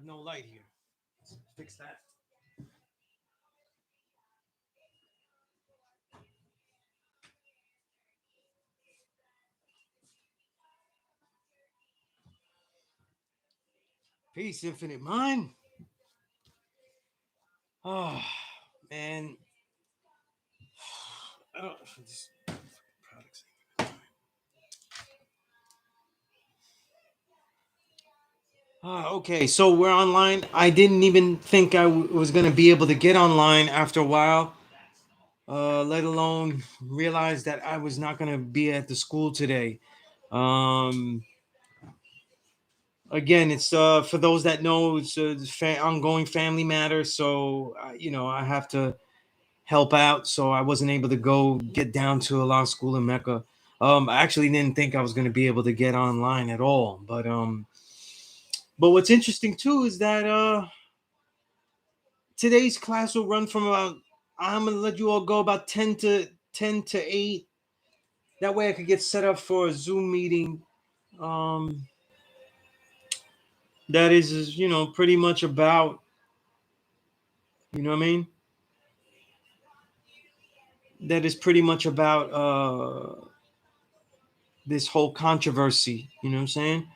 no light here. Let's fix that. Peace, infinite mind. Oh man, I don't. This products. Okay, so we're online. I didn't even think was gonna be able to get online after a while. Let alone realize that I was not gonna be at the school today. Um, Again, it's for those that know, it's a ongoing family matter. So I have to help out. So I wasn't able to go get down to a law school in Mecca. I actually didn't think I was going to be able to get online at all. But what's interesting too is that today's class will run from about. I'm gonna let you all go about 10 to 8. That way I could get set up for a Zoom meeting. Um, that is pretty much about, what I mean. That is pretty much about this whole controversy. You know what I'm saying?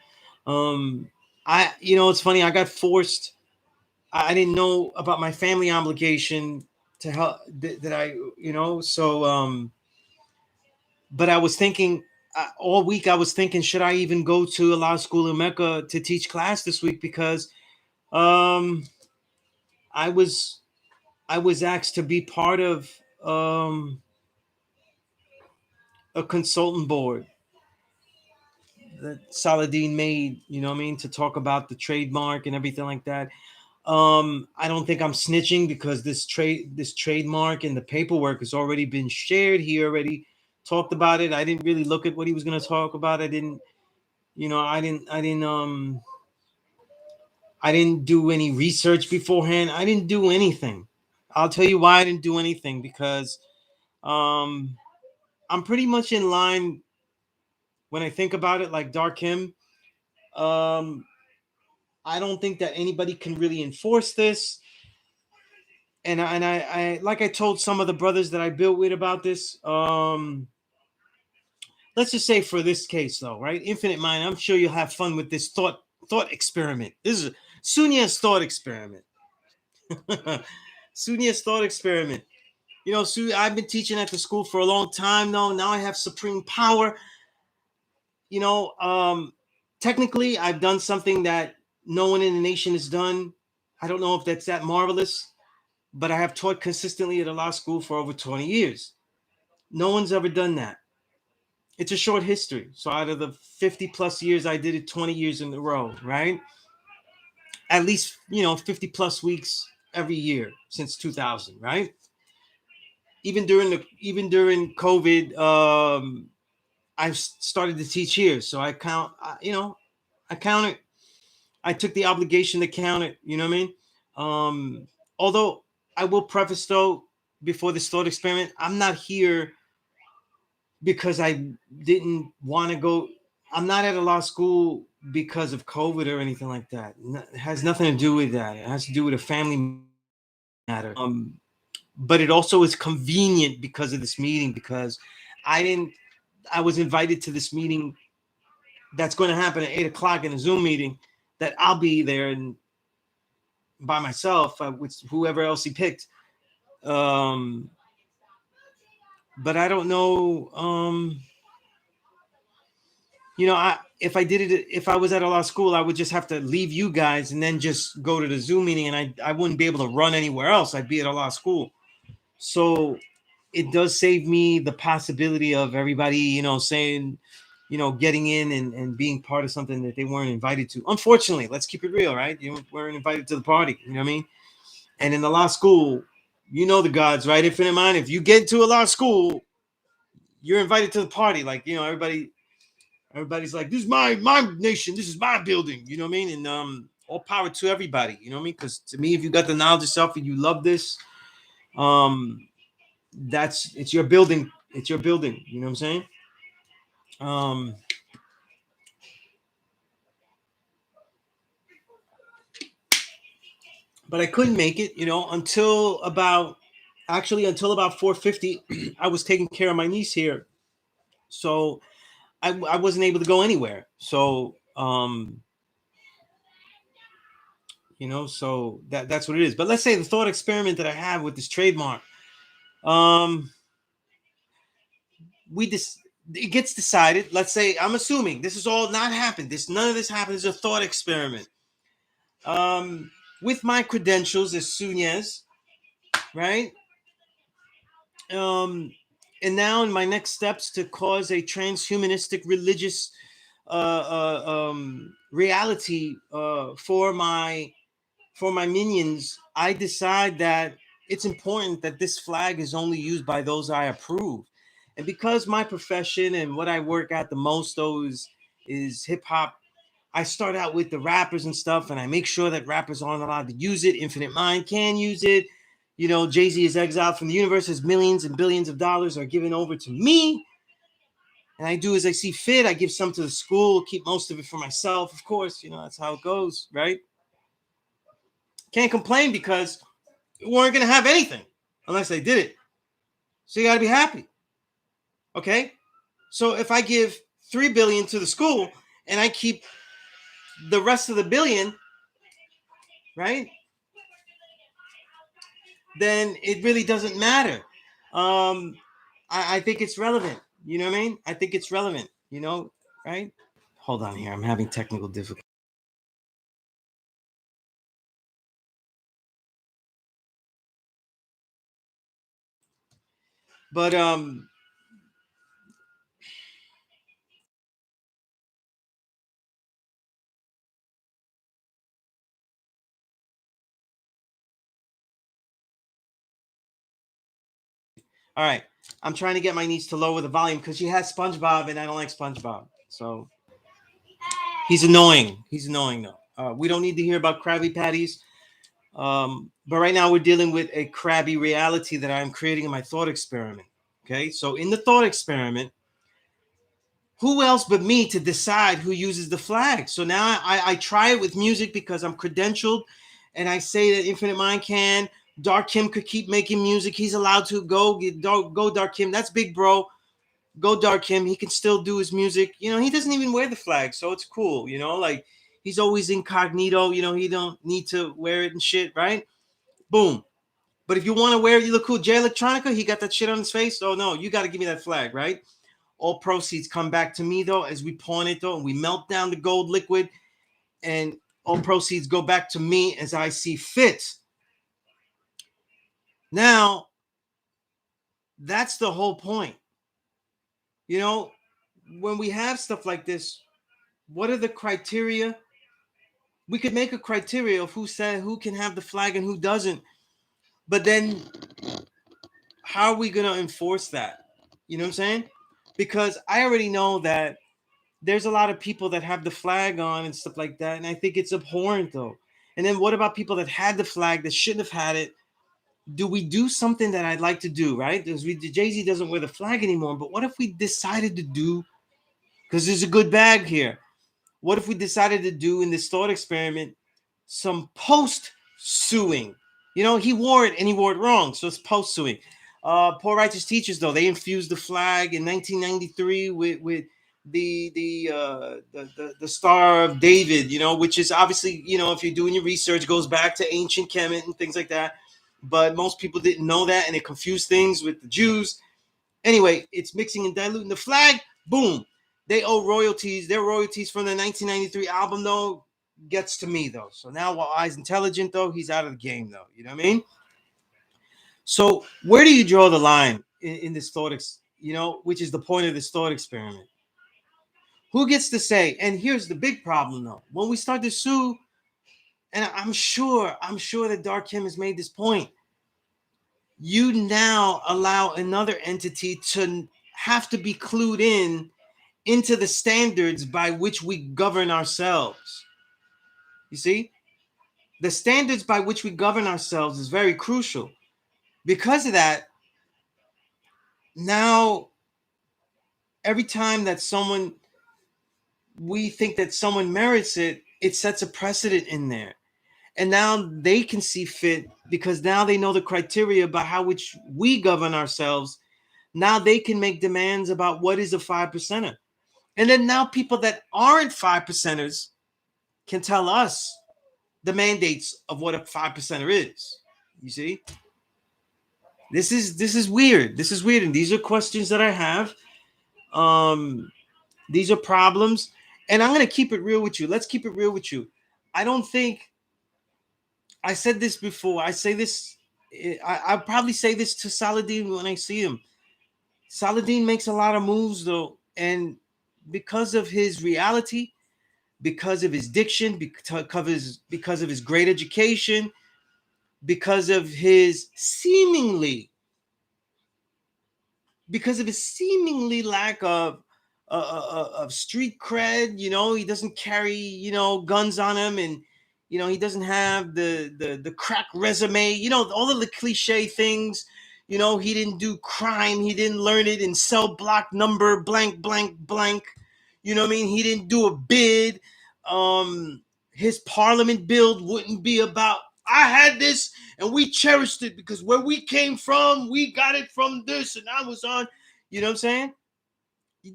It's funny. I got forced. I didn't know about my family obligation to help. That I, so. But I was thinking all week. I was thinking, should I even go to a law school in Mecca to teach class this week? Because um, I was I was asked to be part of a consultant board that Saladin made. You know what I mean, to talk about the trademark and everything like that. I don't think I'm snitching because this trademark and the paperwork has already been shared. He already talked about it. I didn't really look at what he was going to talk about. I didn't do any research beforehand. I didn't do anything. I'll tell you why I didn't do anything, because um I'm pretty much in line when I think about it, like Dark Him. Um I don't think that anybody can really enforce this. And I like I told some of the brothers that I built with about this. Let's just say for this case though, right? Infinite Mind, I'm sure you'll have fun with this thought experiment. This is Sunya's thought experiment. Sunya's thought experiment. I've been teaching at the school for a long time though. Now I have supreme power. You know, um, Technically I've done something that no one in the nation has done. I don't know if that's that marvelous, but I have taught consistently at a law school for over 20 years. No one's ever done that. It's a short history. So out of the 50 plus years, I did it 20 years in a row, right? At least, 50 plus weeks every year since 2000, right? Even during COVID, I started to teach here. So I count, I count it. I took the obligation to count it. You know what I mean? Although I will preface though, before this thought experiment, I'm not here because I didn't want to go. I'm not at a law school because of COVID or anything like that. It has nothing to do with that. It has to do with a family matter. But it also is convenient because of this meeting, because I didn't. I was invited to this meeting that's going to happen at 8 o'clock in a Zoom meeting. That I'll be there and by myself with whoever else he picked. Um, but I don't know. If I did it, if I was at a law school, I would just have to leave you guys and then just go to the Zoom meeting, and I wouldn't be able to run anywhere else. I'd be at a law school. So it does save me the possibility of everybody, saying, getting in and being part of something that they weren't invited to. Unfortunately, let's keep it real, right? You weren't invited to the party, you know what I mean? And in the law school, the gods, right? Infinite Mind, if you get to a law school, you're invited to the party. Like, everybody's like, this is my nation, this is my building, you know what I mean? And all power to everybody, you know what I mean? Because to me, if you got the knowledge yourself and you love this, it's your building. It's your building. You know what I'm saying? Um, but I couldn't make it, until about, actually until about 4:50. I was taking care of my niece here, so I wasn't able to go anywhere. So so that's what it is. But let's say the thought experiment that I have with this trademark, um, we just it gets decided. Let's say, I'm assuming this is all not happened. None of this happened. It's a thought experiment. Um, with my credentials as Sunez, right? Um, and now in my next steps to cause a transhumanistic religious reality for my minions, I decide that it's important that this flag is only used by those I approve. And because my profession and what I work at the most though is hip hop, I start out with the rappers and stuff, and I make sure that rappers aren't allowed to use it. Infinite Mind can use it. Jay-Z is exiled from the universe as millions and billions of dollars are given over to me. And I do as I see fit. I give some to the school, keep most of it for myself. Of course, that's how it goes, right? Can't complain because we weren't going to have anything unless they did it. So you got to be happy. Okay? So if I give 3 billion to the school and I keep the rest of the billion, right? Then it really doesn't matter. I think it's relevant. You know what I mean? I think it's relevant, right? Hold on here. I'm having technical difficulties. But all right. I'm trying to get my niece to lower the volume because she has SpongeBob and I don't like SpongeBob. So he's annoying. He's annoying though. We don't need to hear about Krabby Patties. But right now we're dealing with a crabby reality that I'm creating in my thought experiment. Okay, so in the thought experiment, who else but me to decide who uses the flag? So now I try it with music because I'm credentialed, and I say that Infinite Mind can. Dark Kim could keep making music. He's allowed to go Dark Kim. That's big, bro. Go Dark Kim. He can still do his music. He doesn't even wear the flag, so it's cool. Like he's always incognito. He don't need to wear it and shit, right? Boom. But if you want to wear it, you look cool. Jay Electronica, he got that shit on his face. Oh no, you got to give me that flag, right? All proceeds come back to me though, as we pawn it though, and we melt down the gold liquid, and all proceeds go back to me as I see fit. Now, that's the whole point. When we have stuff like this, what are the criteria? We could make a criteria of who can have the flag and who doesn't. But then how are we going to enforce that? You know what I'm saying? Because I already know that there's a lot of people that have the flag on and stuff like that. And I think it's abhorrent though. And then what about people that had the flag that shouldn't have had it? Do we do something that I'd like to do, right? Because Jay-Z doesn't wear the flag anymore. But what if we decided to do, because there's a good bag here. What if we decided to do in this thought experiment some post suing? He wore it and he wore it wrong. So it's post suing. Poor Righteous Teachers, though, they infused the flag in 1993 with the Star of David, which is obviously, if you're doing your research, goes back to ancient Kemet and things like that. But most people didn't know that, and it confused things with the Jews. Anyway, it's mixing and diluting the flag. Boom. They owe royalties. Their royalties from the 1993 album, though, gets to me, though. So now while I's intelligent, though, he's out of the game, though. You know what I mean? So where do you draw the line in this thought, which is the point of this thought experiment? Who gets to say? And here's the big problem, though. When we start to sue, and I'm sure that Dark Kim has made this point, you now allow another entity to have to be clued into the standards by which we govern ourselves. You see, the standards by which we govern ourselves is very crucial. Because of that, now every time that we think that someone merits it, it sets a precedent in there. And now they can see fit because now they know the criteria by how which we govern ourselves. Now they can make demands about what is a 5%er. And then now people that aren't 5%ers can tell us the mandates of what a 5%er is. You see? This is weird. This is weird. And these are questions that I have. These are problems. And I'm gonna keep it real with you. Let's keep it real with you. I don't think I said this before. I say this. I probably say this to Saladin when I see him. Saladin makes a lot of moves though, and because of his reality, because of his diction, because of his great education, because of his seemingly lack of street cred. You know, he doesn't carry guns on him, and he doesn't have the crack resume. You know, all of the cliche things. You know, he didn't do crime. He didn't learn it in cell block number blank blank blank. You know what I mean? He didn't do a bid. His parliament build wouldn't be about I had this and we cherished it because where we came from, we got it from this, and I was on. You know what I'm saying?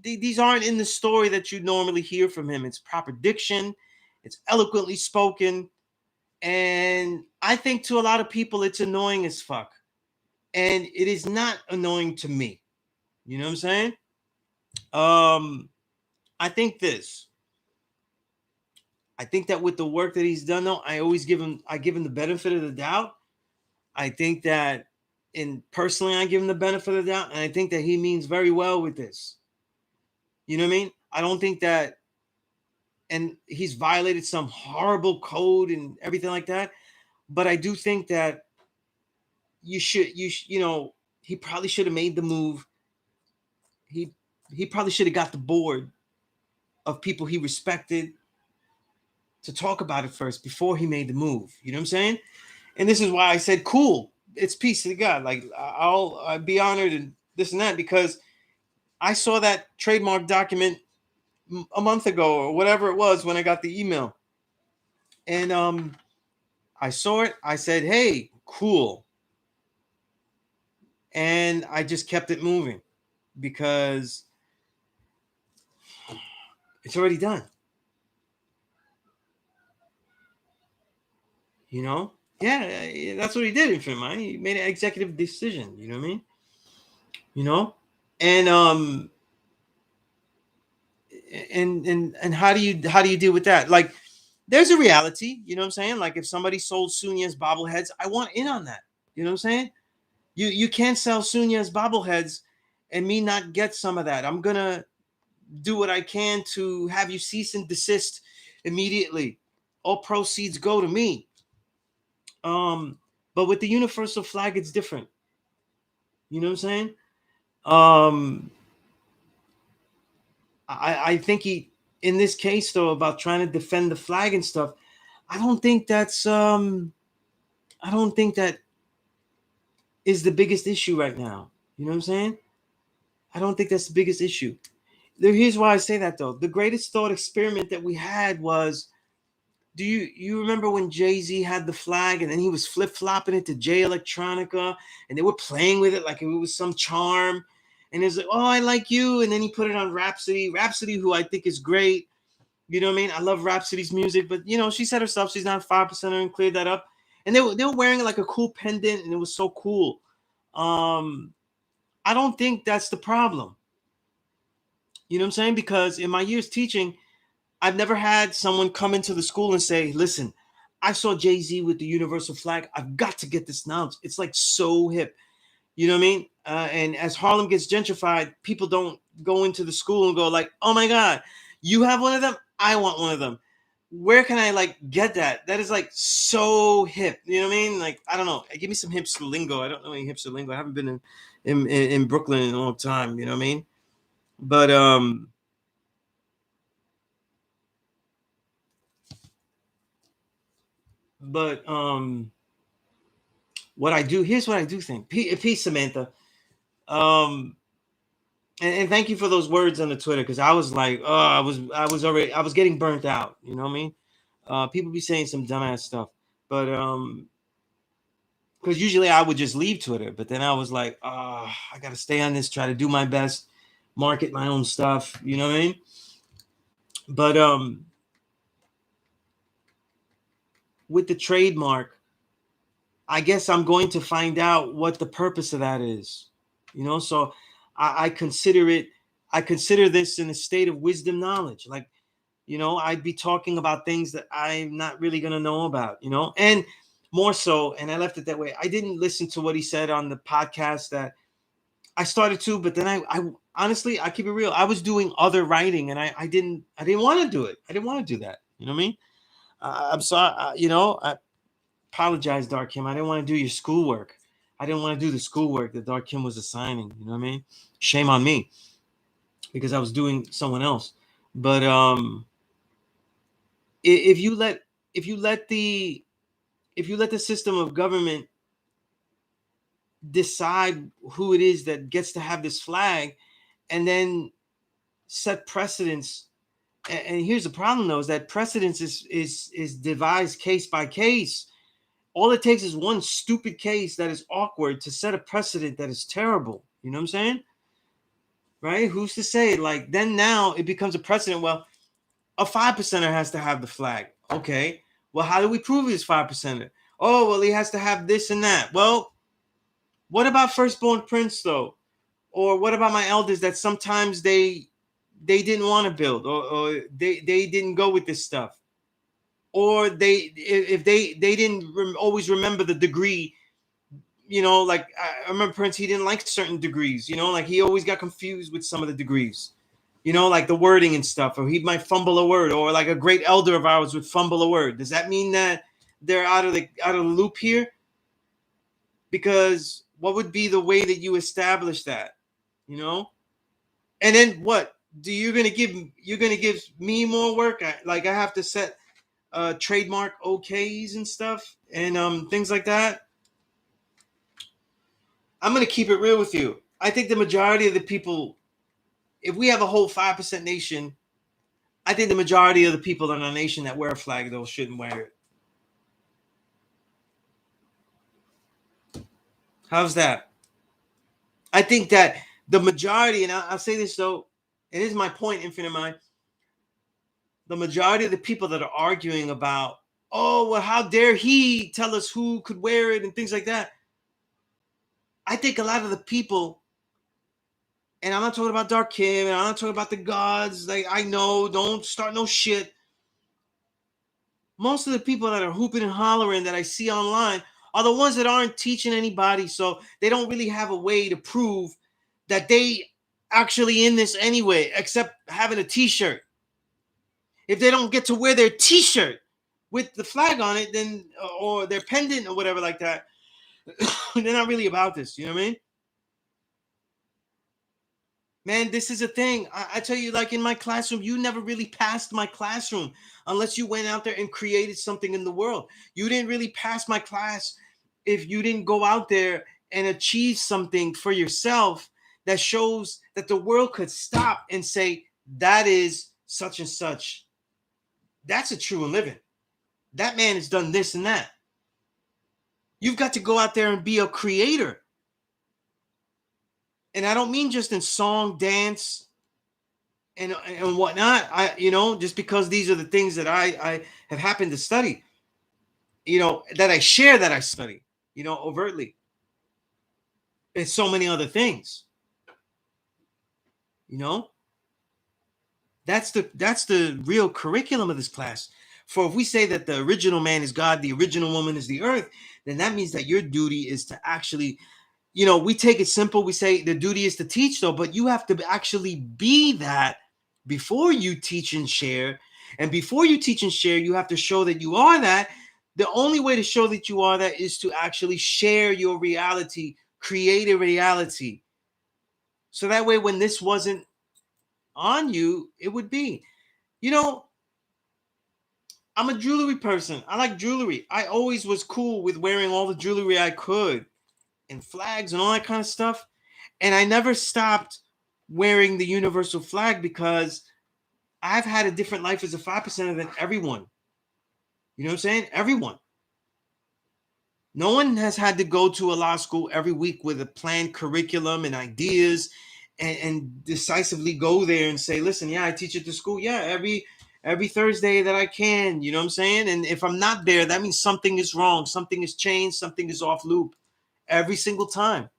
These aren't in the story that you normally hear from him. It's proper diction, it's eloquently spoken, and I think to a lot of people it's annoying as fuck. And it is not annoying to me. You know what I'm saying? I think this. I think that with the work that he's done, though, I give him the benefit of the doubt. I think that, and personally, I give him the benefit of the doubt, and I think that he means very well with this. You know what I mean? I don't think that, and he's violated some horrible code and everything like that. But I do think that he probably should have made the move. He probably should have got the board of people he respected to talk about it first before he made the move. You know what I'm saying? And this is why I said, cool, it's peace to God. Like, I'll be honored and this and that, because I saw that trademark document a month ago or whatever it was when I got the email. And I saw it. I said, hey, cool. And I just kept it moving because it's already done. You know? Yeah, that's what he did in front of mine. He made an executive decision. You know what I mean? You know? And and how do you deal with that? Like, there's a reality, you know what I'm saying? Like, if somebody sold Sunez bobbleheads, I want in on that. You know what I'm saying? You can't sell Sunez bobbleheads and me not get some of that. I'm gonna do what I can to have you cease and desist immediately. All proceeds go to me. But with the universal flag, it's different. You know what I'm saying? I think he, in this case though, about trying to defend the flag and stuff, I don't think that is the biggest issue right now. You know what I'm saying? I don't think that's the biggest issue. Here's why I say that though. The greatest thought experiment that we had was, do you remember when Jay-Z had the flag and then he was flip-flopping it to Jay Electronica and they were playing with it like it was some charm, and it was like, oh, I like you, and then he put it on Rhapsody, who I think is great. You know what I mean? I love Rhapsody's music, but she said herself she's not 5%er and cleared that up. And they were wearing like a cool pendant, and it was so cool. I don't think that's the problem. You know what I'm saying? Because in my years teaching, I've never had someone come into the school and say, listen, I saw Jay-Z with the universal flag. I've got to get this now. It's like so hip. You know what I mean? And as Harlem gets gentrified, people don't go into the school and go like, oh my God, you have one of them? I want one of them. Where can I like get that? That is like so hip. You know what I mean? Like, I don't know. Give me some hipster lingo. I don't know any hipster lingo. I haven't been in Brooklyn in a long time. You know what I mean? But here's what I do think. Peace, Samantha. And thank you for those words on the Twitter, because I was like, oh, I was getting burnt out. You know what I mean? People be saying some dumbass stuff. But because usually I would just leave Twitter, but then I was like, I gotta stay on this, try to do my best, market my own stuff, you know what I mean? But with the trademark, I guess I'm going to find out what the purpose of that is. So I consider this in a state of wisdom knowledge. Like, I'd be talking about things that I'm not really gonna know about, and more so, and I left it that way. I didn't listen to what he said on the podcast that I started to, but then I honestly, I keep it real. I was doing other writing, and I didn't want to do it. I didn't want to do that. You know what I mean? I'm sorry. I apologize, Dark Kim. I didn't want to do your schoolwork. I didn't want to do the schoolwork that Dark Kim was assigning. You know what I mean? Shame on me, because I was doing someone else. But if you let the system of government decide who it is that gets to have this flag, and then set precedents. And here's the problem, though, is that precedence is devised case by case. All it takes is one stupid case that is awkward to set a precedent that is terrible. You know what I'm saying? Right? Who's to say? Like, then now it becomes a precedent. Well, a 5%er has to have the flag. Okay. Well, how do we prove he's 5%er? Oh, well, he has to have this and that. Well, what about firstborn prince, though? Or what about my elders that sometimes they didn't want to build, or they didn't go with this stuff, or if they didn't always remember the degree, like I remember Prince, he didn't like certain degrees, like he always got confused with some of the degrees, like the wording and stuff, or he might fumble a word, or like a great elder of ours would fumble a word. Does that mean that they're out of the loop here? Because what would be the way that you establish that, and then what? You're gonna give me more work? I have to set trademark OKs and stuff, and things like that. I'm gonna keep it real with you. I think the majority of the people, if we have a whole 5% nation, I think the majority of the people in our nation that wear a flag, though, shouldn't wear it. How's that? I think that the majority, and I'll say this though, it is my point, Infinite Mind. The majority of the people that are arguing about, oh, well, how dare he tell us who could wear it and things like that. I think a lot of the people, and I'm not talking about Dark Kim, and I'm not talking about the gods. Like, I know, don't start no shit. Most of the people that are hooping and hollering that I see online are the ones that aren't teaching anybody, so they don't really have a way to prove that they actually in this anyway, except having a t-shirt. If they don't get to wear their t-shirt with the flag on it, then, or their pendant or whatever like that, they're not really about this. You know what I mean? Man, this is a thing. I tell you, like in my classroom, you never really passed my classroom unless you went out there and created something in the world. You didn't really pass my class if you didn't go out there and achieve something for yourself that shows that the world could stop and say, that is such and such. That's a true and living. That man has done this and that. You've got to go out there and be a creator. And I don't mean just in song, dance, and whatnot. Just because these are the things that I have happened to study, that I share, that I study, overtly. And so many other things, that's the real curriculum of this class. For if we say that the original man is God, the original woman is the earth, then that means that your duty is to actually, we take it simple. We say the duty is to teach, though, but you have to actually be that before you teach and share. And before you teach and share, you have to show that you are that. The only way to show that you are that is to actually share your reality, create a reality. So that way, when this wasn't on you, it would be. I'm a jewelry person. I like jewelry. I always was cool with wearing all the jewelry I could, and flags and all that kind of stuff. And I never stopped wearing the universal flag because I've had a different life as a 5%er than everyone. You know what I'm saying? Everyone. No one has had to go to a law school every week with a planned curriculum and ideas, and decisively go there and say, listen, yeah, I teach at the school. Yeah, every Thursday that I can, you know what I'm saying? And if I'm not there, that means something is wrong, something has changed, something is off loop every single time.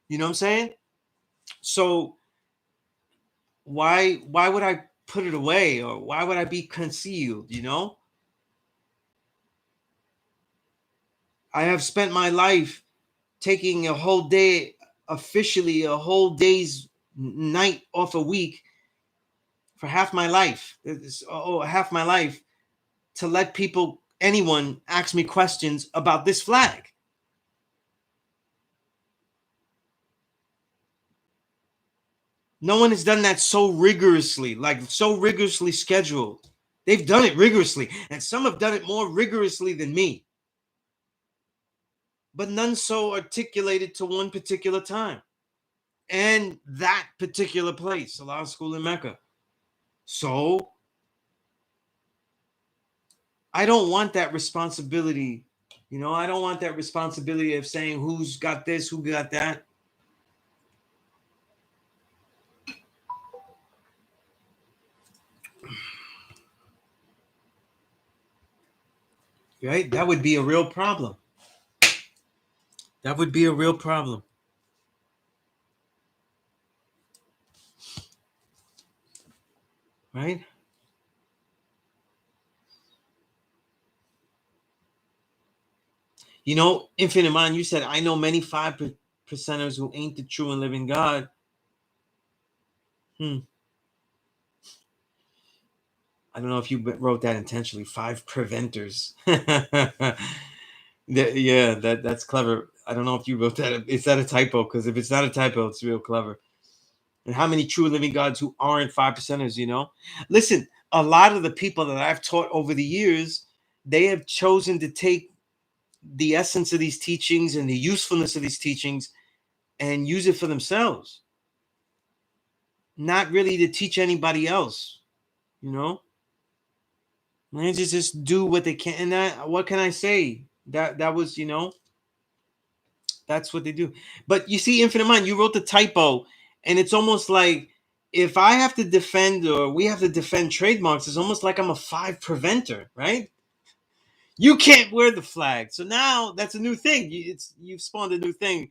You know what I'm saying? So why would I put it away, or why would I be concealed, you know? I have spent my life taking a whole day, officially a whole day's night off a week for half my life. Half my life, to let people, anyone, ask me questions about this flag. No one has done that so rigorously, like so rigorously scheduled. They've done it rigorously, and some have done it more rigorously than me, but none so articulated to one particular time and that particular place, a law school in Mecca. So I don't want that responsibility. You know, I don't want that responsibility of saying who's got this, who got that. Right? That would be a real problem. That would be a real problem. Right? You know, Infinite Mind, you said, I know many 5%ers who ain't the true and living God. Hmm. I don't know if you wrote that intentionally. 5 preventers. Yeah, that's clever. I don't know if you wrote that. Is that a typo? Because if it's not a typo, it's real clever. And how many true living gods who aren't 5%ers, you know? Listen, a lot of the people that I've taught over the years, they have chosen to take the essence of these teachings and the usefulness of these teachings and use it for themselves, not really to teach anybody else, you know? They just do what they can. And that, what can I say? That was, you know, that's what they do. But you see, Infinite Mind, you wrote the typo, and it's almost like if I have to defend, or we have to defend trademarks, it's almost like I'm a 5 preventer, right? You can't wear the flag. So now that's a new thing. You've spawned a new thing,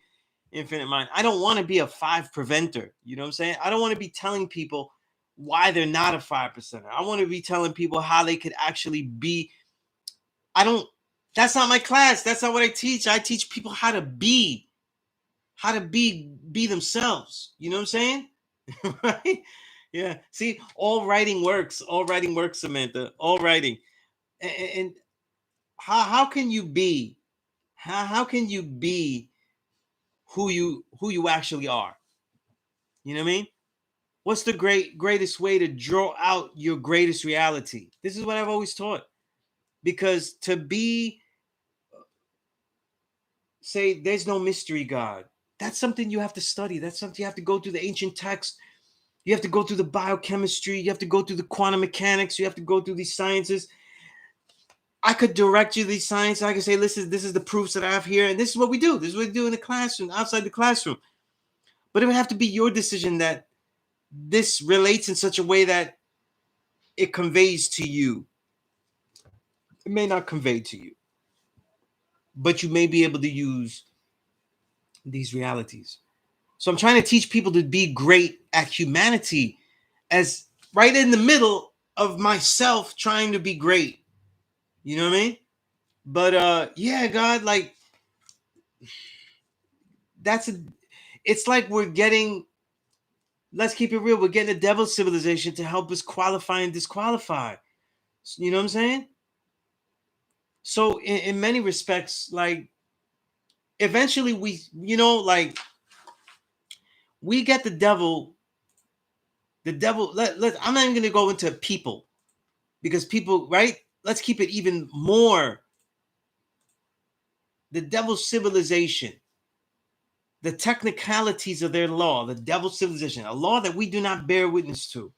Infinite Mind. I don't want to be a 5 preventer. You know what I'm saying? I don't want to be telling people why they're not a 5%er. I want to be telling people how they could actually be. I don't, that's not my class. That's not what I teach. I teach people how to be themselves. You know what I'm saying? Right? Yeah. See, all writing works. All writing works, Samantha. All writing. And how can you be? How can you be who you actually are? You know what I mean? What's the greatest way to draw out your greatest reality? This is what I've always taught. Because to be, say, there's no mystery God. That's something you have to study. That's something you have to go through the ancient text. You have to go through the biochemistry. You have to go through the quantum mechanics. You have to go through these sciences. I could direct you to these sciences. I could say, listen, this is the proofs that I have here, and this is what we do. This is what we do in the classroom, outside the classroom. But it would have to be your decision that this relates in such a way that it conveys to you. It may not convey to you, but you may be able to use these realities. So I'm trying to teach people to be great at humanity, as right in the middle of myself trying to be great. You know what I mean? But yeah, God, like that's a, it's like we're getting, let's keep it real, we're getting a devil civilization to help us qualify and disqualify. You know what I'm saying? So in many respects, like eventually we, you know, like we get the devil, I'm not even gonna go into people, because people, right? Let's keep it even more. The devil's civilization, the technicalities of their law, the devil's civilization, a law that we do not bear witness to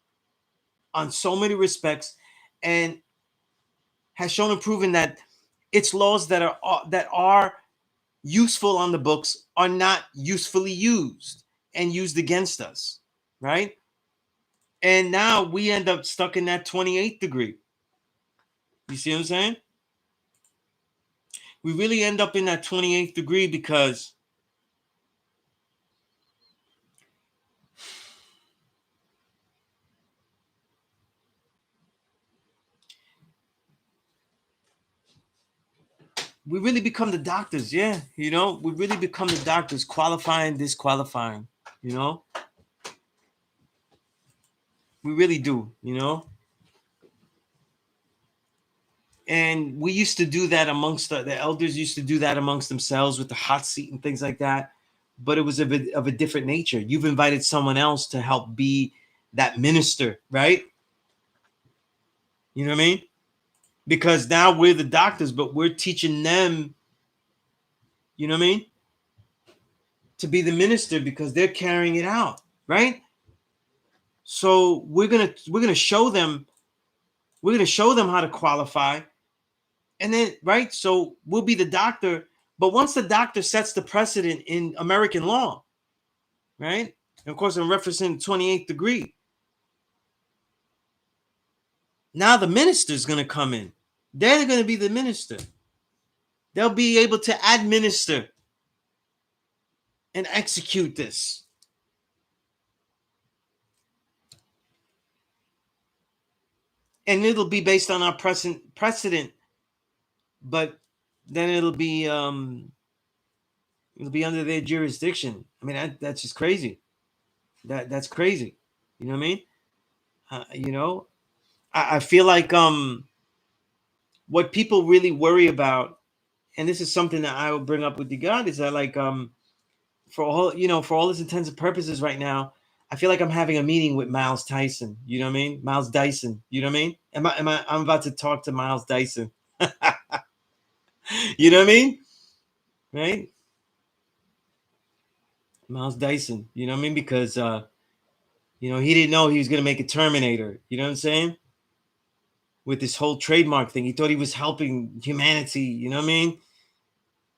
on so many respects, and has shown and proven that it's laws that are useful on the books are not usefully used and used against us, right? And now we end up stuck in that 28th degree. You see what I'm saying? We really end up in that 28th degree because we really become the doctors. Yeah. You know, we really become the doctors, qualifying, disqualifying, you know, we really do, you know. And we used to do that amongst the elders used to do that amongst themselves with the hot seat and things like that, but it was of a different nature. You've invited someone else to help be that minister, right? You know what I mean? Because now we're the doctors, but we're teaching them, you know what I mean, to be the minister because they're carrying it out, right? So we're gonna show them, how to qualify. And then, right, so we'll be the doctor, but once the doctor sets the precedent in American law, right? And of course, I'm referencing 28th degree. Now the minister's going to come in. They're going to be the minister. They'll be able to administer and execute this. And it'll be based on our precedent, but then it'll be under their jurisdiction. I mean, that's just crazy. That's crazy. You know what I mean? You know, I feel like what people really worry about, and this is something that I will bring up with the God, is that like for all its intents and purposes right now, I feel like I'm having a meeting with Miles Tyson. You know what I mean? Miles Dyson. You know what I mean? I'm about to talk to Miles Dyson. You know what I mean? Right? Miles Dyson. You know what I mean? Because he didn't know he was gonna make a Terminator. You know what I'm saying? With this whole trademark thing. He thought he was helping humanity, you know what I mean?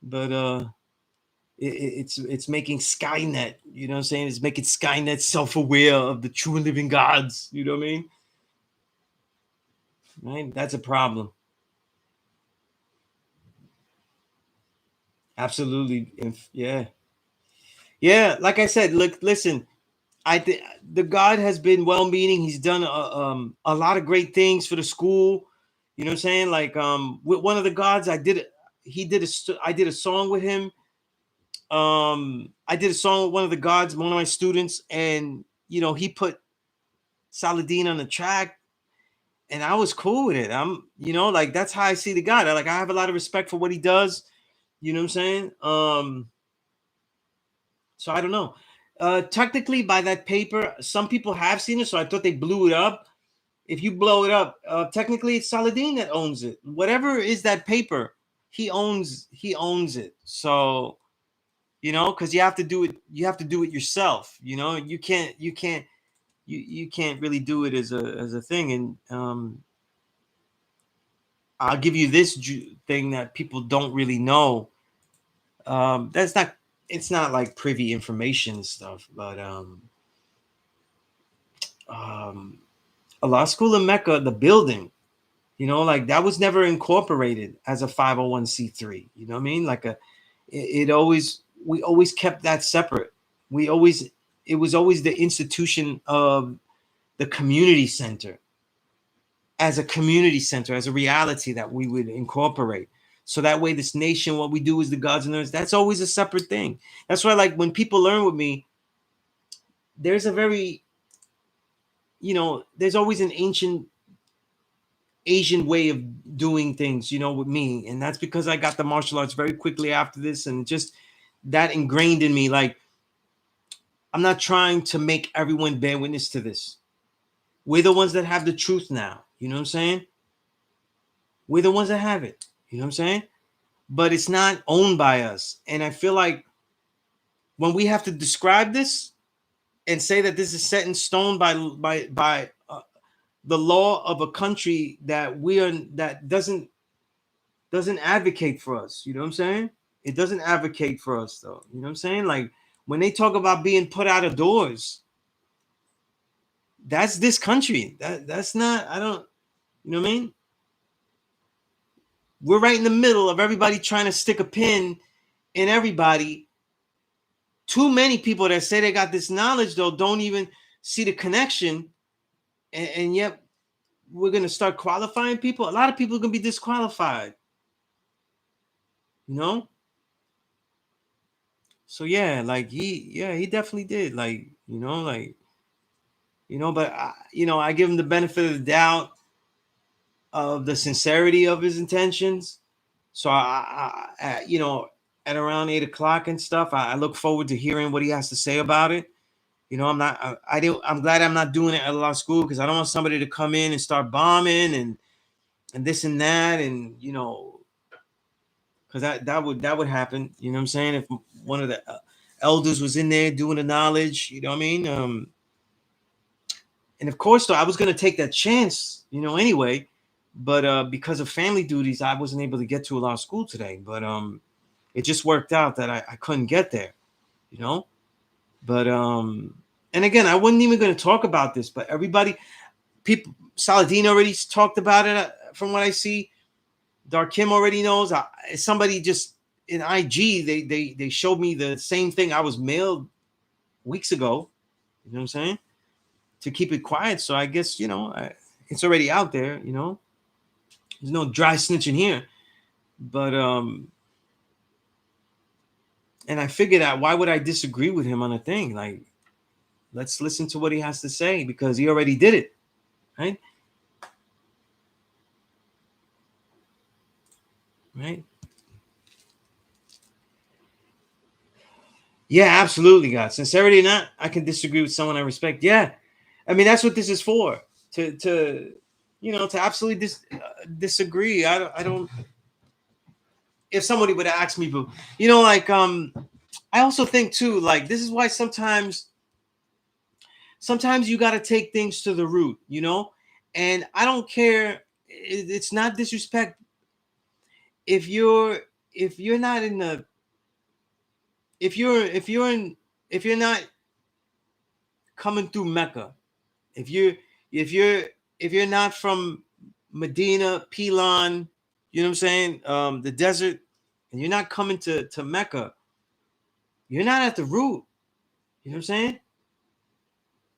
But it's making Skynet, you know what I'm saying? It's making Skynet self-aware of the true and living gods, you know what I mean? Right? That's a problem. Absolutely. Yeah. Yeah, like I said, look, listen, the God has been well-meaning. He's done a lot of great things for the school. You know what I'm saying? Like with one of the gods, I did a song with him. I did a song with one of the gods, one of my students, and he put Saladin on the track, and I was cool with it. Like that's how I see the God. I have a lot of respect for what he does. You know what I'm saying? So I don't know. Technically, by that paper, some people have seen it, so I thought they blew it up. If you blow it up, technically it's Saladin that owns it. Whatever is that paper, he owns it. So because you have to do it. You have to do it yourself. You can't really do it as a thing. And I'll give you this thing that people don't really know. That's not. It's not like privy information and stuff, but um, a law school in Mecca, the building, like that was never incorporated as a 501c3. You know what I mean? Like we always kept that separate. It was always the institution of the community center, as a community center, as a reality that we would incorporate. So that way, this nation, what we do is the gods and earth. That's always a separate thing. That's why, like, when people learn with me, there's a very, there's always an ancient Asian way of doing things, with me. And that's because I got the martial arts very quickly after this, and just that ingrained in me. Like, I'm not trying to make everyone bear witness to this. We're the ones that have the truth now. You know what I'm saying? We're the ones that have it. You know what I'm saying? But it's not owned by us. And I feel like when we have to describe this and say that this is set in stone by the law of a country that doesn't advocate for us, you know what I'm saying? It doesn't advocate for us though. You know what I'm saying? Like when they talk about being put out of doors, that's this country. That's not, I don't, you know what I mean? We're right in the middle of everybody trying to stick a pin in everybody. Too many people that say they got this knowledge though don't even see the connection, and yet we're gonna start qualifying people. A lot of people are gonna be disqualified. You know? So yeah, like he definitely did. Like, but I give him the benefit of the doubt of the sincerity of his intentions. So at around 8 o'clock and stuff, I look forward to hearing what he has to say about it. I'm not, I'm glad I'm not doing it at a law school because I don't want somebody to come in and start bombing and this and that. And, because that would happen. You know what I'm saying? If one of the elders was in there doing the knowledge, you know what I mean? And of course, though, I was going to take that chance, anyway. But because of family duties, I wasn't able to get to a law school today. But it just worked out that I couldn't get there, you know? But and again, I wasn't even going to talk about this, but people, Saladin already talked about it. From what I see, Dark Kim already knows. Somebody just in IG, they showed me the same thing I was mailed weeks ago. You know what I'm saying? To keep it quiet. So I guess it's already out there. There's no dry snitching here. But and I figured out, why would I disagree with him on a thing? Like, let's listen to what he has to say because he already did it, right? Right? Yeah, absolutely, God. Sincerity or not, I can disagree with someone I respect. Yeah, I mean that's what this is for. To absolutely disagree. I don't. If somebody would ask me, but like I also think too, like this is why sometimes you got to take things to the root, and I don't care. It's not disrespect if you're not in the if you're not coming through Mecca, if you if you're if you're not from Medina, Pilon, you know what I'm saying, the desert, and you're not coming to Mecca, you're not at the root. You know what I'm saying?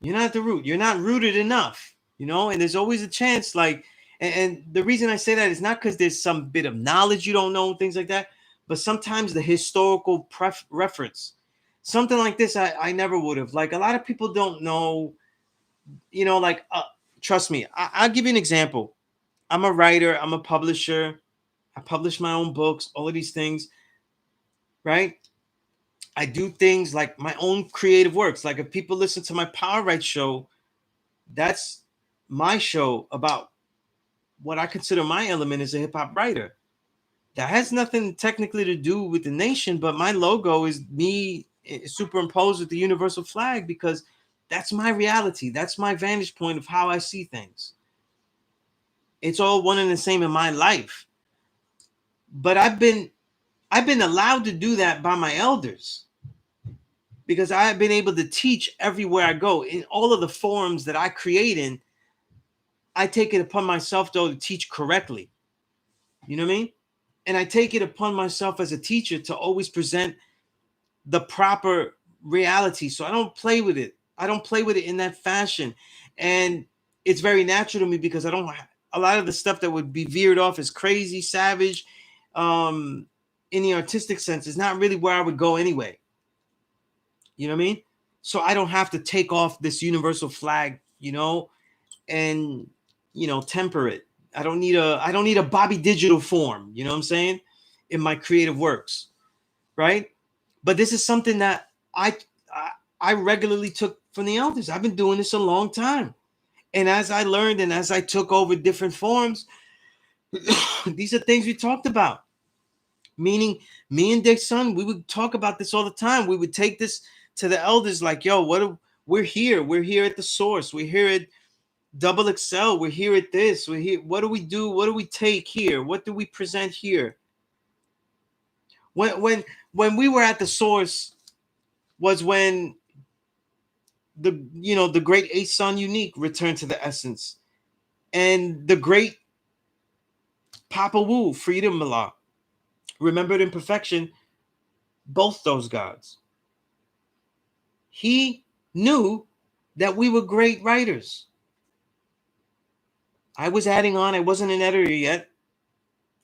You're not at the root. You're not rooted enough, and there's always a chance, like, and the reason I say that is not because there's some bit of knowledge you don't know, things like that, but sometimes the historical reference, something like this, I never would have. Like, a lot of people don't know, like, trust me, I'll give you an example. I'm a writer, I'm a publisher, I publish my own books, all of these things, right? I do things like my own creative works. Like, if people listen to my Power Right show, that's my show about what I consider my element as a hip hop writer. That has nothing technically to do with the nation, but my logo is me superimposed with the universal flag because that's my reality. That's my vantage point of how I see things. It's all one and the same in my life. But I've been allowed to do that by my elders because I have been able to teach everywhere I go. In all of the forums that I create in, I take it upon myself, though, to teach correctly. You know what I mean? And I take it upon myself as a teacher to always present the proper reality. So I don't play with it. I don't play with it in that fashion. And it's very natural to me because I don't, a lot of the stuff that would be veered off as crazy, savage, in the artistic sense is not really where I would go anyway. You know what I mean? So I don't have to take off this universal flag, and temper it. I don't need a Bobby Digital form, you know what I'm saying, in my creative works, right? But this is something that I regularly took from the elders. I've been doing this a long time. And as I learned and as I took over different forms, these are things we talked about. Meaning, me and Dick's son, we would talk about this all the time. We would take this to the elders like, yo, we're here. We're here at the source. We're here at Double Excel. We're here at this. We're here. What do we do? What do we take here? What do we present here? When we were at the source was when the great A Sun Unique returned to the essence, and the great Papa Wu, Freedom Allah, remembered in perfection, both those gods. He knew that we were great writers. I was adding on. I wasn't an editor yet.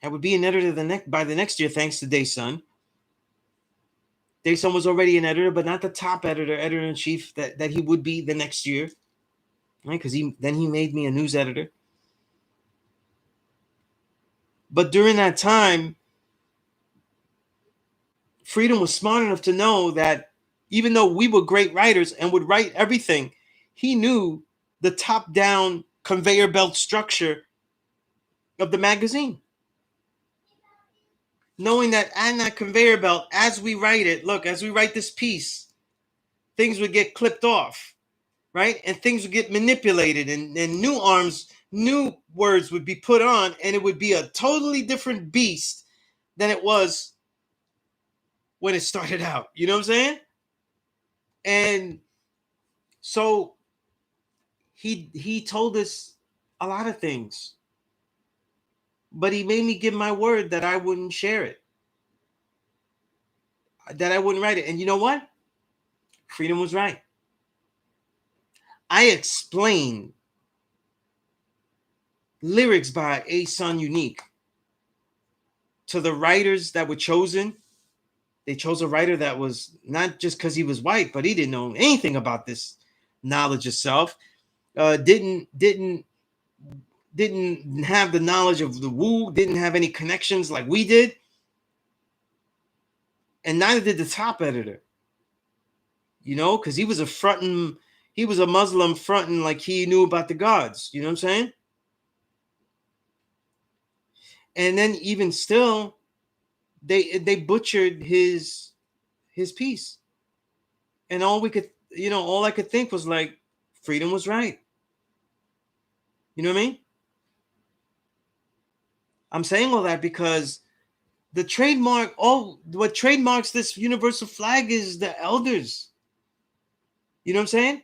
I would be an editor by the next year, thanks to Daysun. Daysun was already an editor, but not the top editor in chief that he would be the next year, right? Because he made me a news editor. But during that time, Freedom was smart enough to know that even though we were great writers and would write everything, he knew the top-down conveyor belt structure of the magazine. Knowing that on that conveyor belt, as we write this piece, things would get clipped off, right? And things would get manipulated, and new words would be put on, and it would be a totally different beast than it was when it started out. You know what I'm saying? And so he told us a lot of things, but he made me give my word that I wouldn't share it, that I wouldn't write it. And you know what? Freedom was right. I explained lyrics by A Sun Unique to the writers that were chosen. They chose a writer that was not just because he was white, but he didn't know anything about this knowledge of self. Didn't have the knowledge of the Wu. Didn't have any connections like we did, and neither did the top editor. You know, because he was a Muslim fronting like he knew about the gods. You know what I'm saying? And then even still, they butchered his piece. And all I could think was like, Freedom was right. You know what I mean? I'm saying all that because what trademarks this universal flag is the elders. You know what I'm saying?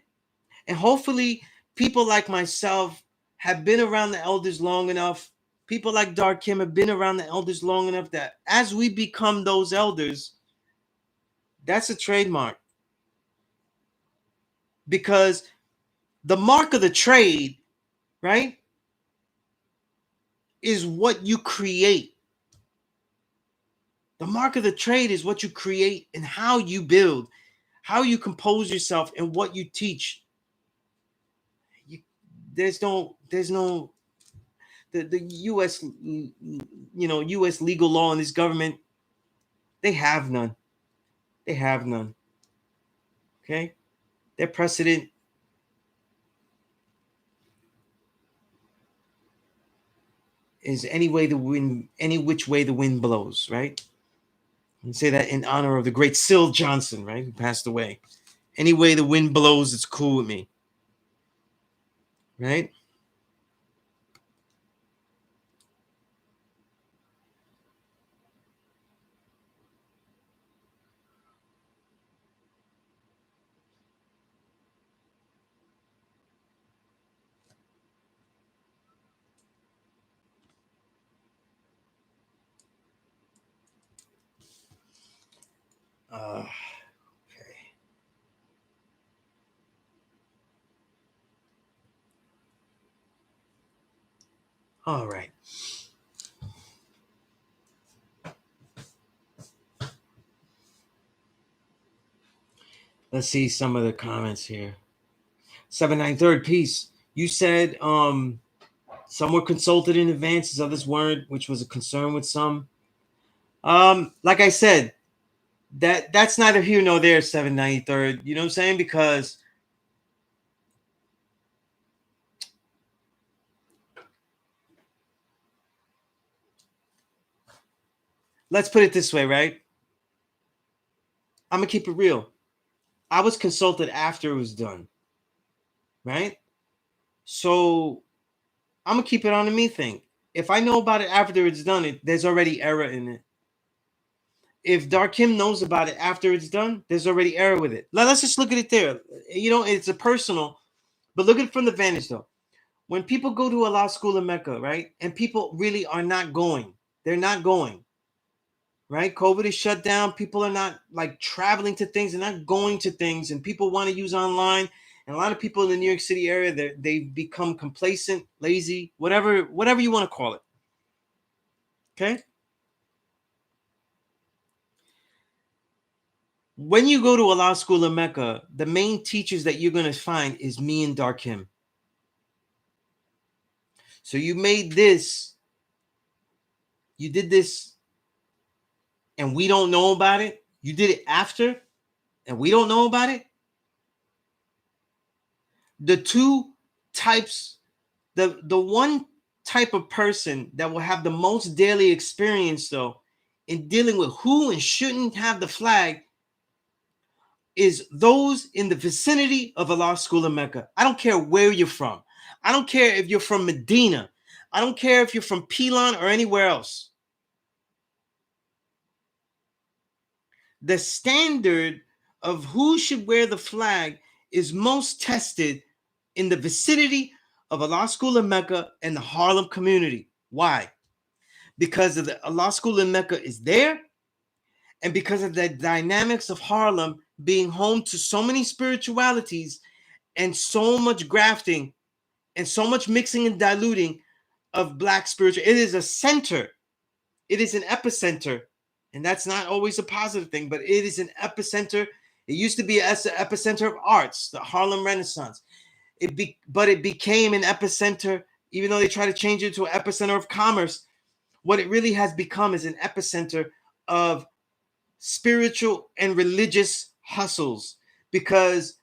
And hopefully people like myself have been around the elders long enough. People like Dark Kim have been around the elders long enough that as we become those elders, that's a trademark. Because the mark of the trade, right, is what you create. The mark of the trade is what you create and how you build, how you compose yourself, and what you teach. There's no the U.S. U.S. legal law in this government. They have none. They have none. Okay, their precedent is any which way the wind blows. Right. And say that in honor of the great Syl Johnson, right, who passed away. Any way the wind blows, it's cool with me. Right? Okay. All right. Let's see some of the comments here. 793rd piece. You said some were consulted in advance, others weren't, which was a concern with some. Like I said, that's neither here nor there, 793rd. You know what I'm saying? Because let's put it this way, right? I'm gonna keep it real. I was consulted after it was done, right? So I'm gonna keep it on the me thing. If I know about it after it's done, there's already error in it. if Darkim knows about it after it's done, there's already error with it. Let's just look at it there. It's a personal, but look at it from the vantage though. When people go to a law school in Mecca, right, and people really are not going, they're not going, right? COVID is shut down. People are not like traveling to things, they're not going to things, and people want to use online. And a lot of people in the New York City area, they've become complacent, lazy, whatever you want to call it. Okay. When you go to a law school in Mecca, the main teachers that you're going to find is me and Darkim. So you did this, and we don't know about it. You did it after, and we don't know about it. The two types, the one type of person that will have the most daily experience, though, in dealing with who and shouldn't have the flag is those in the vicinity of a law school in Mecca. I don't care where you're from. I don't care if you're from Medina. I don't care if you're from P.E.A.C.E or anywhere else. The standard of who should wear the flag is most tested in the vicinity of a law school in Mecca and the Harlem community. Why? Because of a law school in Mecca is there, and because of the dynamics of Harlem being home to so many spiritualities and so much grafting and so much mixing and diluting of Black spiritual. It is a center. It is an epicenter. And that's not always a positive thing, but it is an epicenter. It used to be an epicenter of arts, the Harlem Renaissance. But it became an epicenter, even though they try to change it to an epicenter of commerce. What it really has become is an epicenter of spiritual and religious hustles, because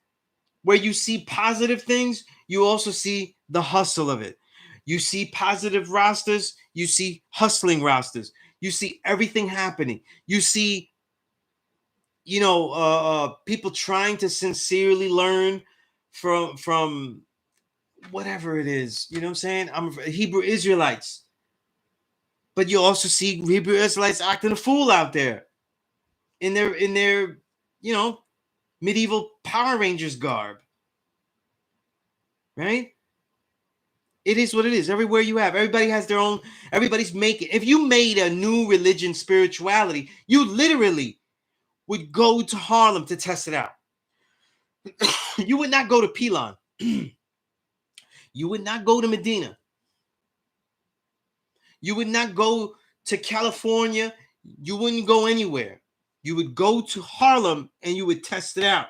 where you see positive things, you also see the hustle of it. You see positive rosters, you see hustling rosters. You see everything happening. You see, people trying to sincerely learn from whatever it is. You know what I'm saying? I'm Hebrew Israelites, but you also see Hebrew Israelites acting a fool out there in their medieval Power Rangers garb, right? It is what it is. Everywhere you have, everybody has their own. Everybody's making. If you made a new religion, spirituality, you literally would go to Harlem to test it out. You would not go to P.E.A.C.E. You would not go to Medina. You would not go to California. You wouldn't go anywhere. You would go to Harlem and you would test it out.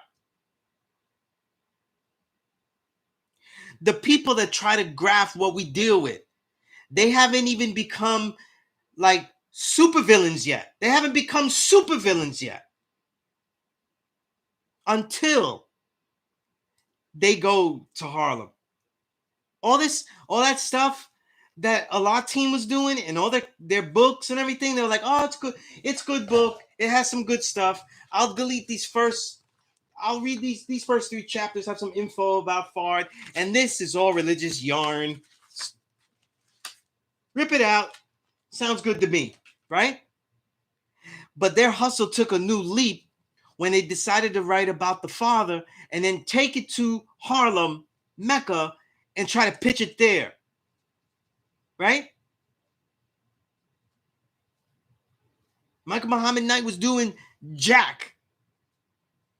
The people that try to graft what we deal with, they haven't even become like supervillains yet. They haven't become supervillains yet until they go to Harlem. All that stuff that Allah team was doing and all their books and everything, they were like, oh, it's good. It's good book. It has some good stuff. I'll delete I'll read these first 3 chapters, have some info about Fard, and this is all religious yarn. Rip it out. Sounds good to me, right? But their hustle took a new leap when they decided to write about the father and then take it to Harlem, Mecca, and try to pitch it there, right? Michael Muhammad Knight was doing jack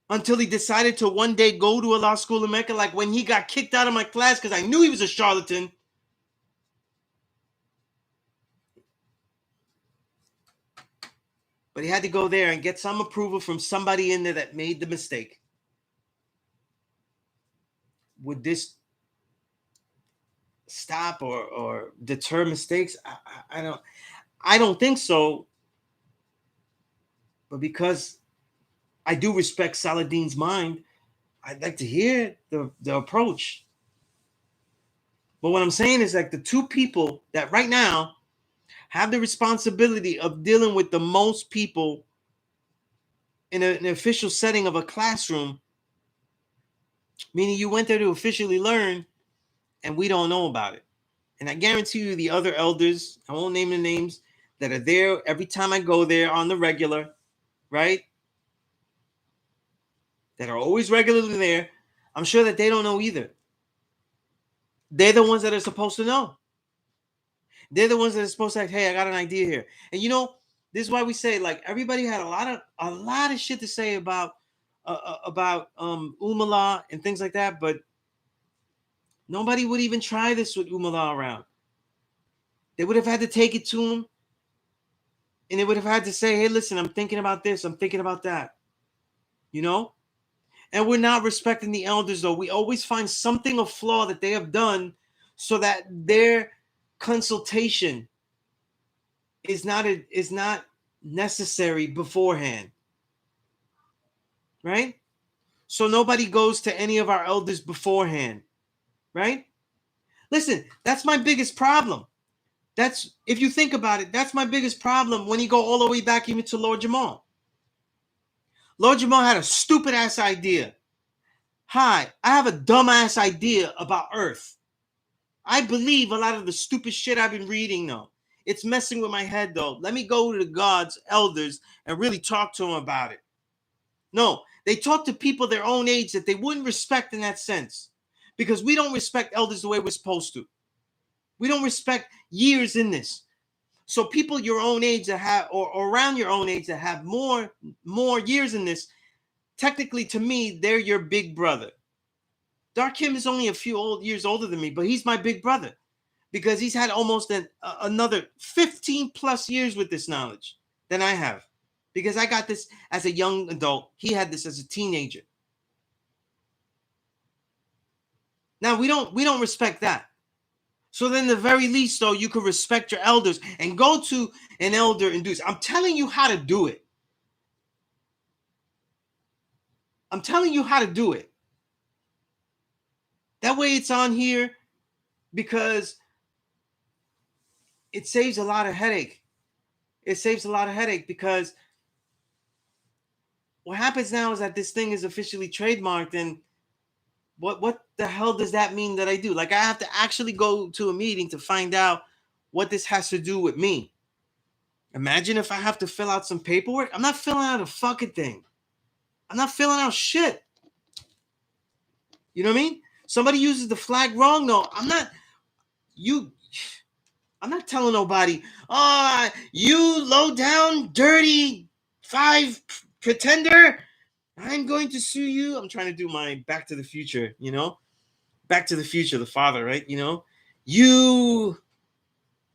until he decided to one day go to a law school in Mecca. Like when he got kicked out of my class because I knew he was a charlatan. But he had to go there and get some approval from somebody in there that made the mistake. Would this stop or deter mistakes? I don't think so. But because I do respect Saladin's mind, I'd like to hear the approach. But what I'm saying is like the two people that right now have the responsibility of dealing with the most people in an official setting of a classroom, meaning you went there to officially learn and we don't know about it. And I guarantee you the other elders, I won't name the names, that are there every time I go there on the regular, right? That are always regularly there. I'm sure that they don't know either. They're the ones that are supposed to know. They're the ones that are supposed to say, hey, I got an idea here. And you know, this is why we say, like, everybody had a lot of shit to say about Umala and things like that, but nobody would even try this with Umala around. They would have had to take it to him, and they would have had to say, hey, listen, I'm thinking about this, I'm thinking about that. You know? And we're not respecting the elders, though. We always find something of flaw that they have done so that their consultation is not necessary beforehand. Right? So nobody goes to any of our elders beforehand. Right? Listen, that's my biggest problem. That's, if you think about it, that's my biggest problem when you go all the way back even to Lord Jamal. Lord Jamal had a stupid ass idea. Hi, I have a dumb ass idea about Earth. I believe a lot of the stupid shit I've been reading, though. It's messing with my head, though. Let me go to the God's elders and really talk to them about it. No, they talk to people their own age that they wouldn't respect in that sense. Because we don't respect elders the way we're supposed to. We don't respect years in this. So people your own age that have, or around your own age that have more years in this, technically to me, they're your big brother. Darkim is only a few years older than me, but he's my big brother because he's had almost another 15 plus years with this knowledge than I have. Because I got this as a young adult. He had this as a teenager. Now we don't respect that. So then the very least, though, you could respect your elders and go to an elder and do this. I'm telling you how to do it. I'm telling you how to do it. That way it's on here because it saves a lot of headache. It saves a lot of headache because what happens now is that this thing is officially trademarked, and what the hell does that mean that I do? Like, I have to actually go to a meeting to find out what this has to do with me. Imagine if I have to fill out some paperwork. I'm not filling out a fucking thing. I'm not filling out shit. You know what I mean? Somebody uses the flag wrong, though. I'm not telling nobody, oh, you low down, dirty 5 pretender, I'm going to sue you. I'm trying to do my Back to the Future, you know? Back to the Future, the father, right? You know? You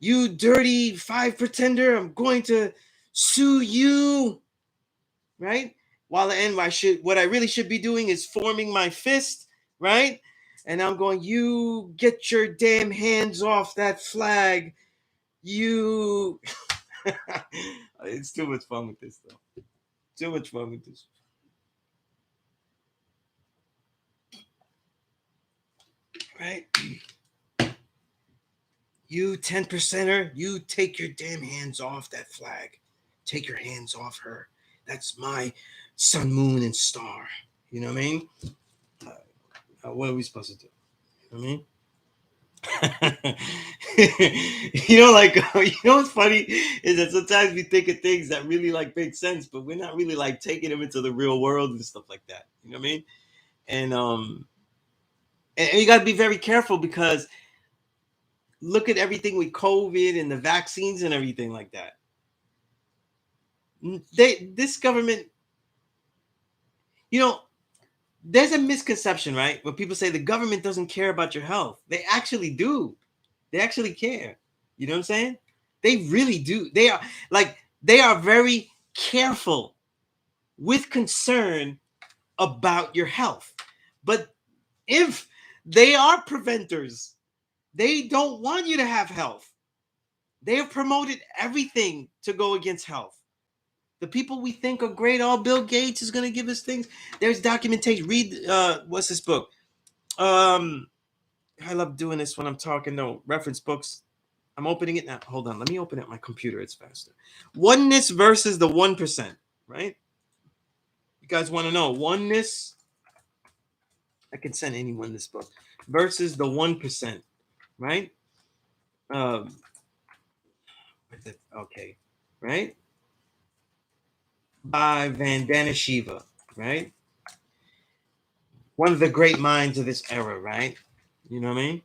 dirty 5 pretender, I'm going to sue you, right? While what I really should be doing is forming my fist, right? And I'm going, you get your damn hands off that flag. You It's too much fun with this, though. Too much fun with this. Right? You 10%er, you take your damn hands off that flag. Take your hands off her. That's my sun, moon, and star. You know what I mean? What are we supposed to do? You know what I mean? Like, what's funny is that sometimes we think of things that really like make sense, but we're not really like taking them into the real world and stuff like that. You know what I mean? And you got to be very careful because look at everything with COVID and the vaccines and everything like that. This government, there's a misconception, right? When people say the government doesn't care about your health, they actually do. They actually care. You know what I'm saying? They really do. They are very careful with concern about your health. But if they are preventers, they don't want you to have health. They have promoted everything to go against health. The people we think are great, Bill Gates is going to give us things. There's documentation. Read, what's this book? I love doing this when I'm talking, though. Reference books. I'm opening it now. Hold on. Let me open it on my computer. It's faster. Oneness versus the 1%, right? You guys want to know oneness? I can send anyone this book. Versus the 1%, right? Okay, right? by Vandana Shiva, right? One of the great minds of this era, right? You know what I mean?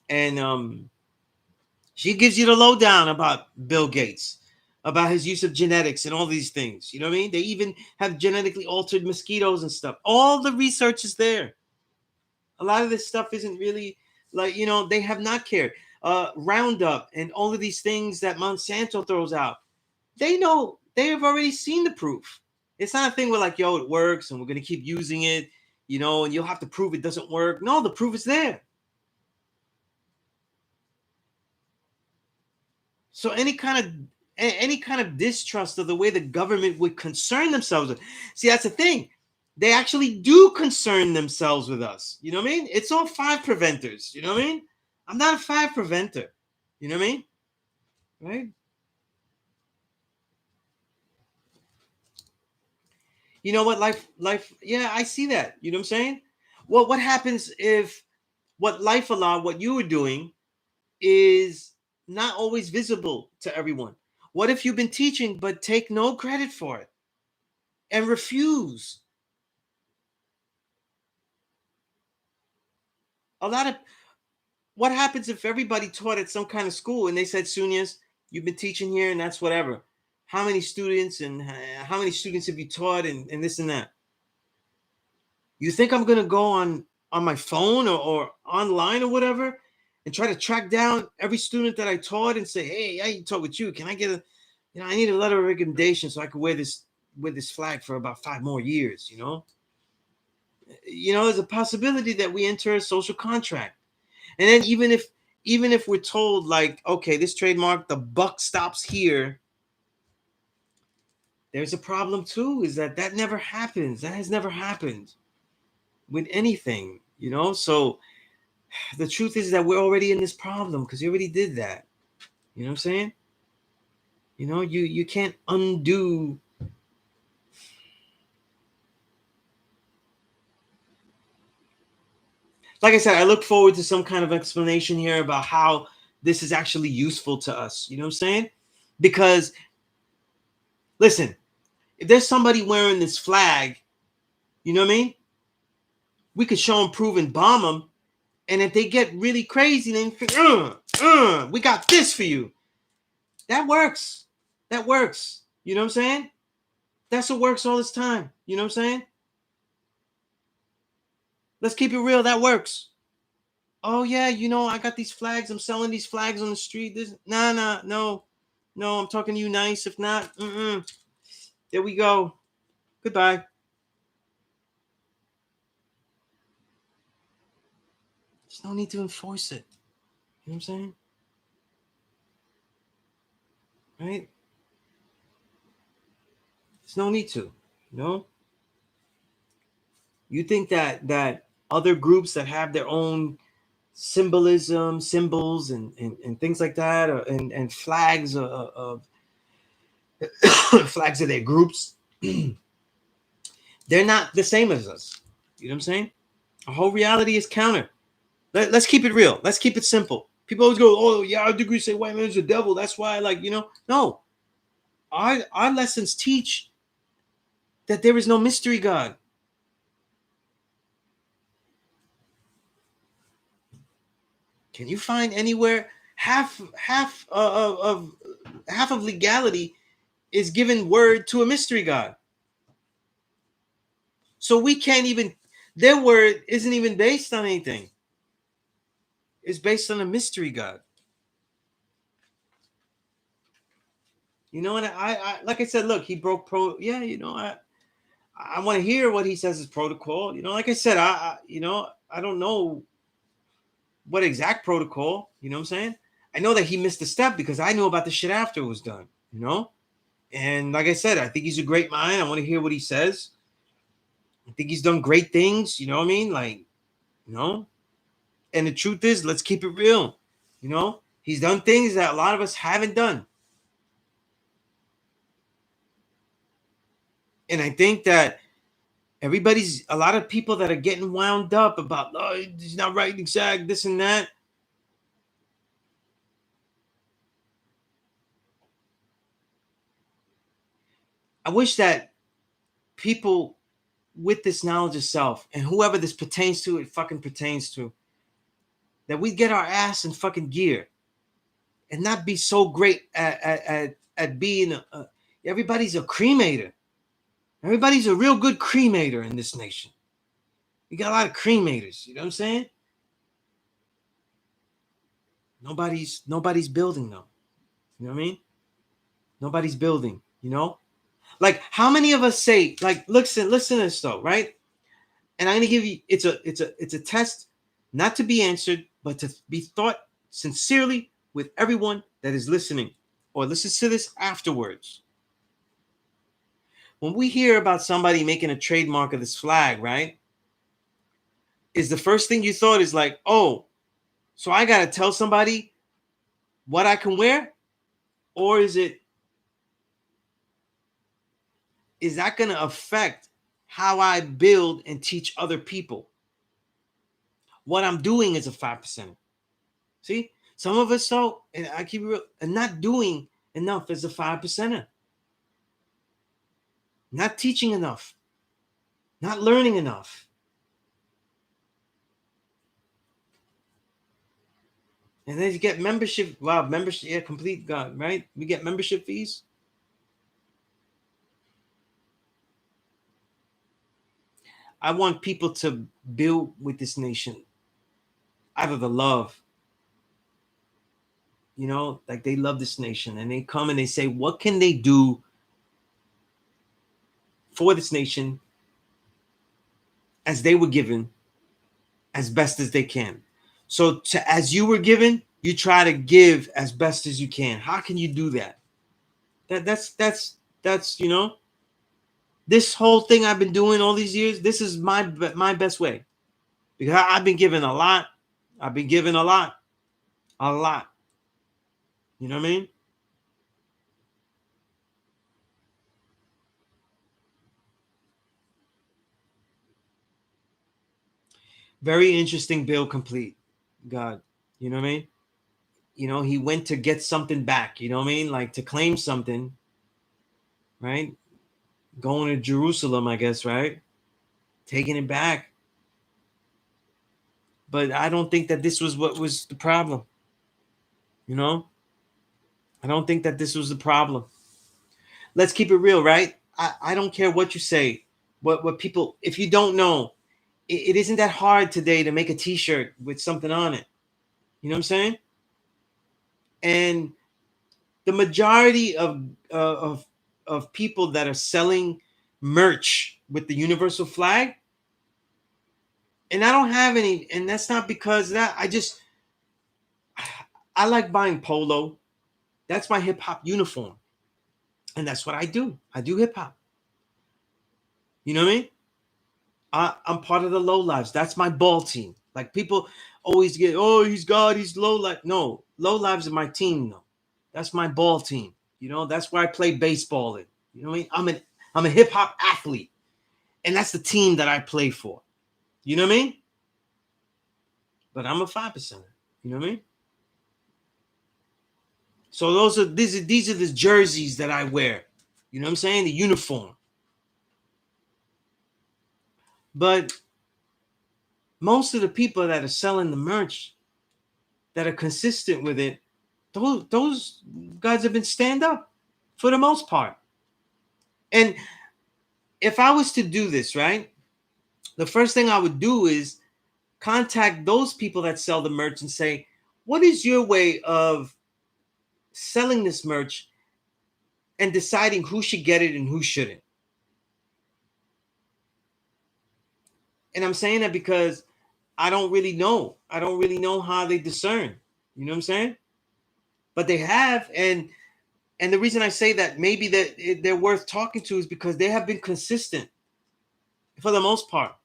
And she gives you the lowdown about Bill Gates, about his use of genetics and all these things. You know what I mean? They even have genetically altered mosquitoes and stuff. All the research is there. A lot of this stuff isn't really like, they have not cared. Roundup and all of these things that Monsanto throws out, they know, they have already seen the proof. It's not a thing where like, yo, it works and we're going to keep using it, and you'll have to prove it doesn't work. No, the proof is there. So any kind of distrust of the way the government would concern themselves with. See, that's the thing. They actually do concern themselves with us. You know what I mean? It's all five preventers. You know what I mean? I'm not a five preventer. You know what I mean? Right? You know what? Life. Yeah, I see that. You know what I'm saying? Well, what happens if what life allowed, what you were doing, is not always visible to everyone? What if you've been teaching but take no credit for it and refuse? A lot of What happens if everybody taught at some kind of school and they said, Sunez, you've been teaching here and that's whatever. How many students and how many students have you taught and this and that? You think I'm gonna go on my phone or online or whatever and try to track down every student that I taught and say, hey, I taught with you. Can I get I need a letter of recommendation so I can wear this flag for about 5 more years, there's a possibility that we enter a social contract. And then even if we're told like, okay, this trademark, the buck stops here, there's a problem too, is that never happens. That has never happened with anything. So the truth is that we're already in this problem because you already did that. You know what I'm saying? You can't undo. Like I said, I look forward to some kind of explanation here about how this is actually useful to us. You know what I'm saying? Because listen, if there's somebody wearing this flag, you know what I mean? We could show them, prove, and bomb them. And if they get really crazy, then we got this for you. That works. That works. You know what I'm saying? That's what works all this time. You know what I'm saying? Let's keep it real. That works. Oh yeah, I got these flags. I'm selling these flags on the street. This, nah, no, no. I'm talking to you nice. If not, there we go. Goodbye. There's no need to enforce it. You know what I'm saying? Right? There's no need to. You know? You think that other groups that have their own symbolism, symbols, and things like that, and flags of flags of their groups, they're not the same as us. You know what I'm saying? Our whole reality is counter. Let's keep it real. Let's keep it simple. People always go, "Oh, yeah, our degrees say white man's the devil." That's why, no. Our lessons teach that there is no mystery God. Can you find anywhere half of legality is given word to a mystery God? So we can't even, their word isn't even based on anything. It's based on a mystery God. And I like I said, look, he broke yeah, I want to hear what he says is protocol. Like I said, I don't know what exact protocol, you know what I'm saying? I know that he missed a step because I knew about the shit after it was done. And like I said, I think he's a great mind. I want to hear what he says. I think he's done great things, you know what I mean? Like, you know, and the truth is, let's keep it real. He's done things that a lot of us haven't done. And I think that a lot of people that are getting wound up about, oh, he's not right, exact, this and that. I wish that people with this knowledge of self, and whoever this pertains to, it fucking pertains to, that we get our ass in fucking gear and not be so great at being everybody's a cremator. Everybody's a real good cremator in this nation. We got a lot of cremators, you know what I'm saying? Nobody's building though. You know what I mean? Nobody's building, you know? Like how many of us say, like, listen to this though, right? And I'm gonna give you it's a test not to be answered, but to be thought sincerely with everyone that is listening or listens to this afterwards. When we hear about somebody making a trademark of this flag, right? Is the first thing you thought is like, oh, so I gotta tell somebody what I can wear? Or is that gonna affect how I build and teach other people? What I'm doing is a 5%. See, some of us, so, and I keep it real, and not doing enough as a 5%. Not teaching enough, not learning enough. And then you get membership. Wow, membership, yeah, complete God, right? We get membership fees. I want people to build with this nation out of the love. You know, like they love this nation and they come and they say, what can they do for this nation as they were given as best as they can? So as you were given, you try to give as best as you can. How can you do that? That's you know, this whole thing I've been doing all these years, this is my best way. Because I've been given a lot. I've been given a lot. A lot. You know what I mean? Very interesting bill complete. God. You know what I mean? You know, he went to get something back. You know what I mean? Like to claim something, right? Going to Jerusalem, I guess, right? Taking it back. But I don't think that this was what was the problem. You know? I don't think that this was the problem. Let's keep it real, right? I don't care what you say, what people, if you don't know, it isn't that hard today to make a t-shirt with something on it. You know what I'm saying? And the majority of people that are selling merch with the universal flag, and I don't have any, and that's not because of that. I like buying polo. That's my hip hop uniform. And that's what I do. I do hip hop. You know what I mean? I'm part of the low lives. That's my ball team. Like people always get, oh, he's God, he's low life. No, low lives are my team. No, that's my ball team. You know, that's where I play baseball in. You know what I mean? I'm a hip hop athlete, and that's the team that I play for. You know what I mean? But I'm a 5%. You know what I mean? So these are the jerseys that I wear. You know what I'm saying? The uniform. But most of the people that are selling the merch that are consistent with it, those guys have been stand up for the most part. And if I was to do this, right, the first thing I would do is contact those people that sell the merch and say, what is your way of selling this merch and deciding who should get it and who shouldn't? And I'm saying that because I don't really know. I don't really know how they discern. You know what I'm saying? But they have, and the reason I say that maybe that they're worth talking to is because they have been consistent for the most part.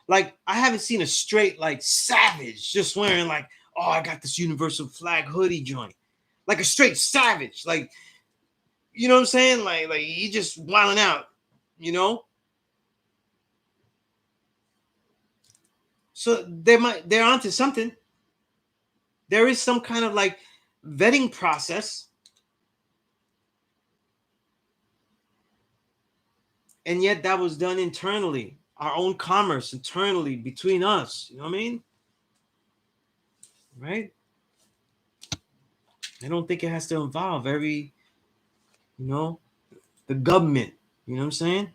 Like I haven't seen a straight like savage just wearing like, oh, I got this universal flag hoodie joint, like a straight savage, like you know what I'm saying, like he just wilding out, you know. So they're onto something. There is some kind of like vetting process. And yet that was done internally, our own commerce internally between us. You know what I mean? Right? I don't think it has to involve every, you know, the government. You know what I'm saying?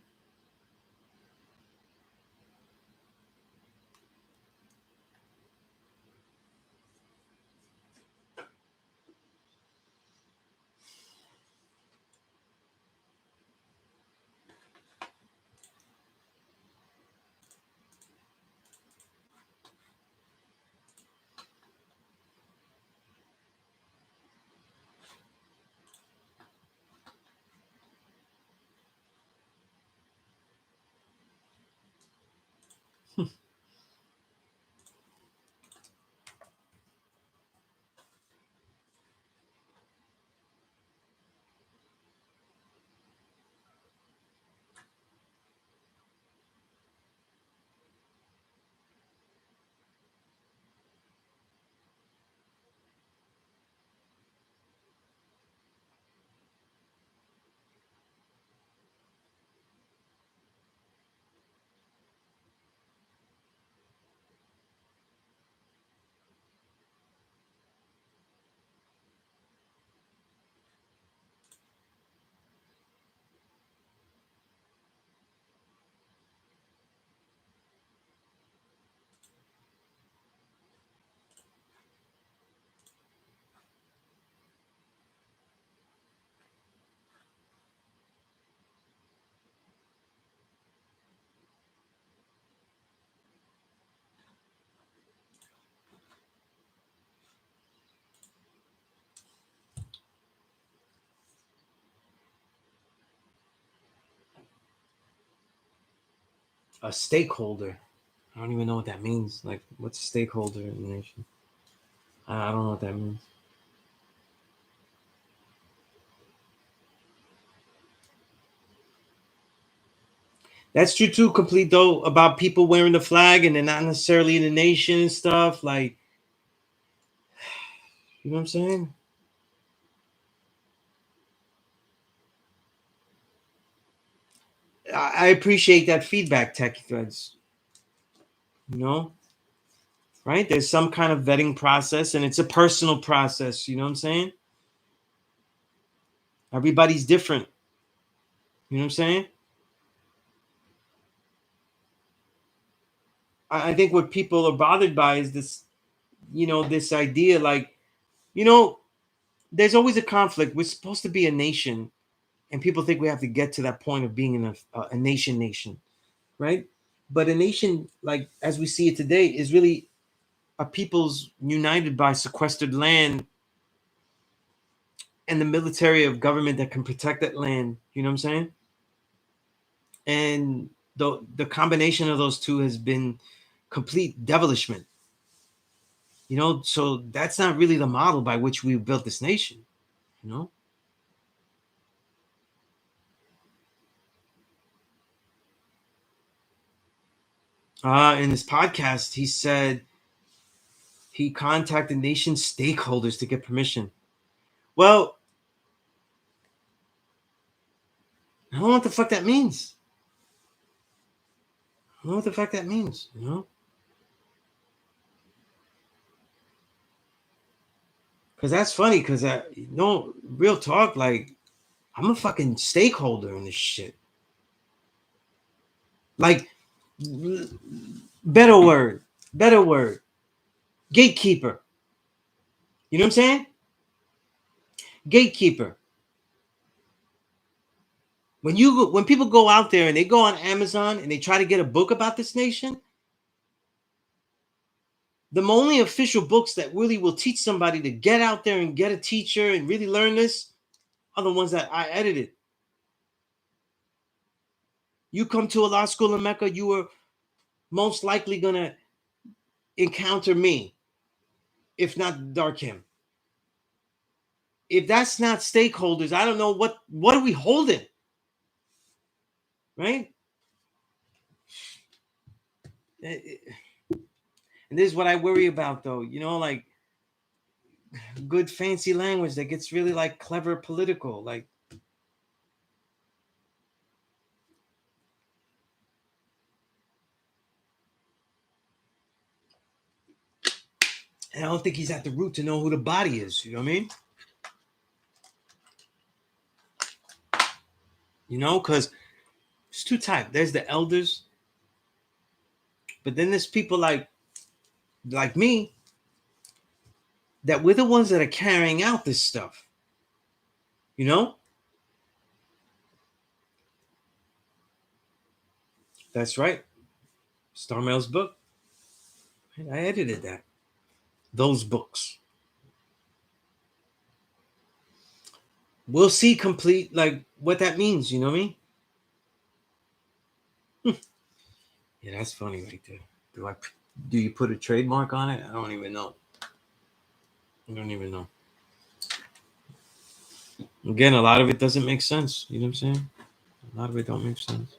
A stakeholder. I don't even know what that means. Like, what's a stakeholder in the nation? I don't know what that means. That's true too, complete though, about people wearing the flag and they're not necessarily in the nation and stuff. Like, you know what I'm saying? I appreciate that feedback, Tech Threads. You know, right? There's some kind of vetting process and it's a personal process. You know what I'm saying? Everybody's different. You know what I'm saying? I think what people are bothered by is this, this idea like, you know, there's always a conflict. We're supposed to be a nation, and people think we have to get to that point of being in a nation, right? But a nation, like as we see it today, is really a people's united by sequestered land and the military of government that can protect that land. You know what I'm saying? And the combination of those two has been complete devilishment. So that's not really the model by which we built this nation. You know, in this podcast, he said he contacted nation stakeholders to get permission. Well, I don't know what the fuck that means. I don't know what the fuck that means. Because that's funny. Because real talk. Like, I'm a fucking stakeholder in this shit. Like, better word, better word, gatekeeper. You know what I'm saying? Gatekeeper. When people go out there and they go on Amazon and they try to get a book about this nation, the only official books that really will teach somebody to get out there and get a teacher and really learn this are the ones that I edited. You come to a law school in Mecca, you are most likely gonna encounter me, if not Darkim. If that's not stakeholders, I don't know what are we holding, right? And this is what I worry about, though. Like good fancy language that gets really like clever political, like And I don't think he's at the root to know who the body is. You know what I mean? You know, because it's two types. There's the elders, but then there's people like me that we're the ones that are carrying out this stuff. You know? That's right. Starmail's book. I edited that. Those books. We'll see complete like what that means, you know what I mean? Yeah, that's funny right there. Do you put a trademark on it? I don't even know. I don't even know. Again, a lot of it doesn't make sense. You know what I'm saying? A lot of it don't make sense.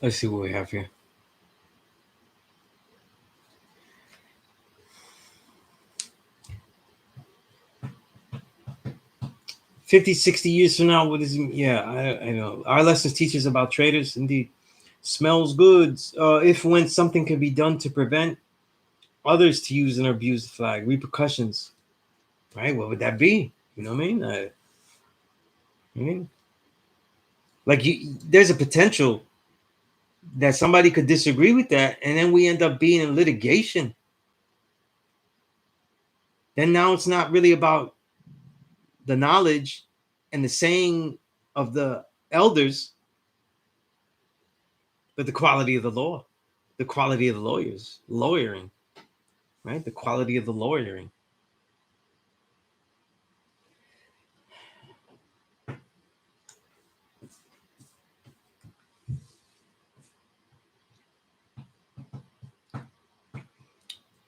Let's see what we have here. 50, 60 years from now, what is yeah, I know. Our lessons teach us about traders, indeed. Smells good. If when something can be done to prevent others to use and abuse the flag, repercussions, right? What would that be? You know what I mean? I mean, like there's a potential that somebody could disagree with that, and then we end up being in litigation. Then now it's not really about the knowledge and the saying of the elders, but the quality of the law, the quality of the lawyering, right? The quality of the lawyering.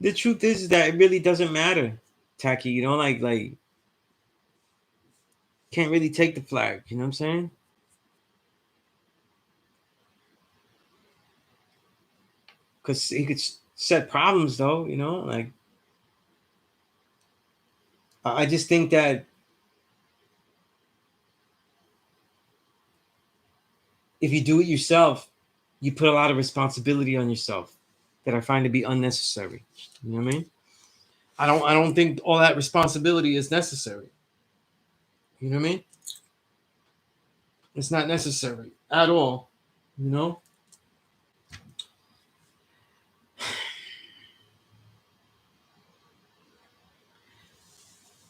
The truth is that it really doesn't matter, Tacky. You know, like can't really take the flag. You know what I'm saying? Because he could set problems, though. You know, like I just think that if you do it yourself, you put a lot of responsibility on yourself that I find to be unnecessary. You know what I mean? I don't think all that responsibility is necessary. You know what I mean? It's not necessary at all. You know?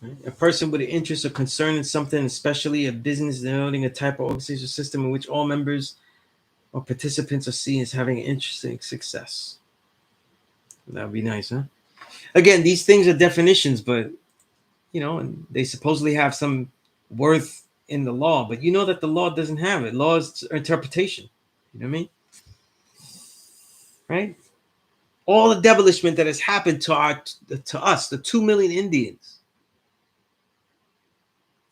Right? A person with an interest or concern in something, especially a business denoting a type of organization system in which all members or participants are seen as having an interesting success. That would be nice, huh? Again, these things are definitions, but you know, and they supposedly have some worth in the law, but you know that the law doesn't have it. Law is interpretation. You know what I mean? Right? All the devilishment that has happened to us, the 2 million Indians.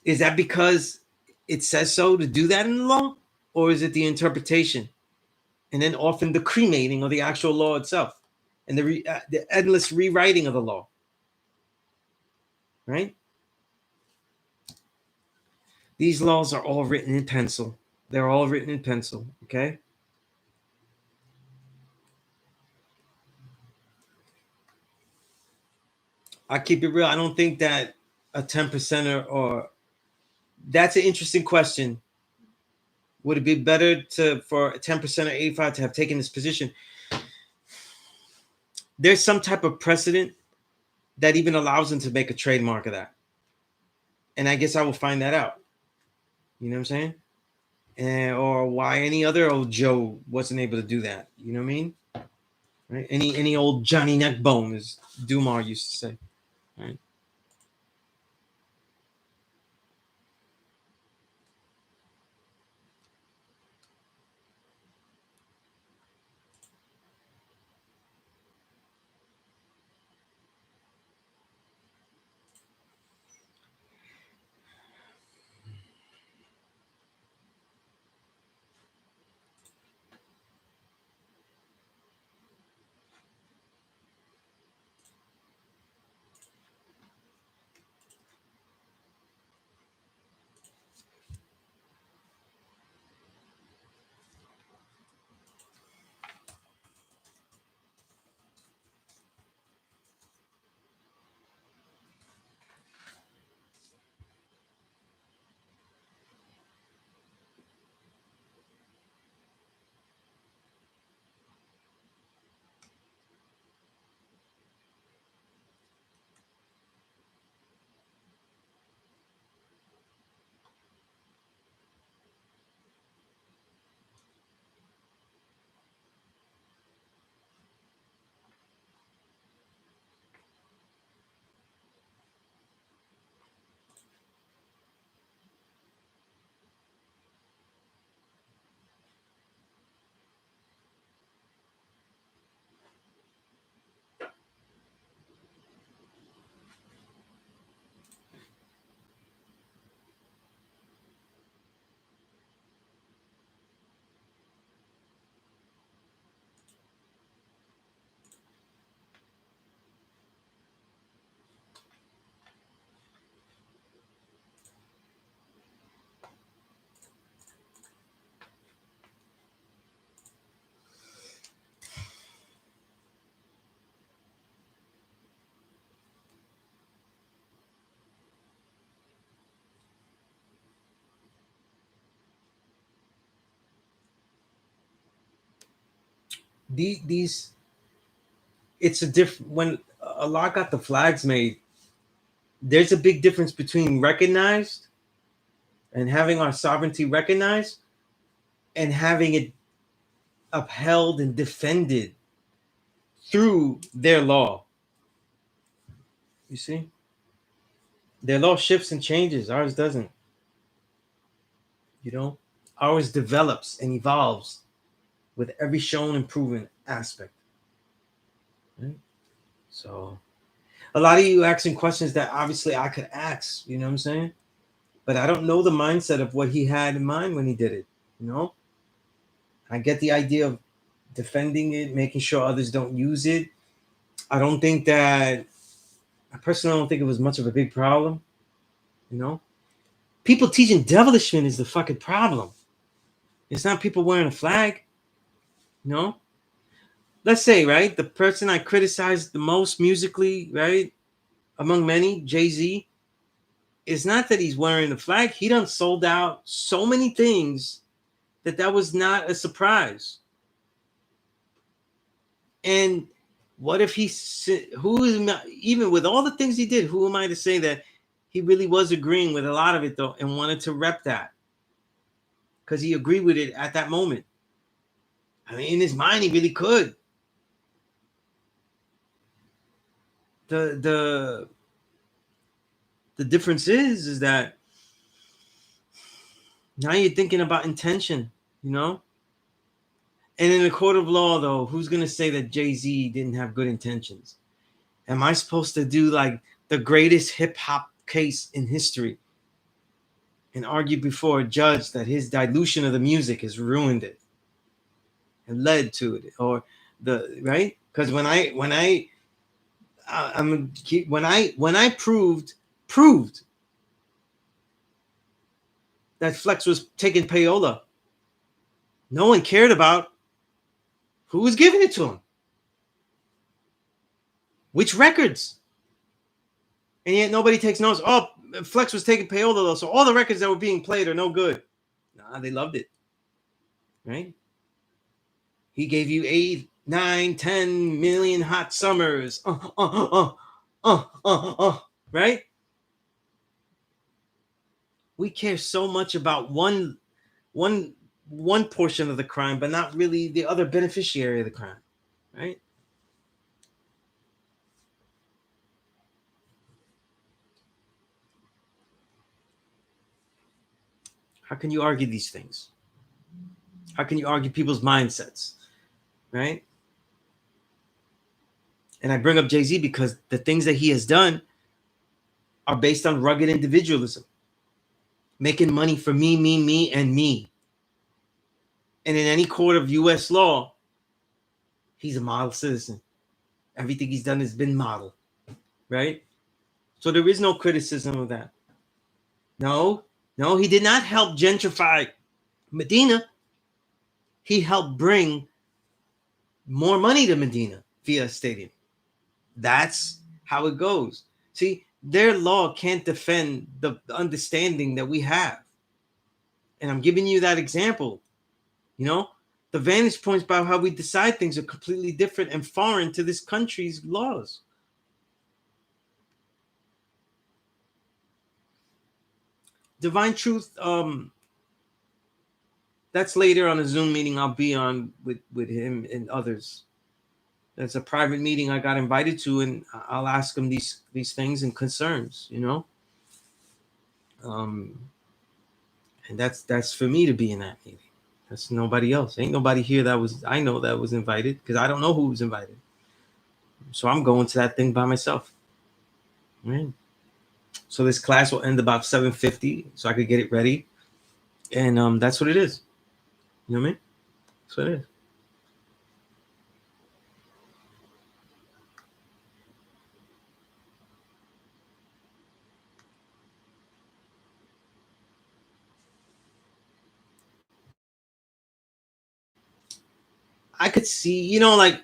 Is that because it says so to do that in the law, or is it the interpretation, and then often the cremating of the actual law itself, and the endless rewriting of the law? Right? These laws are all written in pencil. They're all written in pencil. Okay. I keep it real. I don't think that a 10%er, or that's an interesting question. Would it be better for a 10% or 85 to have taken this position? There's some type of precedent that even allows them to make a trademark of that. And I guess I will find that out. You know what I'm saying? Or why any other old Joe wasn't able to do that. You know what I mean? Right? Any old Johnny Neckbone, as Dumar used to say. Right? These it's a different when a lot got the flags made. There's a big difference between recognized and having our sovereignty recognized, and having it upheld and defended through their law. You see, their law shifts and changes. Ours doesn't. You know, ours develops and evolves with every shown and proven aspect. Right? So, a lot of you asking questions that obviously I could ask. You know what I'm saying? But I don't know the mindset of what he had in mind when he did it. You know, I get the idea of defending it, making sure others don't use it. I don't think that I personally don't think it was much of a big problem. You know, people teaching devilishment is the fucking problem. It's not people wearing a flag. You know, let's say, right, the person I criticized the most musically, right, among many, Jay-Z, is not that he's wearing a flag. He done sold out so many things that was not a surprise. And what if who is even with all the things he did? Who am I to say that he really was agreeing with a lot of it though, and wanted to rep that because he agreed with it at that moment? I mean, in his mind, he really could. The the difference is that now you're thinking about intention, you know, And in a court of law, though, who's going to say that Jay-Z didn't have good intentions? Am I supposed to do like the greatest hip hop case in history and argue before a judge that his dilution of the music has ruined it and led to it, or the right? Because when I proved that Flex was taking payola, no one cared about who was giving it to him, which records, and yet nobody takes notice. Oh, Flex was taking payola though, so all the records that were being played are no good. Nah, they loved it, right? He gave you 8, 9, 10 million hot summers. Right? We care so much about one portion of the crime, but not really the other beneficiary of the crime, right? How can you argue these things? How can you argue people's mindsets, right? And I bring up Jay-Z because the things that he has done are based on rugged individualism, making money for me, and me. And in any court of US law, he's a model citizen. Everything he's done has been model, right? So there is no criticism of that. No, he did not help gentrify Medina. He helped bring more money to Medina via a stadium. That's how it goes. See, their law can't defend the understanding that we have. And I'm giving you that example. You know, the vantage points about how we decide things are completely different and foreign to this country's laws. Divine Truth, that's later on a Zoom meeting I'll be on with him and others. That's a private meeting I got invited to, and I'll ask him these things and concerns, you know. And that's for me to be in that meeting. That's nobody else. Ain't nobody here that was I know that was invited, because I don't know who was invited. So I'm going to that thing by myself. Right. So this class will end about 7:50, so I could get it ready, and that's what it is. You know what I mean? That's what it is. I could see, you know, like,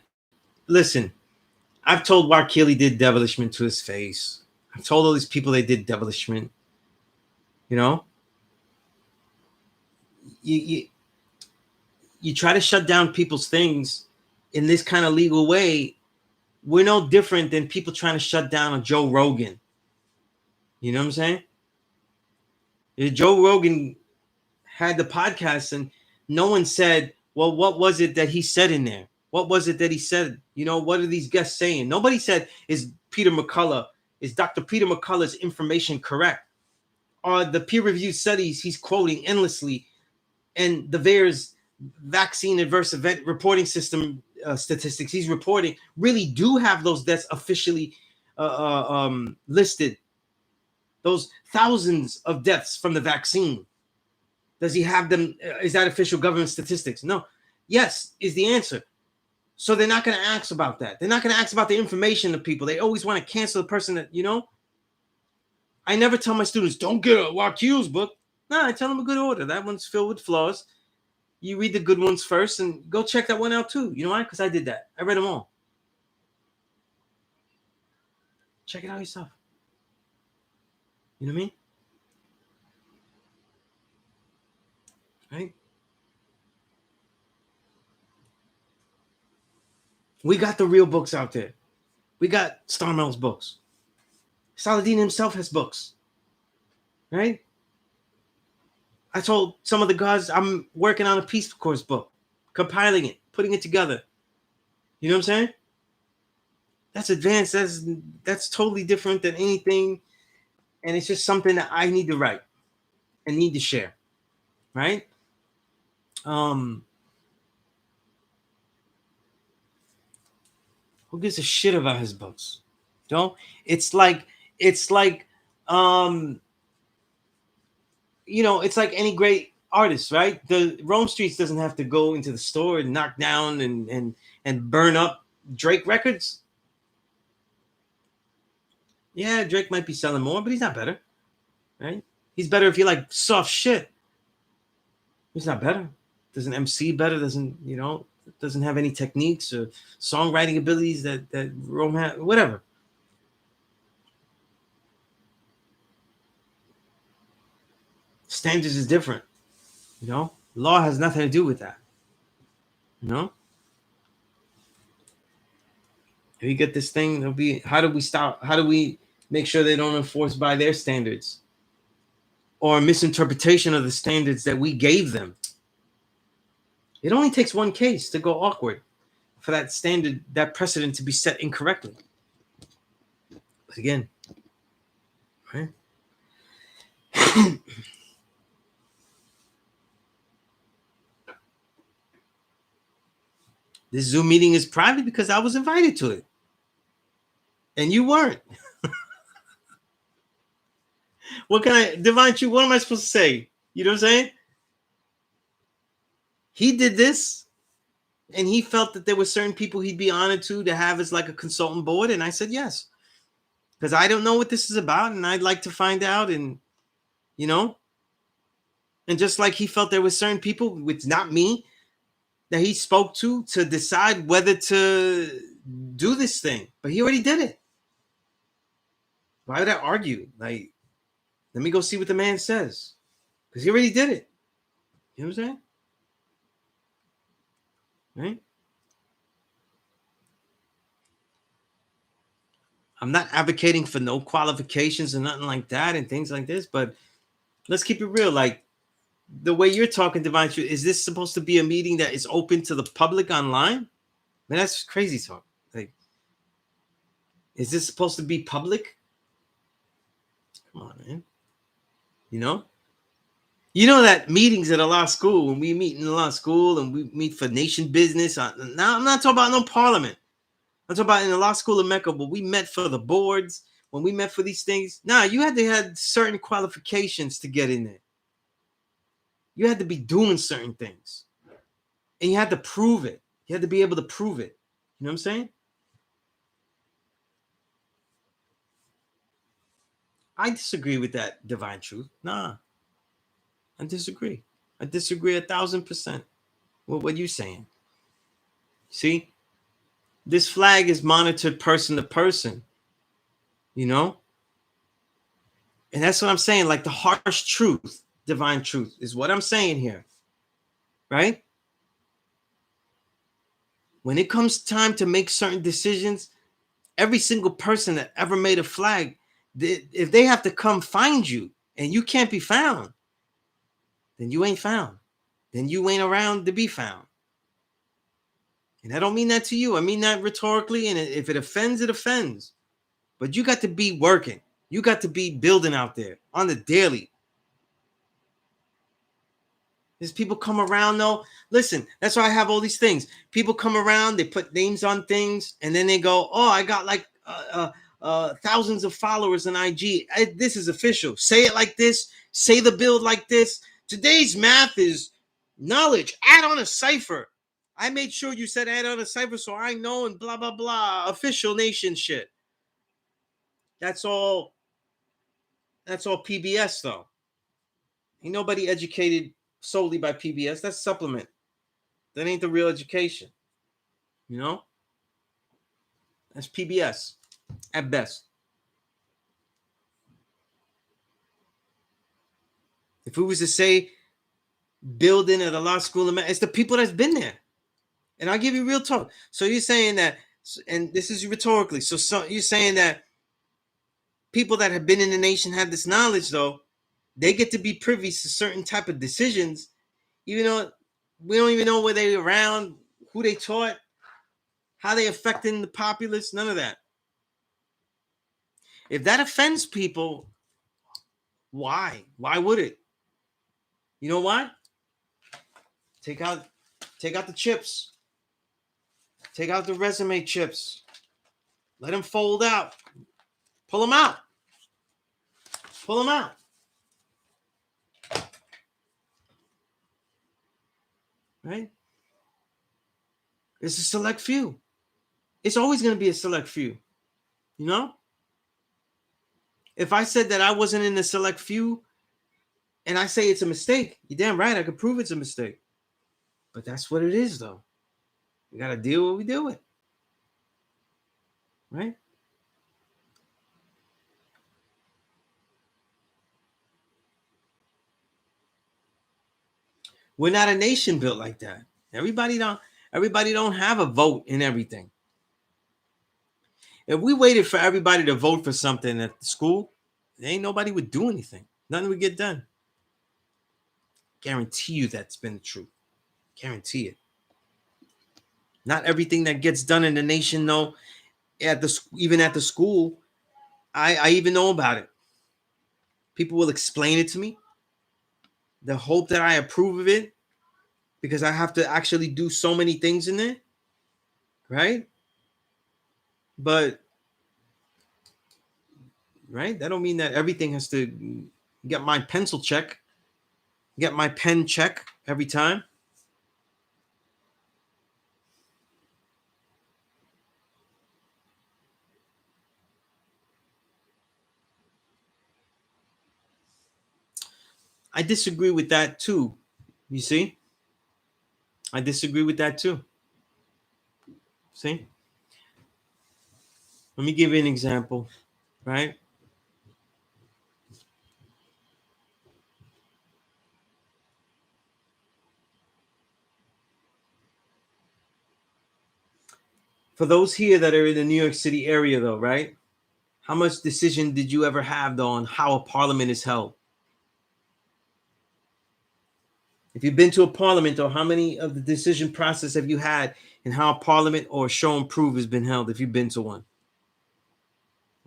listen, I've told Wakili did devilishment to his face. I've told all these people they did devilishment. You know, you you, you try to shut down people's things in this kind of legal way. We're no different than people trying to shut down a Joe Rogan. You know what I'm saying? Joe Rogan had the podcast and no one said, well, what was it that he said in there? What was it that he said? You know, what are these guests saying? Nobody said, is Dr. Peter McCullough's information correct? Are the peer-reviewed studies he's quoting endlessly and the VAERS vaccine adverse event reporting system statistics he's reporting really do have those deaths officially listed? Those thousands of deaths from the vaccine. Does he have them? Is that official government statistics? No. Yes is the answer. So they're not going to ask about that. They're not going to ask about the information of people. They always want to cancel the person that, you know. I never tell my students, don't get a Wakil's book. No, I tell them a good order. That one's filled with flaws. You read the good ones first and go check that one out too. You know why? Because I did that. I read them all. Check it out yourself. You know what I mean? Right? We got the real books out there. We got Starmel's books. Saladin himself has books. Right? I told some of the guys I'm working on a Peace Course book, compiling it, putting it together. You know what I'm saying? That's advanced. That's totally different than anything. And it's just something that I need to write and need to share. Right? Who gives a shit about his books? Don't. It's like um it's like any great artist, right? The Rome Streets doesn't have to go into the store and knock down and burn up Drake records. Yeah, Drake might be selling more, but he's not better, right? He's better if you like soft shit. He's not better. Doesn't MC better. Doesn't have any techniques or songwriting abilities that Rome had. Whatever. Standards is different. Law has nothing to do with that. You know, if you get this thing, it'll be how do we stop? How do we make sure they don't enforce by their standards or misinterpretation of the standards that we gave them? It only takes one case to go awkward for that standard, that precedent to be set incorrectly. But again, right? This Zoom meeting is private because I was invited to it. And you weren't. What can I, Divine Truth, what am I supposed to say? You know what I'm saying? He did this and he felt that there were certain people he'd be honored to have as like a consultant board. And I said yes. Because I don't know what this is about and I'd like to find out. And, and just like he felt there were certain people, which not me, that he spoke to decide whether to do this thing. But he already did it. Why would I argue? Like, let me go see what the man says. Because he already did it. You know what I'm saying? Right? I'm not advocating for no qualifications or nothing like that and things like this, but let's keep it real. Like, the way you're talking, Divine Truth, is this supposed to be a meeting that is open to the public online? Man, that's crazy talk. Like, is this supposed to be public? Come on, man. You know that meetings at a law school, when we meet in a law school and we meet for nation business. Now, I'm not talking about no parliament. I'm talking about in the law school of Mecca, where we met for the boards, when we met for these things. Nah, you had to have certain qualifications to get in there. You had to be doing certain things. And you had to prove it. You had to be able to prove it. You know what I'm saying? I disagree with that, Divine Truth. Nah, I disagree. I disagree 1,000% with what you're saying. See, this flag is monitored person to person, and that's what I'm saying. Like the harsh truth, Divine Truth, is what I'm saying here, right? When it comes time to make certain decisions, every single person that ever made a flag, if they have to come find you and you can't be found, then you ain't found. Then you ain't around to be found. And I don't mean that to you. I mean that rhetorically. And if it offends, it offends. But you got to be working. You got to be building out there on the daily. There's people come around though. Listen, that's why I have all these things. People come around, they put names on things, and then they go, "Oh, I got like thousands of followers on IG. This is official. Say it like this. Say the build like this. Today's math is knowledge. Add on a cipher. I made sure you said add on a cipher so I know and blah blah blah. Official nation shit. That's all. That's all PBS though. Ain't nobody educated solely by PBS. That's supplement. That ain't the real education. That's PBS at best. If we was to say building at a law school, it's the people that's been there. And I'll give you real talk. So you're saying that, and this is rhetorically, so you're saying that people that have been in the nation have this knowledge, though, they get to be privy to certain type of decisions, even though we don't even know where they around, who they taught, how they affecting the populace, none of that. If that offends people, why? Why would it? You know why? Take out the chips. Take out the resume chips. Let them fold out. Pull them out. Pull them out. Right? It's a select few. It's always going to be a select few. You know? If I said that I wasn't in the select few and I say it's a mistake, you're damn right. I could prove it's a mistake. But that's what it is, though. We got to deal with what we deal with. Right? We're not a nation built like that. Everybody don't have a vote in everything. If we waited for everybody to vote for something at the school, ain't nobody would do anything. Nothing would get done. Guarantee you that's been the truth. Guarantee it. Not everything that gets done in the nation, though, even at the school, I even know about it. People will explain it to me. The hope that I approve of it, because I have to actually do so many things in there, right? But right, that don't mean that everything has to get my pencil check, get my pen check every time. I disagree with that too. You see? I disagree with that too. See? Let me give you an example, right? For those here that are in the New York City area, though, right? How much decision did you ever have, though, on how a parliament is held? If you've been to a parliament, or how many of the decision process have you had in how a parliament or show and prove has been held if you've been to one?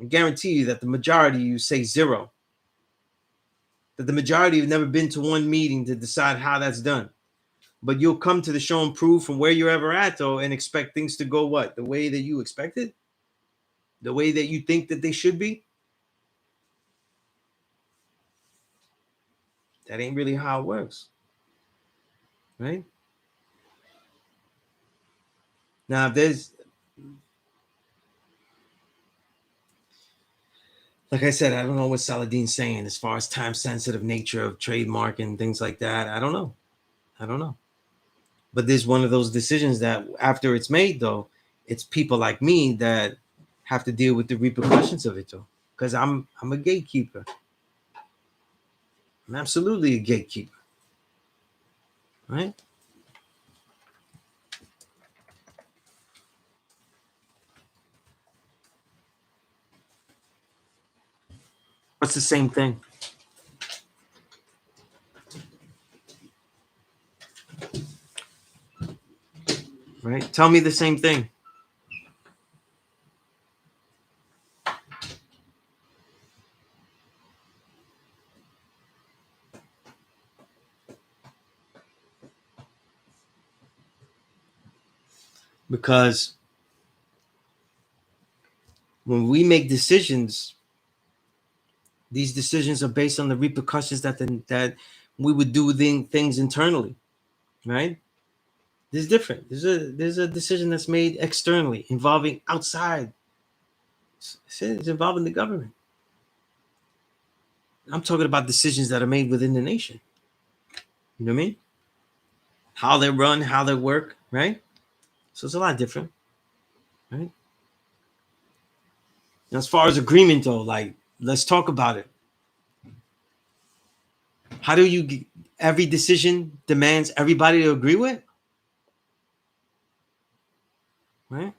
I guarantee you that the majority of you say zero. That the majority have never been to one meeting to decide how that's done. But you'll come to the show and prove from where you're ever at, though, and expect things to go what? The way that you expected? The way that you think that they should be? That ain't really how it works. Right? Now, if there's, like I said, I don't know what Saladin's saying as far as time sensitive nature of trademark and things like that. I don't know. I don't know. But there's one of those decisions that after it's made, though, it's people like me that have to deal with the repercussions of it, though. Because I'm a gatekeeper. I'm absolutely a gatekeeper. Right? What's the same thing? Right? Tell me the same thing. Because when we make decisions, these decisions are based on the repercussions that we would do things internally, right? This is different. There's a decision that's made externally involving outside. It's involving the government. I'm talking about decisions that are made within the nation. You know what I mean? How they run, how they work, right? So it's a lot different, right? And as far as agreement, though, like let's talk about it. How do you? Every decision demands everybody to agree with, right?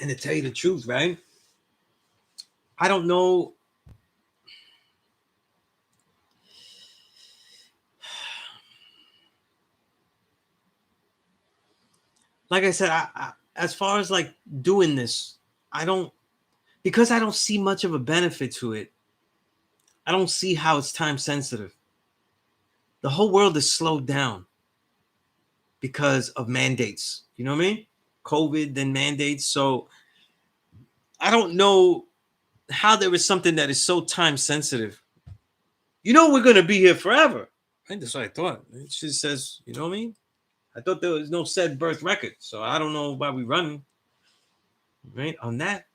And to tell you the truth, right? I don't know. like I said, as far as like doing this, I don't, because I don't see much of a benefit to it. I don't see how it's time sensitive. The whole world is slowed down because of mandates. You know what I mean? COVID, then mandates. So I don't know how there is something that is so time sensitive. You know, we're gonna be here forever. Right? That's what I thought. It just says, you know what I mean? I thought there was no said birth record, so I don't know why we running right on that.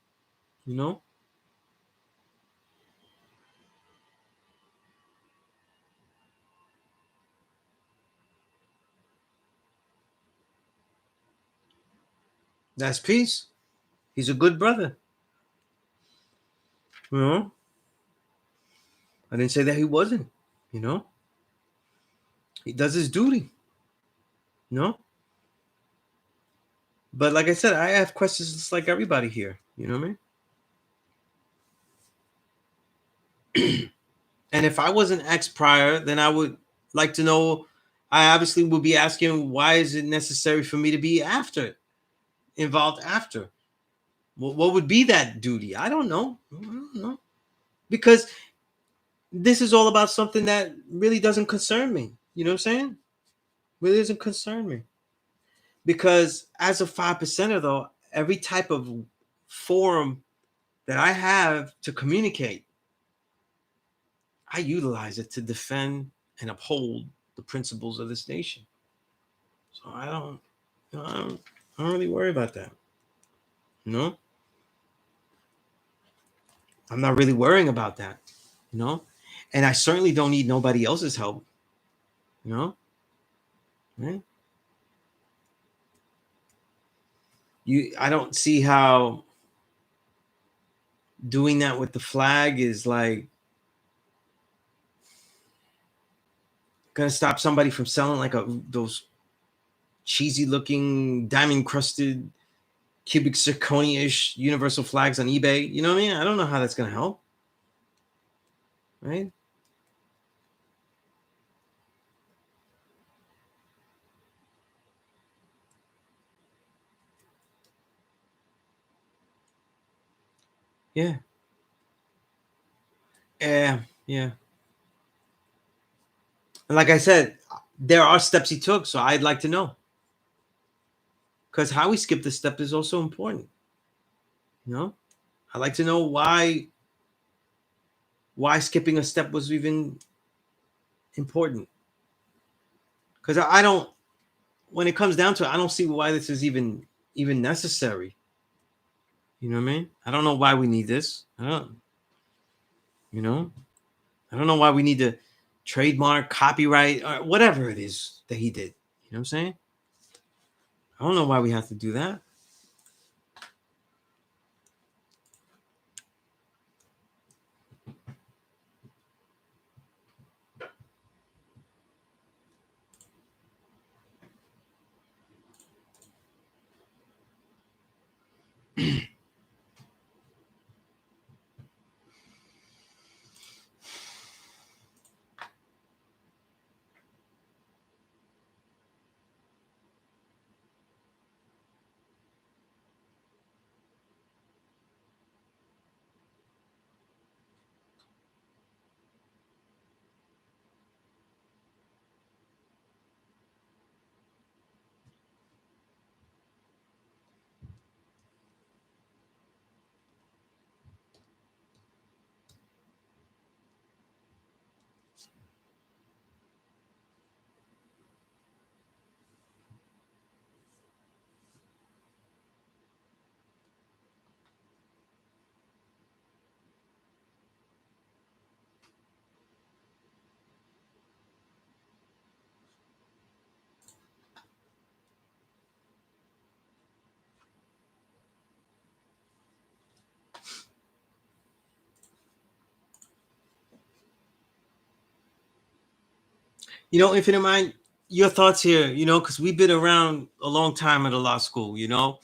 You know, that's peace. He's a good brother. You know, I didn't say that he wasn't. You know, he does his duty. You know, but like I said, I have questions just like everybody here. You know what I mean? And if I was an ex prior, then I would like to know. I obviously would be asking, why is it necessary for me to be after involved after? What would be that duty? I don't know. I don't know. Because this is all about something that really doesn't concern me. You know what I'm saying? Really doesn't concern me. Because as a 5%er, though, every type of forum that I have to communicate, I utilize it to defend and uphold the principles of this nation. So I don't, you know, I don't really worry about that. You know, I'm not really worrying about that. You know, and I certainly don't need nobody else's help. You know, right? I don't see how doing that with the flag is like gonna stop somebody from selling like those cheesy looking diamond crusted cubic zirconia-ish universal flags on eBay. You know what I mean? I don't know how that's gonna help, right? Yeah, yeah, yeah. And like I said, there are steps he took, so I'd like to know because how he skipped the step is also important. You know, I'd like to know why skipping a step was even important because I don't. When it comes down to it, I don't see why this is even necessary. You know what I mean? I don't know why we need this. I don't. You know, I don't know why we need to trademark, copyright, or whatever it is that he did. You know what I'm saying? I don't know why we have to do that. You know, if you don't mind, your thoughts here. You know, because we've been around a long time at a law school. You know,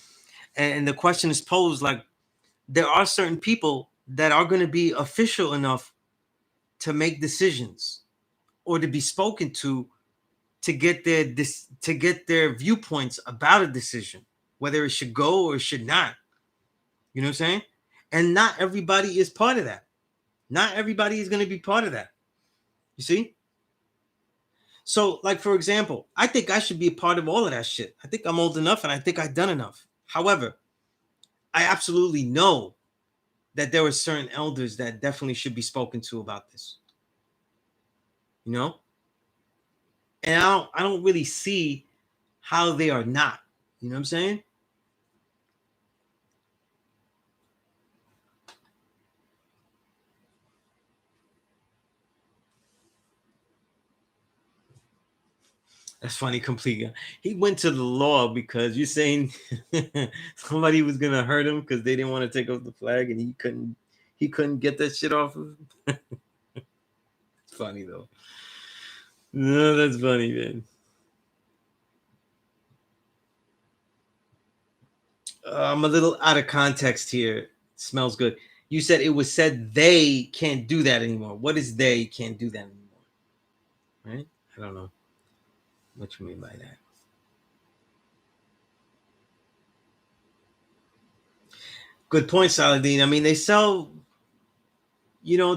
and the question is posed like there are certain people that are going to be official enough to make decisions or to be spoken to to get their viewpoints about a decision, whether it should go or it should not. You know what I'm saying? And not everybody is part of that. Not everybody is going to be part of that. You see? So, like, for example, I think I should be a part of all of that shit. I think I'm old enough and I think I've done enough. However, I absolutely know that there were certain elders that definitely should be spoken to about this. You know? And I don't really see how they are not. You know what I'm saying? That's funny, completely. He went to the law because you're saying somebody was gonna hurt him because they didn't want to take off the flag and he couldn't get that shit off of him. It's funny though. No, that's funny, man. I'm a little out of context here. Smells good. You said it was said they can't do that anymore. What is they can't do that anymore? Right? I don't know what you mean by that. Good point, Saladin. I mean, they sell,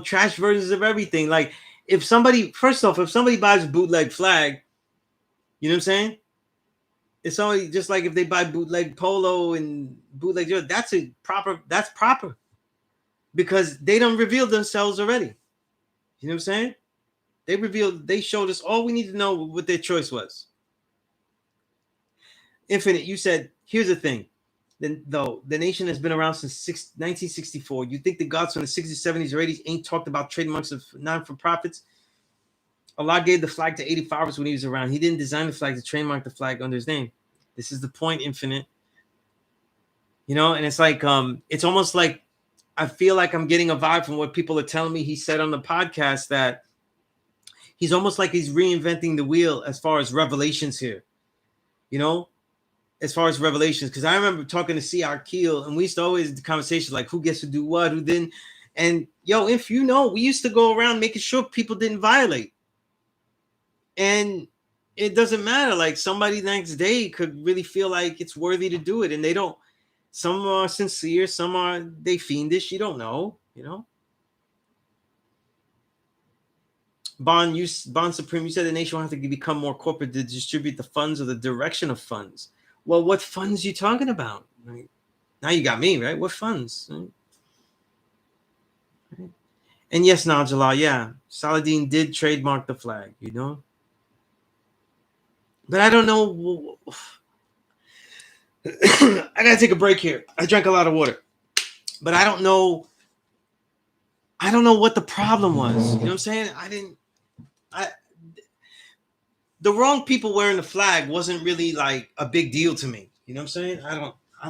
trash versions of everything. Like, if somebody, first off, if somebody buys a bootleg flag, you know what I'm saying? It's only just like if they buy bootleg polo and bootleg, that's proper because they don't reveal themselves already. You know what I'm saying? They showed us all we need to know what their choice was. Infinite, you said, here's the thing. Then though the nation has been around since 1964. You think the gods from the 60s, 70s, or 80s ain't talked about trademarks of non-for-profits? Allah gave the flag to 85ers when he was around. He didn't design the flag to trademark the flag under his name. This is the point, Infinite. And it's like it's almost like I feel like I'm getting a vibe from what people are telling me he said on the podcast that he's almost like he's reinventing the wheel as far as revelations here. You know, as far as revelations, because I remember talking to C.R. Keel, and we used to always the conversations like who gets to do what, who didn't. And if we used to go around making sure people didn't violate. And it doesn't matter. Like somebody the next day could really feel like it's worthy to do it, and they don't. Some are sincere, some are they fiendish. You don't know. Bond Supreme, you said the nation will have to become more corporate to distribute the funds or the direction of funds. Well, what funds you talking about? Right? Now you got me, right? What funds? Right? And yes, Najala, yeah, Saladin did trademark the flag. But I don't know. I gotta take a break here. I drank a lot of water, but I don't know. I don't know what the problem was. You know what I'm saying? I the wrong people wearing the flag wasn't really like a big deal to me. You know what I'm saying? I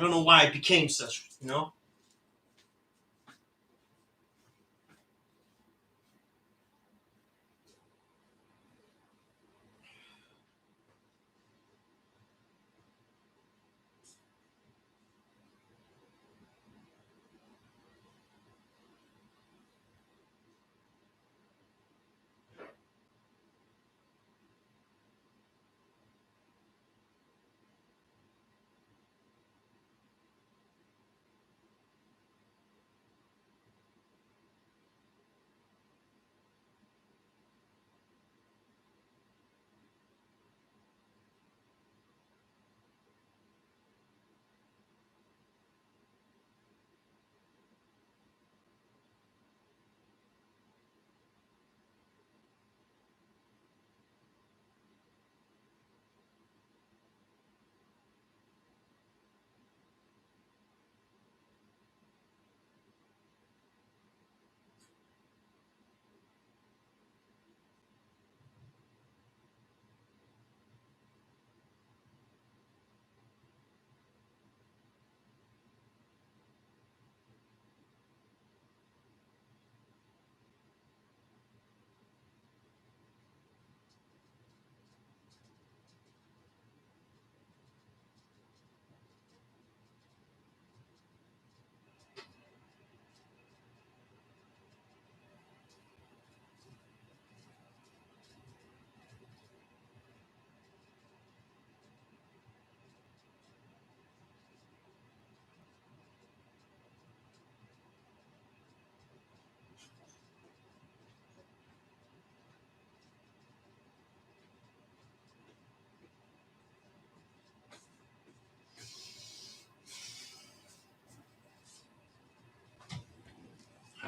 don't know why it became such.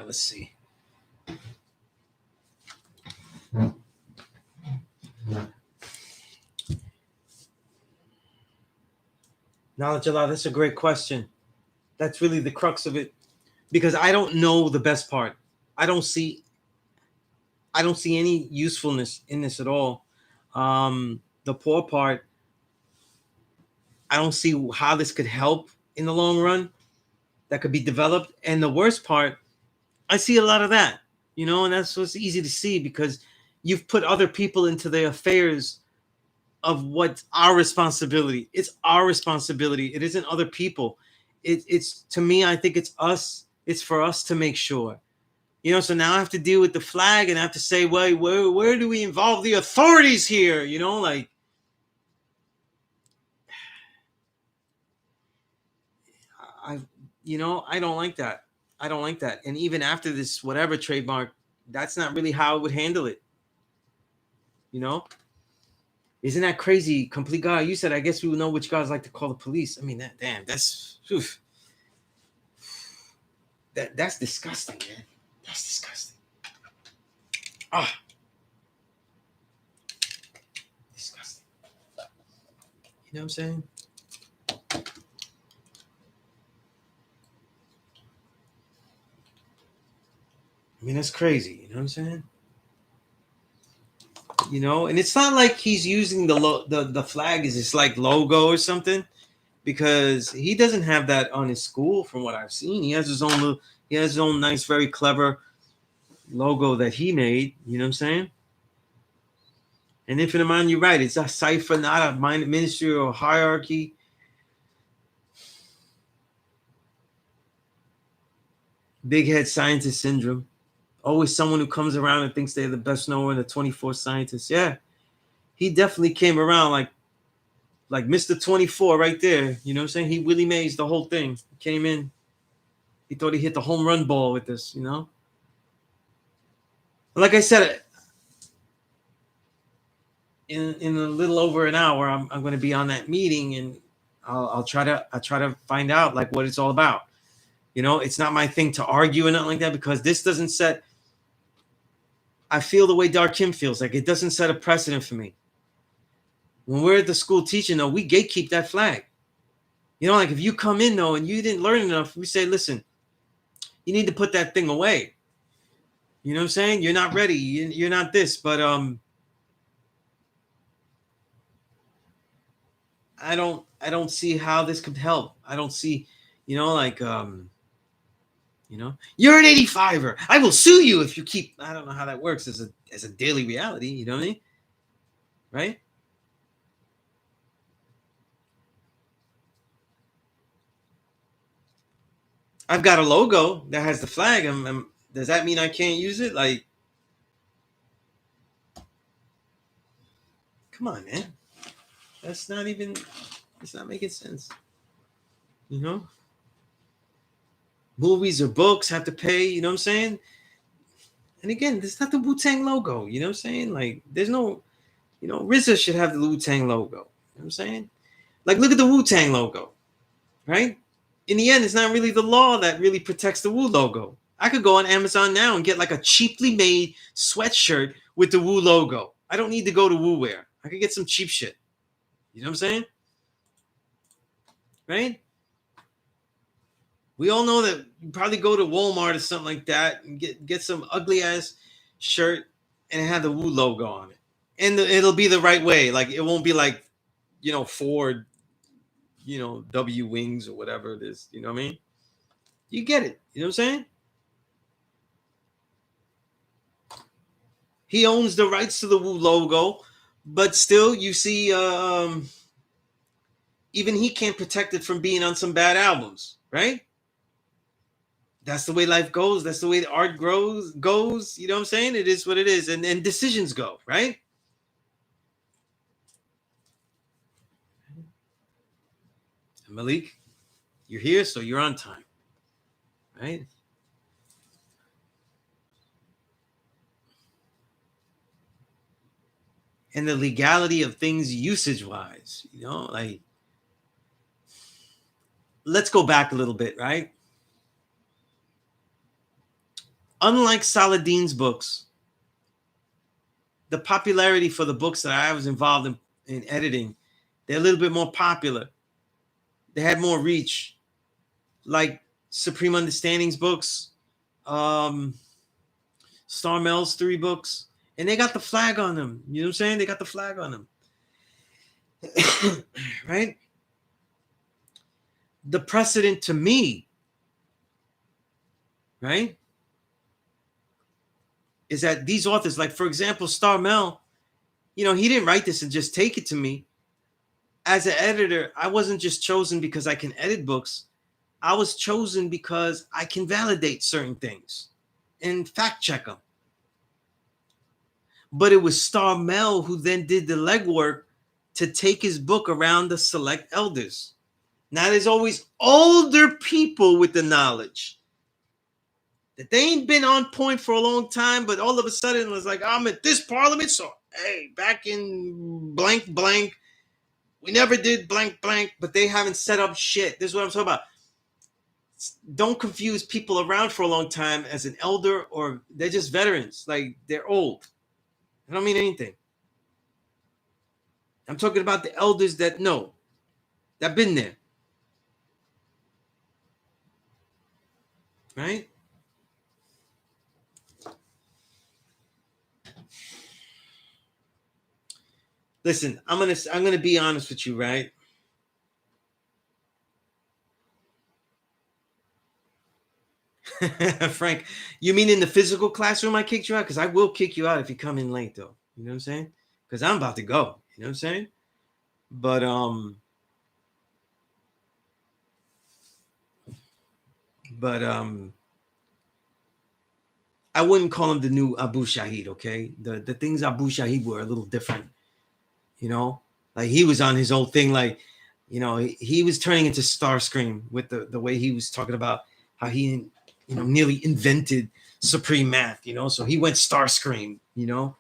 Let's see. Knowledge Allah, that's a great question. That's really the crux of it. Because I don't know the best part. I don't see any usefulness in this at all. The poor part, I don't see how this could help in the long run that could be developed. And the worst part, I see a lot of that, and that's what's easy to see because you've put other people into the affairs of what's our responsibility. It's our responsibility. It isn't other people. It's to me, I think it's us. It's for us to make sure. So now I have to deal with the flag and I have to say, well, where do we involve the authorities here? Like I, I don't like that. I don't like that. And even after this, whatever trademark, that's not really how I would handle it. Isn't that crazy? Complete God. You said, I guess we would know which guys like to call the police. I mean, that's oof. That's disgusting, man. That's disgusting. Ah, disgusting. You know what I'm saying? I mean, that's crazy. You know what I'm saying? And it's not like he's using the flag as his like logo or something, because he doesn't have that on his school from what I've seen. He has his own nice, very clever logo that he made. You know what I'm saying? And Infinite Mind, you're right. It's a cipher, not a ministerial hierarchy. Big head scientist syndrome. Always someone who comes around and thinks they're the best knower and the 24th scientist. Yeah, he definitely came around like Mr. 24 right there. You know what I'm saying? He Willie Mays the whole thing. He came in. He thought he hit the home run ball with this, Like I said, in a little over an hour, I'm going to be on that meeting, and I'll try to find out like what it's all about. It's not my thing to argue and nothing like that, because this doesn't set. I feel the way Dark Kim feels. Like it doesn't set a precedent for me. When we're at the school teaching, though, we gatekeep that flag. Like if you come in though and you didn't learn enough, we say, listen, you need to put that thing away. You know what I'm saying? You're not ready. You're not this, but I don't see how this could help. I don't see, like you're an 85er. I will sue you if you keep. I don't know how that works as a daily reality. You know what I mean? Right? I've got a logo that has the flag. Does that mean I can't use it? Like, come on, man. That's not even. It's not making sense. Movies or books have to pay. You know what I'm saying? And again, there's not the Wu-Tang logo. You know what I'm saying? Like, there's no. RZA should have the Wu-Tang logo. You know what I'm saying? Like, look at the Wu-Tang logo, right? In the end, it's not really the law that really protects the Wu logo. I could go on Amazon now and get like a cheaply made sweatshirt with the Wu logo. I don't need to go to Wu Wear. I could get some cheap shit. You know what I'm saying? Right? We all know that you probably go to Walmart or something like that and get some ugly ass shirt and have the Wu logo on it. And it'll be the right way. Like it won't be like, Ford, W wings or whatever it is. You know what I mean? You get it. You know what I'm saying? He owns the rights to the Wu logo, but still, you see, even he can't protect it from being on some bad albums, right? That's the way life goes. That's the way the art goes. You know what I'm saying? It is what it is, and decisions go, right? Malik, you're here, so you're on time, right? And the legality of things usage-wise, like let's go back a little bit, right? Unlike Saladin's books, the popularity for the books that I was involved in editing, they're a little bit more popular. They had more reach, like Supreme Understanding's books, um, Star Mel's 3 books, and they got the flag on them. You know what I'm saying? They got the flag on them. Right? The precedent to me, right, is that these authors, like for example, Star Mel, he didn't write this and just take it to me. As an editor, I wasn't just chosen because I can edit books. I was chosen because I can validate certain things and fact check them. But it was Star Mel who then did the legwork to take his book around the select elders. Now, there's always older people with the knowledge that they ain't been on point for a long time, but all of a sudden it's like, I'm at this parliament, so hey, back in blank blank, we never did blank blank, but they haven't set up shit. This is what I'm talking about. Don't confuse people around for a long time as an elder, or they're just veterans. Like, they're old. I don't mean anything. I'm talking about the elders that know, that been there. Right? Listen, I'm gonna be honest with you, right? Frank, you mean in the physical classroom I kicked you out? Because I will kick you out if you come in late, though. You know what I'm saying? Because I'm about to go. You know what I'm saying? But I wouldn't call him the new Abu Shahid. Okay, the things Abu Shahid were a little different. Like he was on his own thing. Like, he was turning into Starscream with the way he was talking about how he nearly invented supreme math. So he went Starscream. Yeah.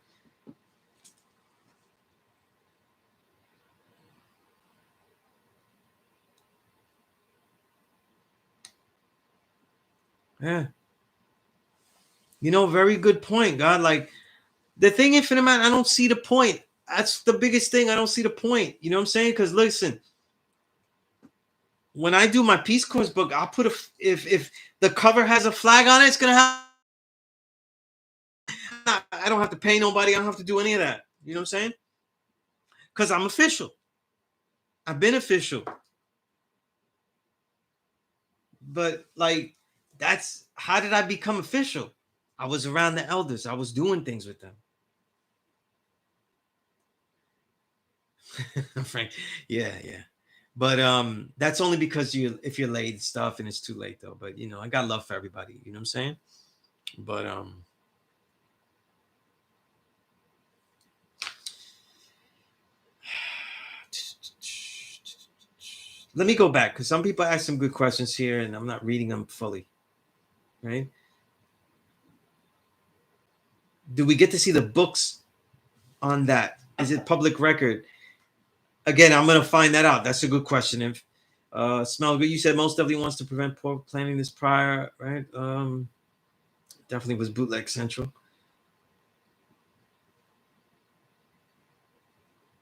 Very good point, God. Like, the thing, Infinite Man, I don't see the point. That's the biggest thing. I don't see the point. You know what I'm saying? Because listen, when I do my Peace Corps book, I'll put if the cover has a flag on it, it's gonna have. I don't have to pay nobody. I don't have to do any of that. You know what I'm saying? Because I'm official. I've been official. But like, that's how did I become official? I was around the elders. I was doing things with them. Frank, yeah. But that's only because if you're late and stuff and it's too late though. But I got love for everybody. You know what I'm saying? But let me go back because some people ask some good questions here and I'm not reading them fully. Right? Do we get to see the books on that? Is it public record? Again, I'm gonna find that out. That's a good question. If Smell Good, you said most definitely wants to prevent poor planning this prior, right? Definitely was bootleg central.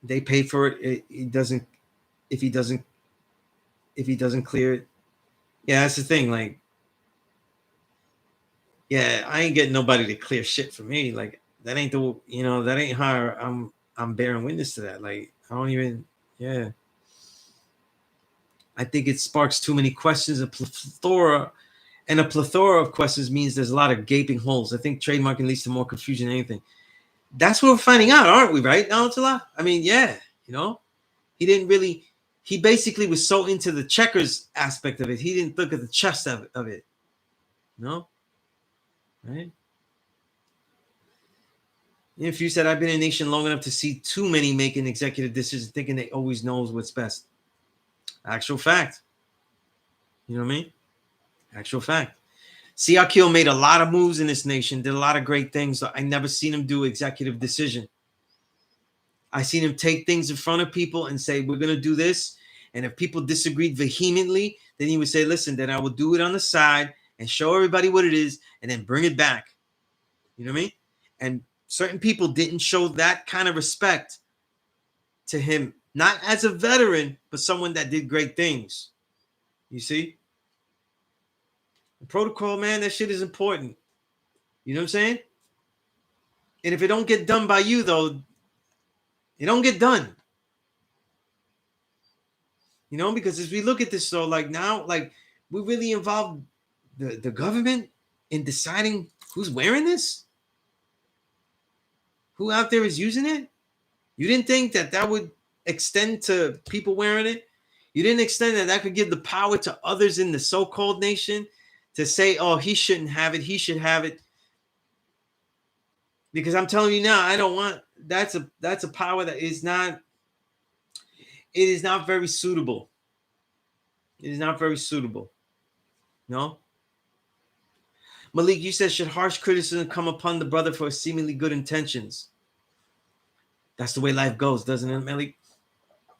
They pay for it. It doesn't. If he doesn't clear it, yeah, that's the thing. Like, yeah, I ain't getting nobody to clear shit for me. Like, that ain't that ain't how I'm bearing witness to that. Like, I don't even. Yeah, I think it sparks too many questions. A plethora of questions means there's a lot of gaping holes. I think trademarking leads to more confusion than anything. That's what we're finding out, aren't we? Right, Alantala? I mean, yeah. He didn't really. He basically was so into the checkers aspect of it. He didn't look at the chess of it. No, right? If you said I've been in a nation long enough to see too many making executive decisions, thinking they always knows what's best. Actual fact. You know what I mean? Actual fact. Siakil made a lot of moves in this nation, did a lot of great things. I never seen him do executive decision. I seen him take things in front of people and say, we're going to do this. And if people disagreed vehemently, then he would say, listen, then I will do it on the side and show everybody what it is and then bring it back. You know what I mean? And certain people didn't show that kind of respect to him, not as a veteran, but someone that did great things. You see? The protocol, man, that shit is important. You know what I'm saying? And if it don't get done by you, though, it don't get done. You know, because as we look at this, though, like now, like we really involve the government in deciding who's wearing this, who out there is using it. You didn't think that that would extend to people wearing it. You didn't extend that could give the power to others in the so-called nation to say, oh, he shouldn't have it, he should have it. Because I'm telling you now, I don't want, that's a power that is not, it is not very suitable. It is not very suitable. No? Malik, you said, should harsh criticism come upon the brother for seemingly good intentions? That's the way life goes, doesn't it, Malik?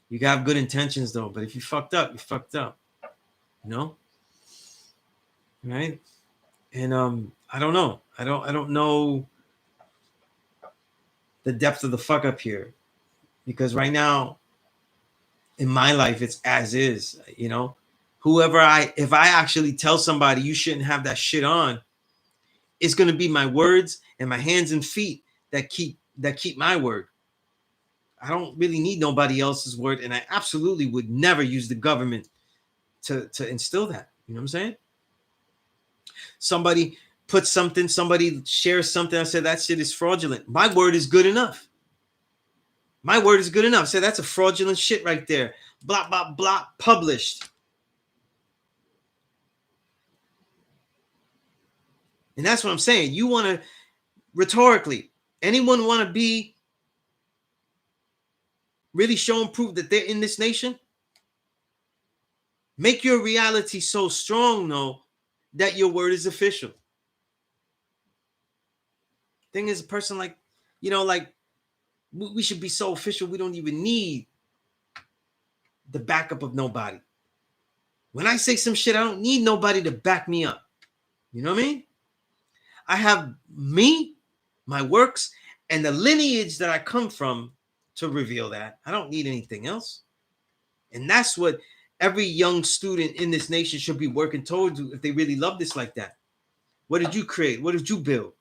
You got good intentions, though, but if you fucked up, you fucked up. You know? Right? And I don't know. I don't know the depth of the fuck up here. Because right now, in my life, it's as is, you know. If I actually tell somebody you shouldn't have that shit on, it's gonna be my words and my hands and feet that keep my word. I don't really need nobody else's word, and I absolutely would never use the government to instill that. You know what I'm saying? Somebody puts something, somebody shares something. I said that shit is fraudulent. My word is good enough. My word is good enough. Say that's a fraudulent shit right there. Blah, blah, blah, published. And that's what I'm saying. You want to, rhetorically, anyone want to be really show and prove that they're in this nation? Make your reality so strong, though, that your word is official. Thing is, a person like, you know, like, we should be so official, we don't even need the backup of nobody. When I say some shit, I don't need nobody to back me up. You know what I mean? I have me, my works, and the lineage that I come from to reveal that. I don't need anything else. And that's what every young student in this nation should be working towards if they really love this like that. What did you create? What did you build?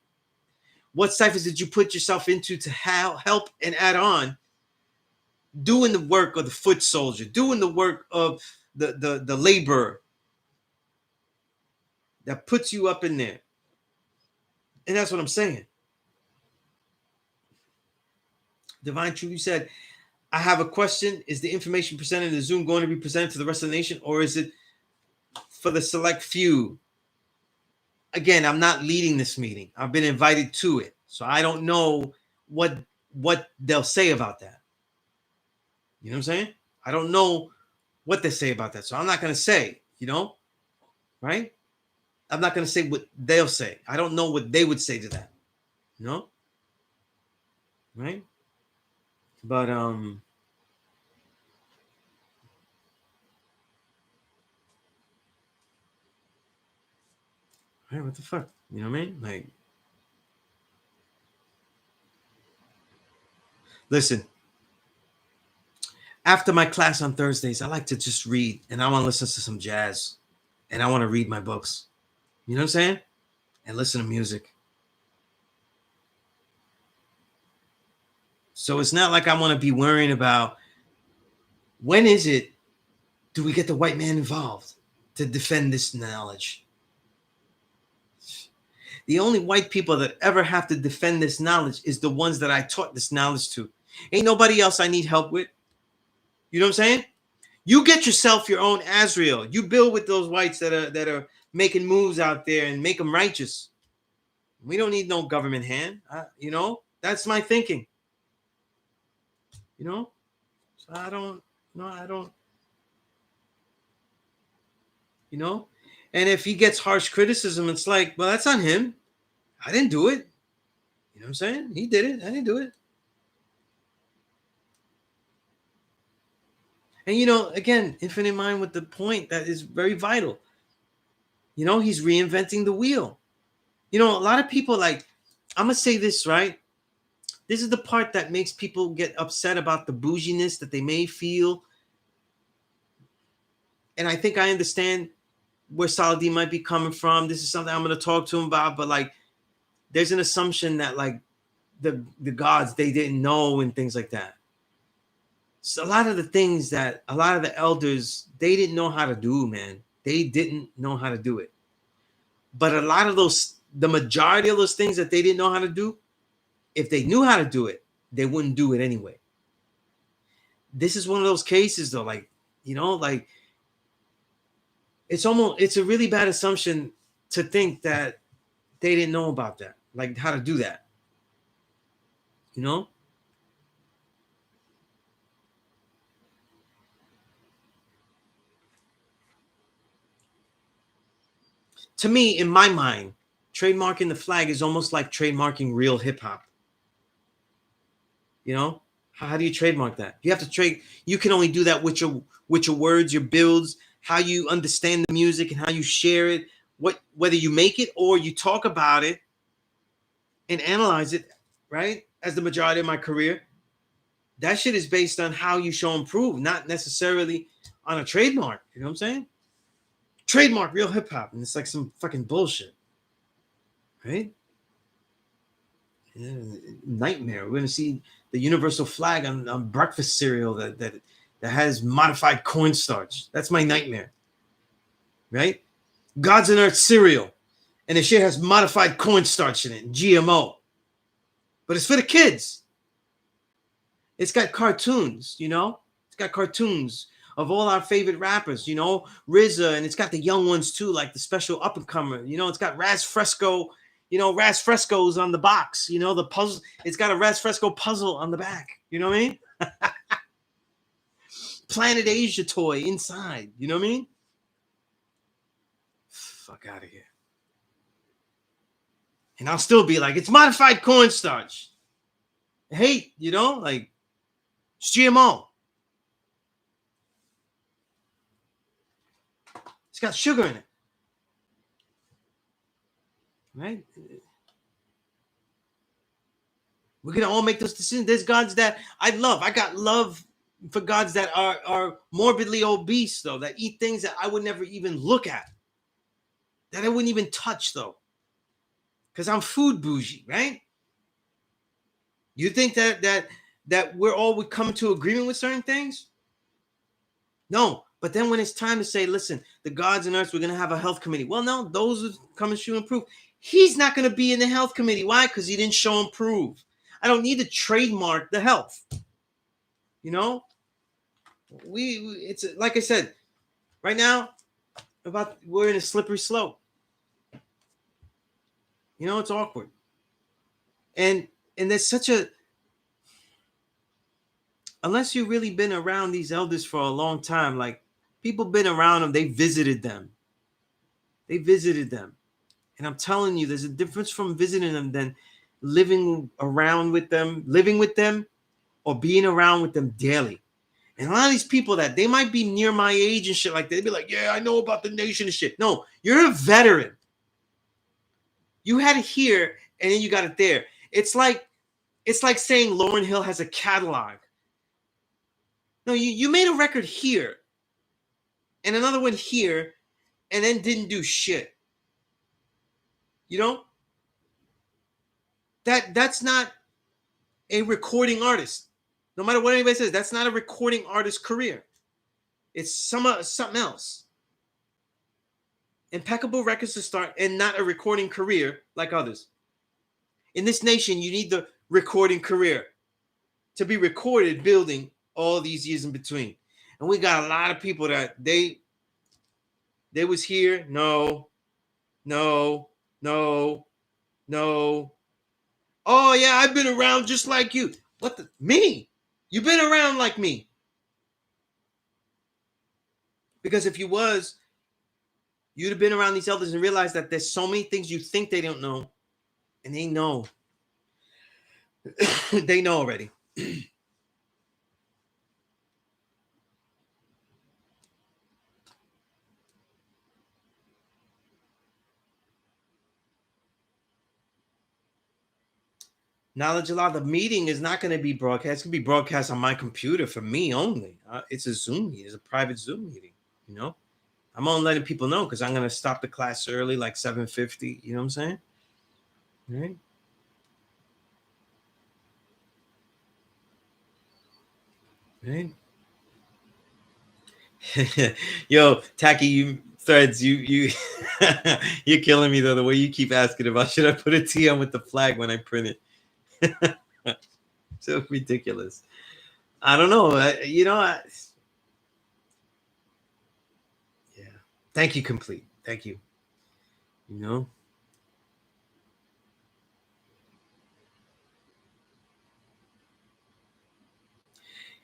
What ciphers did you put yourself into to help and add on? Doing the work of the foot soldier, doing the work of the laborer that puts you up in there. And that's what I'm saying. Divine Truth, you said, I have a question. Is the information presented in the Zoom going to be presented to the rest of the nation, or is it for the select few? Again, I'm not leading this meeting. I've been invited to it. So I don't know what they'll say about that. You know what I'm saying? I don't know what they say about that. So I'm not going to say, you know, right? I'm not going to say what they'll say. I don't know what they would say to that. You know? Right? But hey, what the fuck? You know what I mean? Like, listen, after my class on Thursdays, I like to just read and I want to listen to some jazz and I want to read my books. You know what I'm saying? And listen to music. So it's not like I want to be worrying about when is it do we get the white man involved to defend this knowledge? The only white people that ever have to defend this knowledge is the ones that I taught this knowledge to. Ain't nobody else I need help with. You know what I'm saying? You get yourself your own Azrael. You build with those whites that are making moves out there and make them righteous. We don't need no government hand. You know, that's my thinking. You know, so I don't. You know, and if he gets harsh criticism, it's like, well, that's on him. I didn't do it. You know what I'm saying? He did it. I didn't do it. And, you know, again, infinite mind with the point that is very vital. You know, he's reinventing the wheel. You know, a lot of people like, I'm gonna say this, right? This is the part that makes people get upset about the bouginess that they may feel. And I think I understand where Saladin might be coming from. This is something I'm gonna talk to him about, but like there's an assumption that like the gods they didn't know and things like that. So a lot of the things that a lot of the elders they didn't know how to do, man. They didn't know how to do it. But a lot of those, the majority of those things that they didn't know how to do, if they knew how to do it, they wouldn't do it anyway. This is one of those cases though, like, you know, like it's a really bad assumption to think that they didn't know about that, like how to do that, you know? To me, in my mind, trademarking the flag is almost like trademarking real hip hop. You know, how do you trademark that? You have to trade. You can only do that with your words, your builds, how you understand the music, and how you share it. What whether you make it or you talk about it and analyze it, right? As the majority of my career, that shit is based on how you show and prove, not necessarily on a trademark. You know what I'm saying? Trademark real hip hop, and it's like some fucking bullshit, right? Yeah, nightmare. We're gonna see the universal flag on breakfast cereal that has modified cornstarch. That's my nightmare, right? God's and Earth cereal, and the shit has modified cornstarch in it, GMO. But it's for the kids. It's got cartoons, you know. It's got cartoons of all our favorite rappers, you know, RZA, and it's got the young ones too, like the special up and comer. You know, it's got Raz Fresco. You know, Raz Fresco's on the box. You know, the puzzle. It's got a Raz Fresco puzzle on the back. You know what I mean? Planet Asia toy inside. You know what I mean? Fuck out of here. And I'll still be like, it's modified cornstarch. Hate, you know, like it's GMO. It's got sugar in it. Right? We're gonna all make those decisions. There's gods that I love. I got love for gods that are morbidly obese, though, that eat things that I would never even look at, that I wouldn't even touch, though, because I'm food bougie, right? You think that we're all would come to agreement with certain things? No. But then when it's time to say, listen, the gods and earths, we're gonna have a health committee. Well, no, those who come and show and prove. He's not gonna be in the health committee. Why? Because he didn't show and prove. I don't need to trademark the health. You know, it's like I said, right now, we're in a slippery slope. You know, it's awkward. And there's such a unless you've really been around these elders for a long time, like people been around them, they visited them. They visited them. And I'm telling you, there's a difference from visiting them than living with them, or being around with them daily. And a lot of these people that they might be near my age and shit like that, they'd be like, yeah, I know about the nation and shit. No, you're a veteran. You had it here and then you got it there. It's like saying Lauryn Hill has a catalog. No, you made a record here and another one here and then didn't do shit. You know? That's not a recording artist. No matter what anybody says, that's not a recording artist career. It's something else. Impeccable records to start and not a recording career like others. In this nation, you need the recording career to be recorded building all these years in between. And we got a lot of people that they was here. No, no, no, no. Oh yeah, I've been around just like you. What the me? You've been around like me. Because if you was, you'd have been around these elders and realized that there's so many things you think they don't know, and they know. They know already. Knowledge Allah, the meeting is not going to be broadcast. It's going to be broadcast on my computer for me only. It's a Zoom meeting. It's a private Zoom meeting. You know, I'm only letting people know because I'm going to stop the class early, like 7:50. You know what I'm saying? Right? Right? Yo, Tacky, you threads, you you're killing me though. The way you keep asking about should I put a T on with the flag when I print it? So ridiculous. I don't know. Yeah. Thank you, complete. Thank you. You know,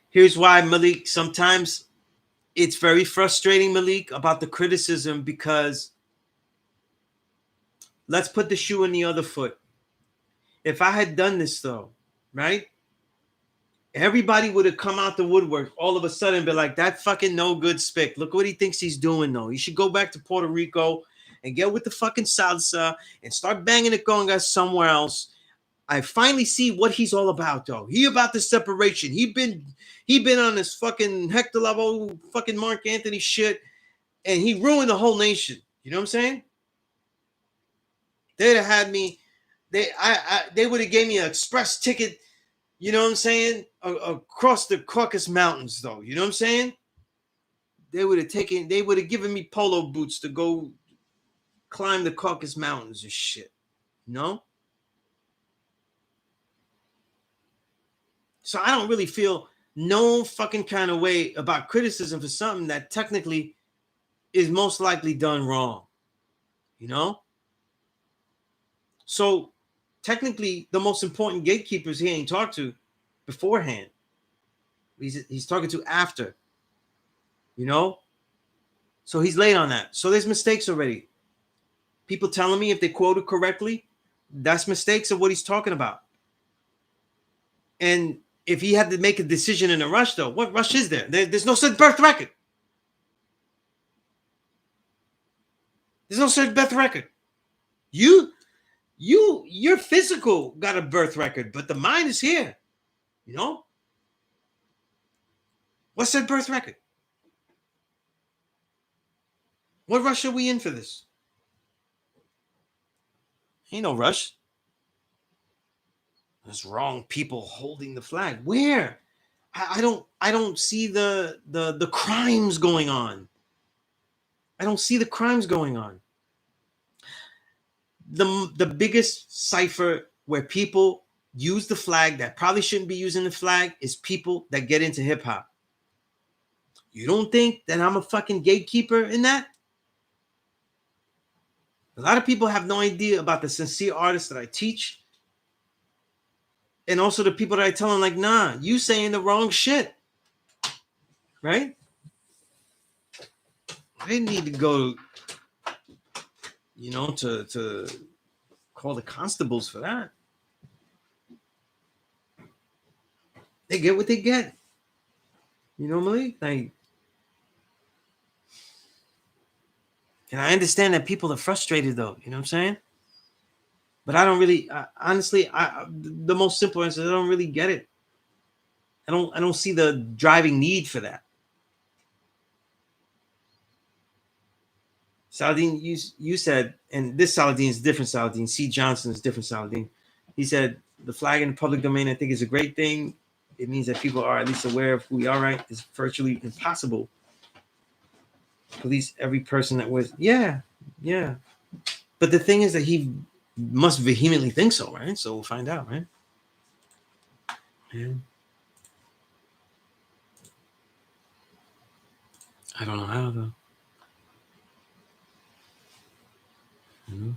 here's why, Malik. Sometimes it's very frustrating, Malik, about the criticism because let's put the shoe in the other foot. If I had done this though, right? Everybody would have come out the woodwork all of a sudden and be like, that fucking no good spick. Look what he thinks he's doing, though. He should go back to Puerto Rico and get with the fucking salsa and start banging the congas somewhere else. I finally see what he's all about, though. He about the separation. He been on this fucking Hector Lavoe, fucking Mark Anthony shit, and he ruined the whole nation. You know what I'm saying? They'd have had me. They would have gave me an express ticket. You know what I'm saying? Across the Caucasus Mountains, though. You know what I'm saying? They would have given me polo boots to go climb the Caucasus Mountains and shit. You know? So I don't really feel no fucking kind of way about criticism for something that technically is most likely done wrong. You know? So technically, the most important gatekeepers he ain't talked to beforehand. He's talking to after. You know? So he's late on that. So there's mistakes already. People telling me if they quoted correctly, that's mistakes of what he's talking about. And if he had to make a decision in a rush, though, what rush is there? There's no such birth record. There's no such birth record. Your physical got a birth record, but the mind is here. You know? What's that birth record? What rush are we in for this? Ain't no rush. There's wrong people holding the flag. Where? I don't see the crimes going on. I don't see the crimes going on. The biggest cipher where people use the flag that probably shouldn't be using the flag is people that get into hip hop. You don't think that I'm a fucking gatekeeper in that? A lot of people have no idea about the sincere artists that I teach. And also the people that I tell them, like, nah, you saying the wrong shit. Right? I didn't need to go, to call the constables for that. They get what they get. You know, Malik? Like, and I understand that people are frustrated, though. You know what I'm saying? But I don't really, honestly, the most simple answer is I don't really get it. I don't see the driving need for that. Saladin, you said, and this Saladin is different Saladin. C. Johnson is different Saladin. He said the flag in the public domain, I think, is a great thing. It means that people are at least aware of who we are, right? It's virtually impossible. Police every person that wears. Yeah. But the thing is that he must vehemently think so, right? So we'll find out, right? Yeah. I don't know how, though. Mm-hmm.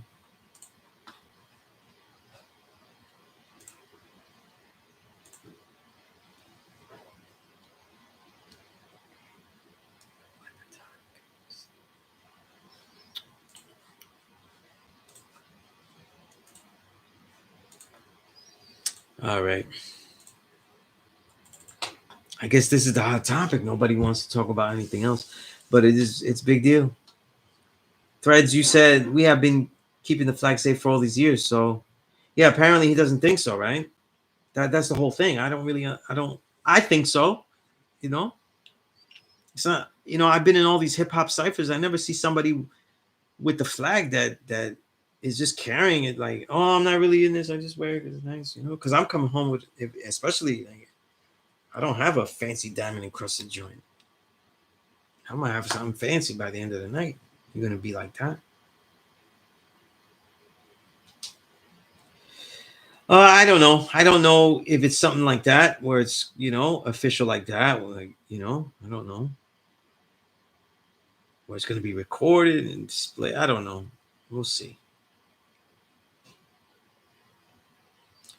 All right. I guess this is the hot topic. Nobody wants to talk about anything else, but it's a big deal. Threads, you said we have been keeping the flag safe for all these years. So, yeah, apparently he doesn't think so, right? That's the whole thing. I don't really, I don't, I think so. You know, it's not. You know, I've been in all these hip hop ciphers. I never see somebody with the flag that is just carrying it like, oh, I'm not really in this. I just wear it because it's nice, you know. Because I'm coming home with, especially, like, I don't have a fancy diamond encrusted joint. I'm gonna have something fancy by the end of the night. You're gonna be like that. I don't know. I don't know if it's something like that where it's, you know, official like that. Like, you know, I don't know where it's gonna be recorded and display. I don't know. We'll see.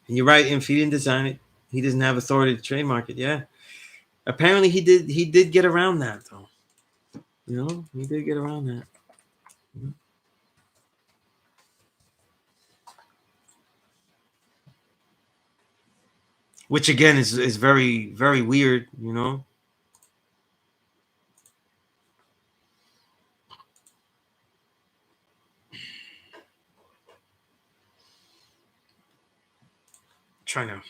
And you're right. If he didn't design it, he doesn't have authority to trademark it. Yeah. Apparently, he did. He did get around that though. You know, he did get around that. Which again is very very weird. You know, trying to.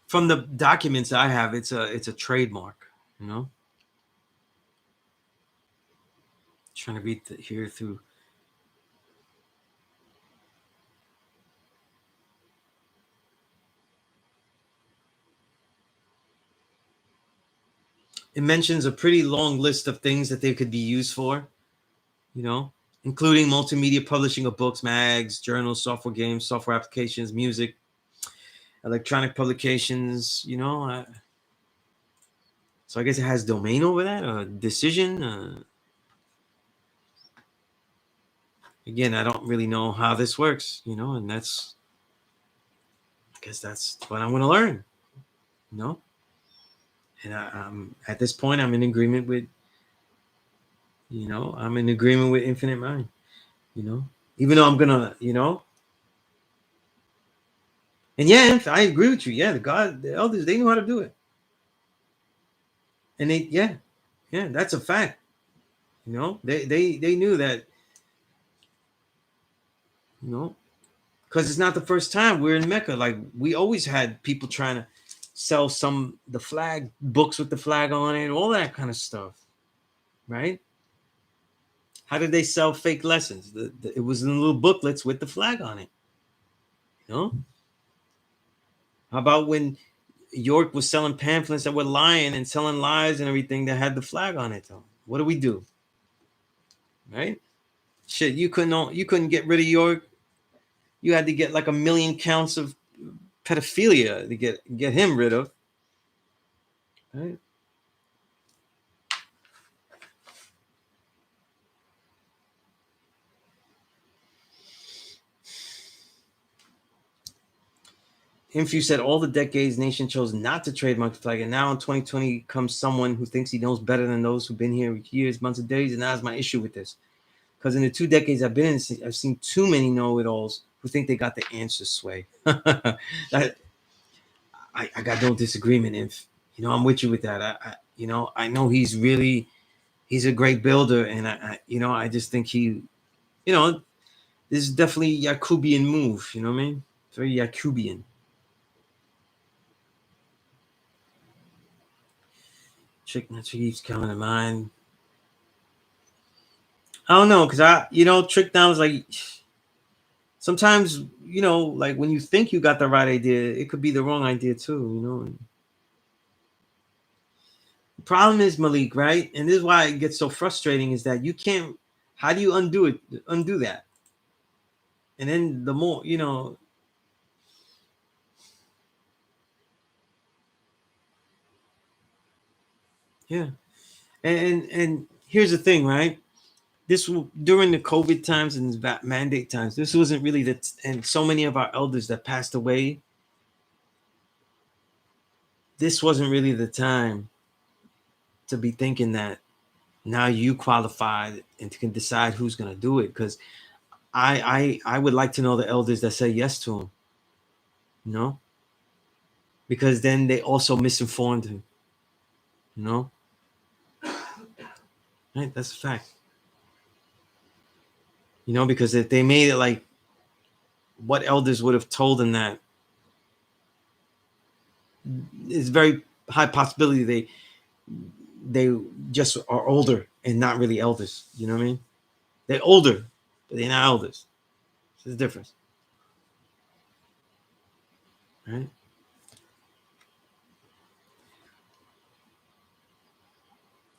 From the documents I have, it's a trademark. You know, trying to read here through. It mentions a pretty long list of things that they could be used for. You know, including multimedia publishing of books, mags, journals, software games, software applications, music, electronic publications. You know, so I guess it has domain over that. Decision. Again, I don't really know how this works. You know, and that's. I guess that's what I'm going to learn. You know, and at this point, I'm in agreement with. You know, I'm in agreement with Infinite Mind. You know, even though I'm gonna. You know, and yeah, I agree with you. Yeah, the elders, they knew how to do it, and yeah, that's a fact. You know, they knew that. You know, because it's not the first time we're in Mecca. Like we always had people trying to sell the flag books with the flag on it, all that kind of stuff, right? How did they sell fake lessons? It was in little booklets with the flag on it. You know, how about when York was selling pamphlets that were lying and selling lies and everything that had the flag on it? Though, what do we do, right? Shit, you couldn't get rid of York. You had to get like a million counts of pedophilia to get him rid of, right? Infu said all the decades nation chose not to trademark the flag, and now in 2020 comes someone who thinks he knows better than those who've been here years, months, and days. And that's my issue with this, because in the 2 decades I've been in this, I've seen too many know-it-alls who think they got the answer. Sway. I got no disagreement. If you know, I'm with you with that. I know he's a great builder, and I just think you know, this is definitely Yakubian move. You know what I mean? Very Yakubian. Chick that keeps coming to mind. I don't know, cause trick down is like sometimes like when you think you got the right idea, it could be the wrong idea too. The problem is Malik, right? And this is why it gets so frustrating: is that you can't. How do you undo it? Undo that, and then the more yeah. And here's the thing, right? during the COVID times and mandate times, this wasn't really and so many of our elders that passed away, this wasn't really the time to be thinking that now you qualified and can decide who's going to do it. Because I would like to know the elders that say yes to him, you know, because then they also misinformed him, you know, right? That's a fact, you know, because if they made it like what elders would have told him, that it's very high possibility they just are older and not really elders. You know what I mean? They're older, but they're not elders. There's a difference, right?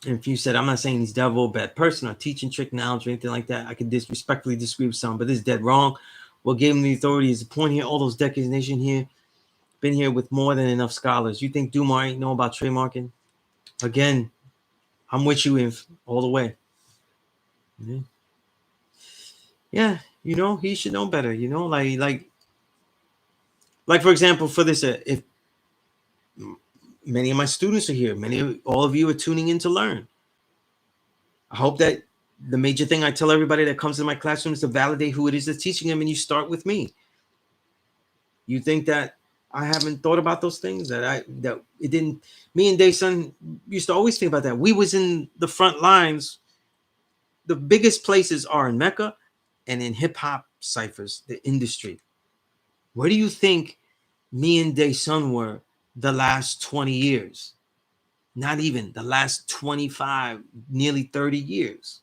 And if you said, I'm not saying he's devil, bad person, or teaching trick knowledge or anything like that, I could disrespectfully disagree with some, but this is dead wrong. What gave him the authority is the point here. All those decades, nation here, been here with more than enough scholars. You think Dumar ain't know about trademarking? Again, I'm with you, Inf, all the way. Mm-hmm. Yeah, you know, he should know better. You know, like for example, for this, if many of my students are here, all of you are tuning in to learn. I hope that the major thing I tell everybody that comes to my classroom is to validate who it is that's teaching them, and you start with me. You think that I haven't thought about those things, that it didn't. Me and Dayson used to always think about that. We was in the front lines. The biggest places are in Mecca and in hip hop ciphers, the industry. Where do you think me and Dayson were the last 20 years? Not even the last 25, nearly 30 years.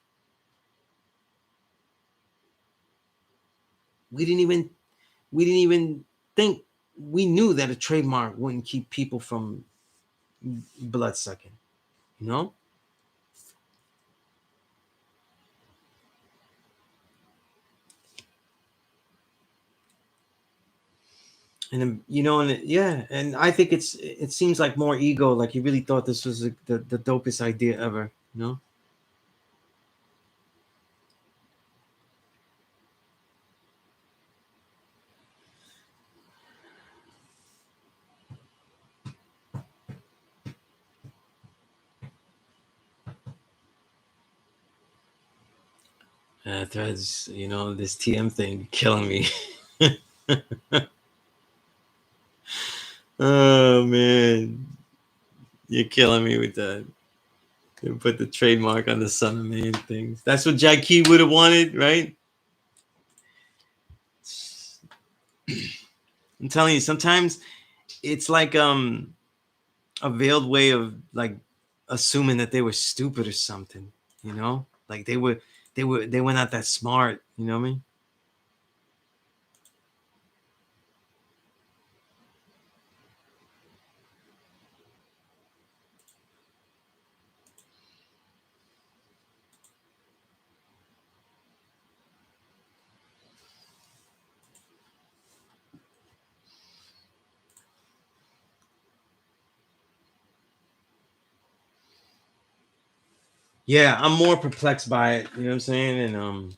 We didn't even think. We knew that a trademark wouldn't keep people from blood sucking, you know? And you know, and I think it seems like more ego, like he really thought this was the dopest idea ever, you know? Threads, you know, this TM thing killing me. Oh man, you're killing me with that. You put the trademark on the Son of Man things. That's what Jack Key would have wanted, right? I'm telling you, sometimes it's like a veiled way of like assuming that they were stupid or something, you know? Like they were not that smart, you know what I mean? Yeah, I'm more perplexed by it, you know what I'm saying? And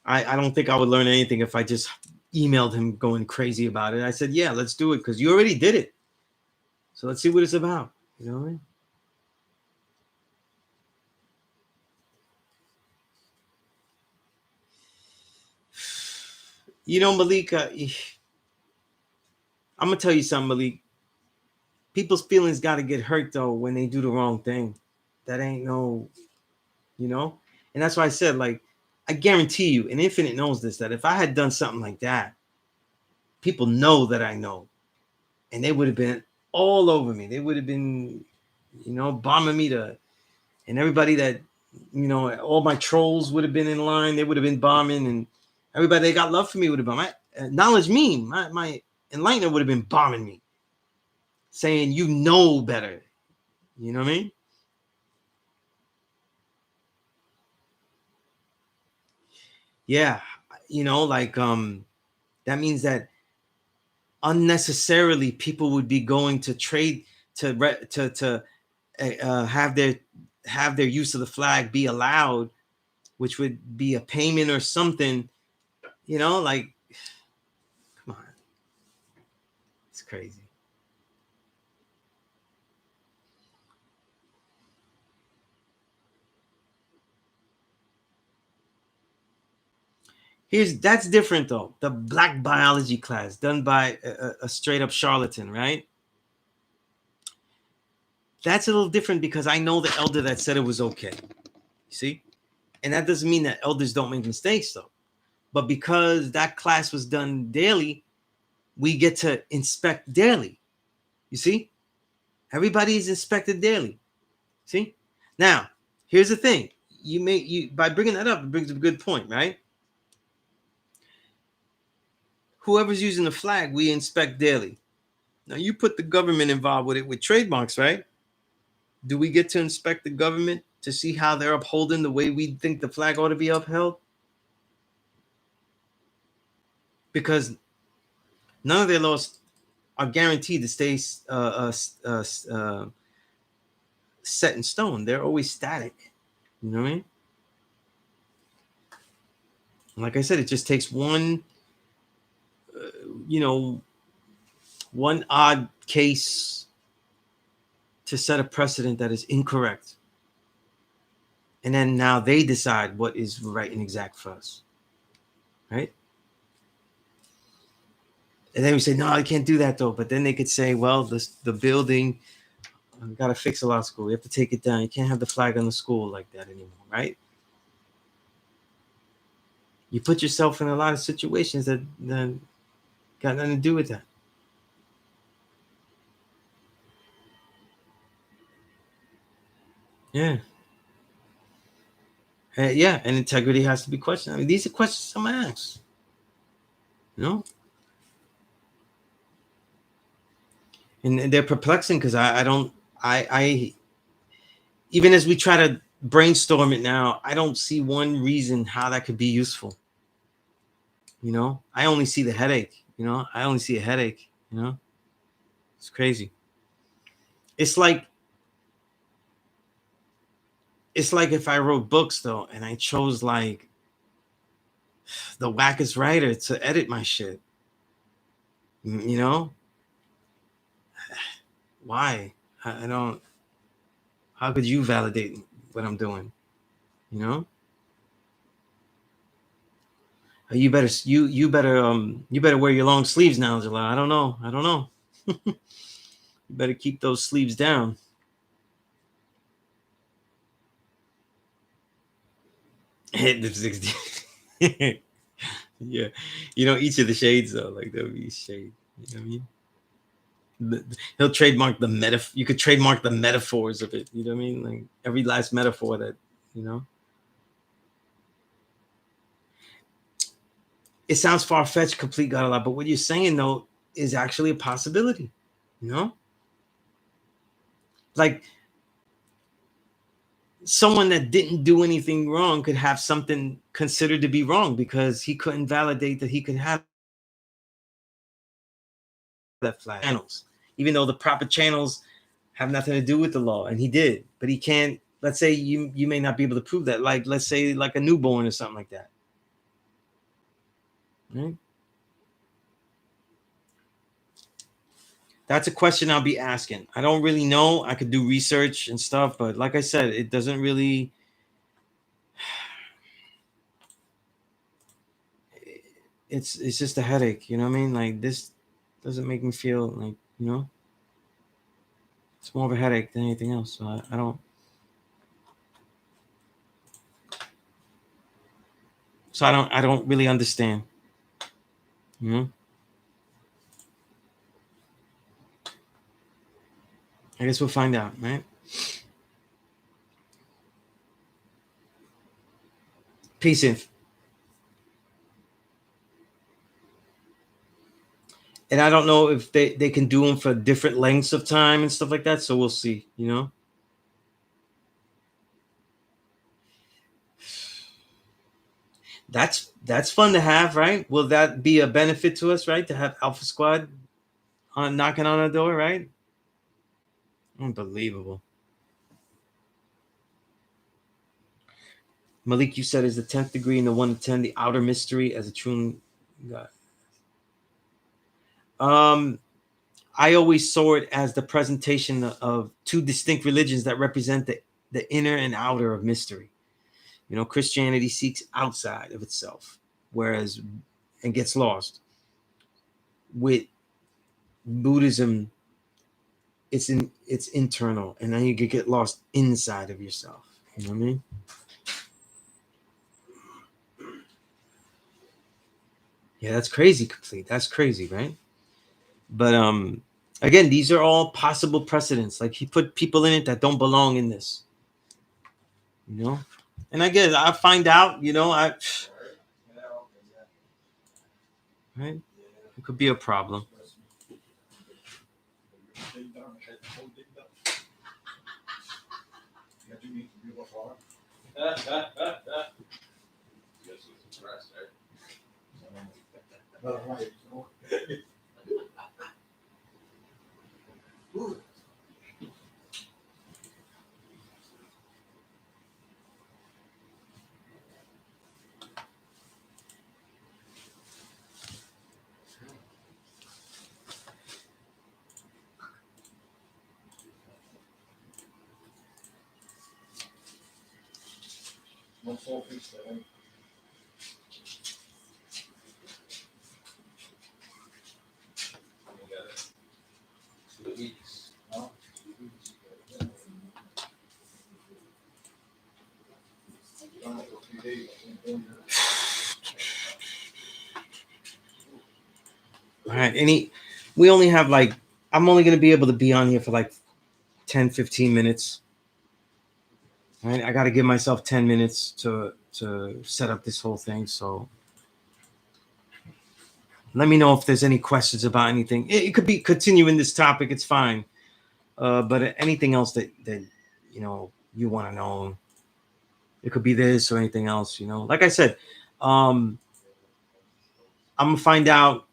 I don't think I would learn anything if I just emailed him going crazy about it. I said, yeah, let's do it because you already did it. So let's see what it's about. You know what I mean? You know, Malik, I'm gonna tell you something, Malik. People's feelings got to get hurt though when they do the wrong thing. That ain't no, you know. And that's why I said, like, I guarantee you, and Infinite knows this, that if I had done something like that, people know that I know, and they would have been all over me. They would have been, you know, bombing me to, and everybody that, you know, all my trolls would have been in line. They would have been bombing, and everybody that got love for me would have been. My knowledge me, my enlightener would have been bombing me, saying you know better. You know what I mean? Yeah, you know, like that means that unnecessarily people would be going to trade to have their use of the flag be allowed which would be a payment or something, you know, like, come on. It's crazy. That's different though. The black biology class done by a straight up charlatan, right? That's a little different because I know the elder that said it was okay. You see? And that doesn't mean that elders don't make mistakes though. But because that class was done daily, we get to inspect daily. You see? Everybody is inspected daily. See? Now, here's the thing. You by bringing that up, it brings up a good point, right? Whoever's using the flag, we inspect daily. Now you put the government involved with it with trademarks, right? Do we get to inspect the government to see how they're upholding the way we think the flag ought to be upheld? Because none of their laws are guaranteed to stay set in stone. They're always static. You know what I mean? Like I said, it just takes one, you know, one odd case to set a precedent that is incorrect. And then now they decide what is right and exact for us. Right? And then we say, no, I can't do that though. But then they could say, well, the building, we got to fix a law school. We have to take it down. You can't have the flag on the school like that anymore, right? You put yourself in a lot of situations that got nothing to do with that. Yeah. Yeah, and integrity has to be questioned. I mean, these are questions I'm asks. You know? And they're perplexing because I don't, I, even as we try to brainstorm it now, I don't see one reason how that could be useful. You know, I only see the headache. You know, I only see a headache. You know, it's crazy. It's like if I wrote books though, and I chose like the wackest writer to edit my shit. You know, why? I don't. How could you validate what I'm doing? You know, you better wear your long sleeves now, July. I don't know. I don't know. You better keep those sleeves down. Hit the 60. Yeah, you know each of the shades though. Like there'll be shade. You know what I mean? He'll trademark the meta. You could trademark the metaphors of it. You know what I mean? Like every last metaphor that you know. It sounds far fetched, complete God a lot, but what you're saying though is actually a possibility. You know, like someone that didn't do anything wrong could have something considered to be wrong because he couldn't validate that he could have that flag channels, even though the proper channels have nothing to do with the law, and he did, but he can't. Let's say you may not be able to prove that. Like let's say like a newborn or something like that. Right? That's a question I'll be asking. I don't really know. I could do research and stuff, but like I said, it doesn't really. It's just a headache. You know what I mean? Like this doesn't make me feel like you know. It's more of a headache than anything else. So I don't. So I don't really understand. You know. I guess we'll find out, right? Peace. And I don't know if they can do them for different lengths of time and stuff like that. So we'll see. You know. That's fun to have, right? Will that be a benefit to us, right? To have Alpha Squad on knocking on our door, right? Unbelievable. Malik, you said is the 10th degree and the 1 to 10, the outer mystery as a true God. I always saw it as the presentation of two distinct religions that represent the inner and outer of mystery. You know, Christianity seeks outside of itself, whereas and gets lost. With Buddhism, it's internal, and then you could get lost inside of yourself. You know what I mean? Yeah, that's crazy, complete. That's crazy, right? But again, these are all possible precedents. Like he put people in it that don't belong in this. You know? And again, I find out, right? It could be a problem. All right. We only have like, I'm only going to be able to be on here for like 10, 15 minutes. All right. I got to give myself 10 minutes to set up this whole thing. So let me know if there's any questions about anything. It could be continuing this topic. It's fine. But anything else that you want to know, it could be this or anything else. Like I said, I'm gonna find out.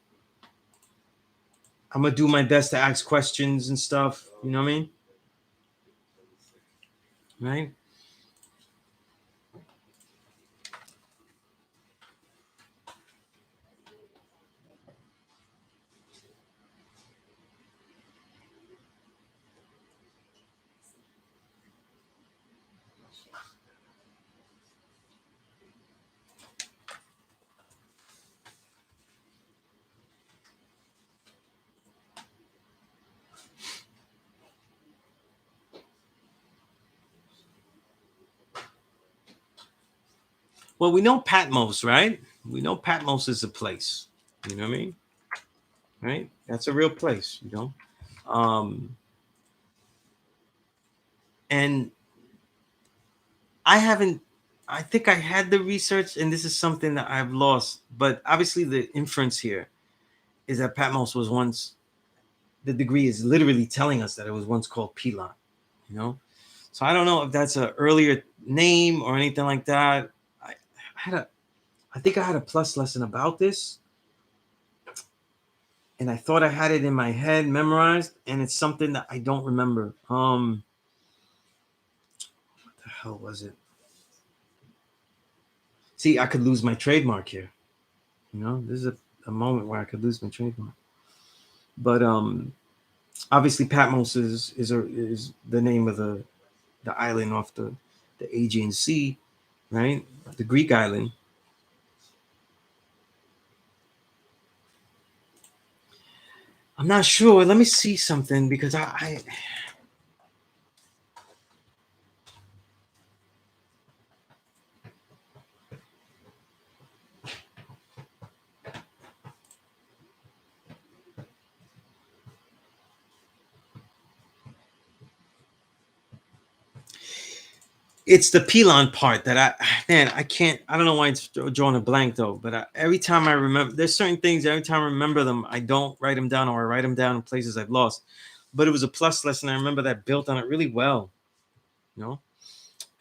I'm gonna do my best to ask questions and stuff. You know what I mean? Right? Well, we know Patmos, right? We know Patmos is a place. You know what I mean? Right? That's a real place. Um, and I haven't. I think I had the research, and this is something that I've lost. But obviously, the inference here is that Patmos was once. The degree is literally telling us that it was once called P.E.A.C.E. You know, so I don't know if that's an earlier name or anything like that. I had a. I think I had a plus lesson about this, and I thought I had it in my head memorized, and it's something that I don't remember. What the hell was it? See, I could lose my trademark here. This is a moment where I could lose my trademark. But obviously, Patmos is the name of the island off the Aegean Sea, right? The Greek island. I'm not sure. Let me see something because I it's the Pelon part that I can't. I don't know why it's drawing a blank though. But every time I remember, there's certain things. Every time I remember them, I don't write them down, or I write them down in places I've lost. But it was a plus lesson. I remember that built on it really well. You know,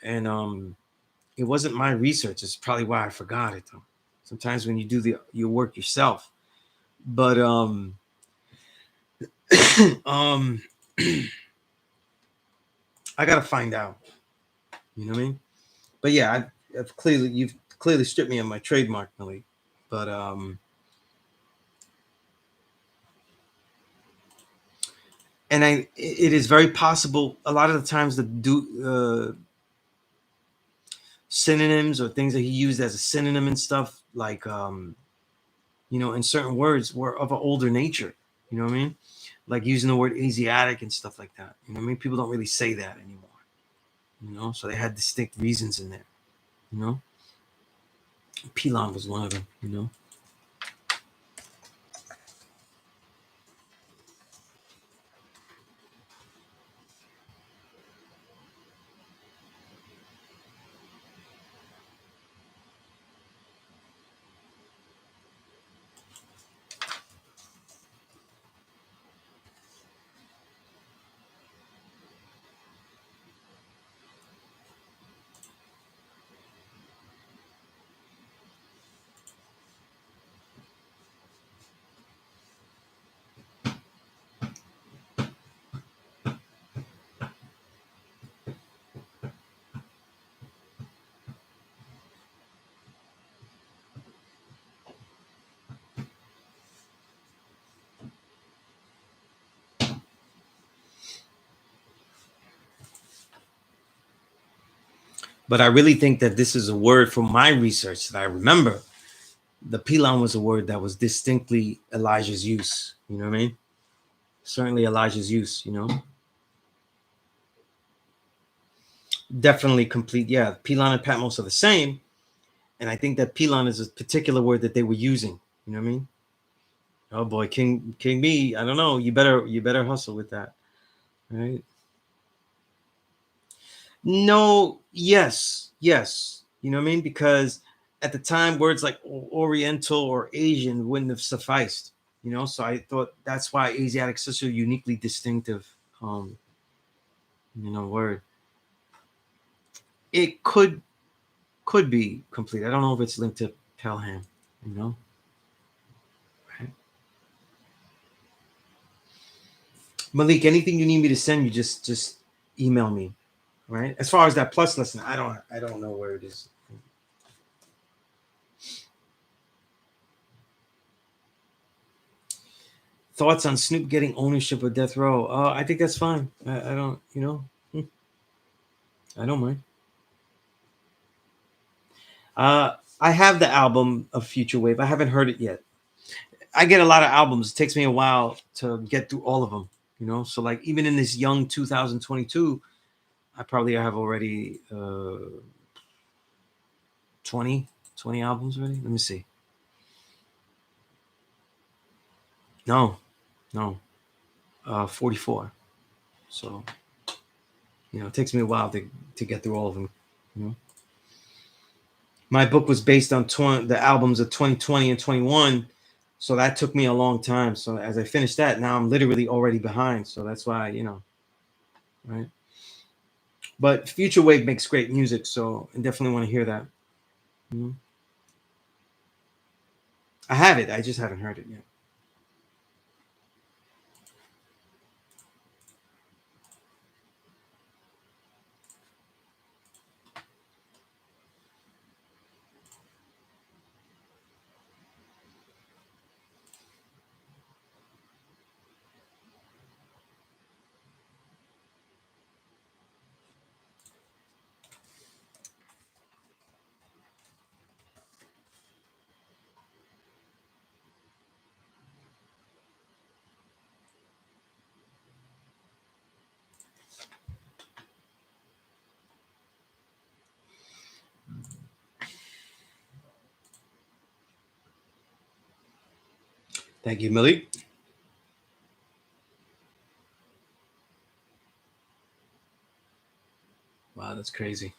and it wasn't my research. It's probably why I forgot it though. Sometimes when you do your work yourself, but um, I gotta find out. You know what I mean? But yeah, You've clearly stripped me of my trademark, Malik. But and it is very possible a lot of the times the synonyms or things that he used as a synonym and stuff like in certain words were of an older nature. You know what I mean? Like using the word Asiatic and stuff like that. You know what I mean? People don't really say that anymore. So they had distinct reasons in there. You know, Pilon was one of them. But I really think that this is a word from my research that I remember. The Pilon was a word that was distinctly Elijah's use. You know what I mean? Certainly Elijah's use. Definitely complete. Yeah, Pilon and Patmos are the same, and I think that Pilon is a particular word that they were using. You know what I mean? Oh boy, King B. I don't know. You better hustle with that, right? No, yes, yes. You know what I mean? Because at the time, words like Oriental or Asian wouldn't have sufficed. So I thought that's why Asiatic is such a uniquely distinctive, um, word. It could be complete. I don't know if it's linked to Pelham. You know, right? Malik, anything you need me to send you, just email me. Right? As far as that plus lesson, I don't know where it is. Thoughts on Snoop getting ownership of Death Row? I think that's fine. I don't, I don't mind. I have the album of Future Wave. I haven't heard it yet. I get a lot of albums. It takes me a while to get through all of them. So like even in this young 2022, I probably have already 20 albums already. Let me see. No, no, 44. So it takes me a while to get through all of them. You know? My book was based on the albums of 2020 and 21, so that took me a long time. So as I finished that, now I'm literally already behind. So that's why right. But Future Wave makes great music, so I definitely want to hear that. Mhm. I have it. I just haven't heard it yet. Thank you, Malik. Wow, that's crazy.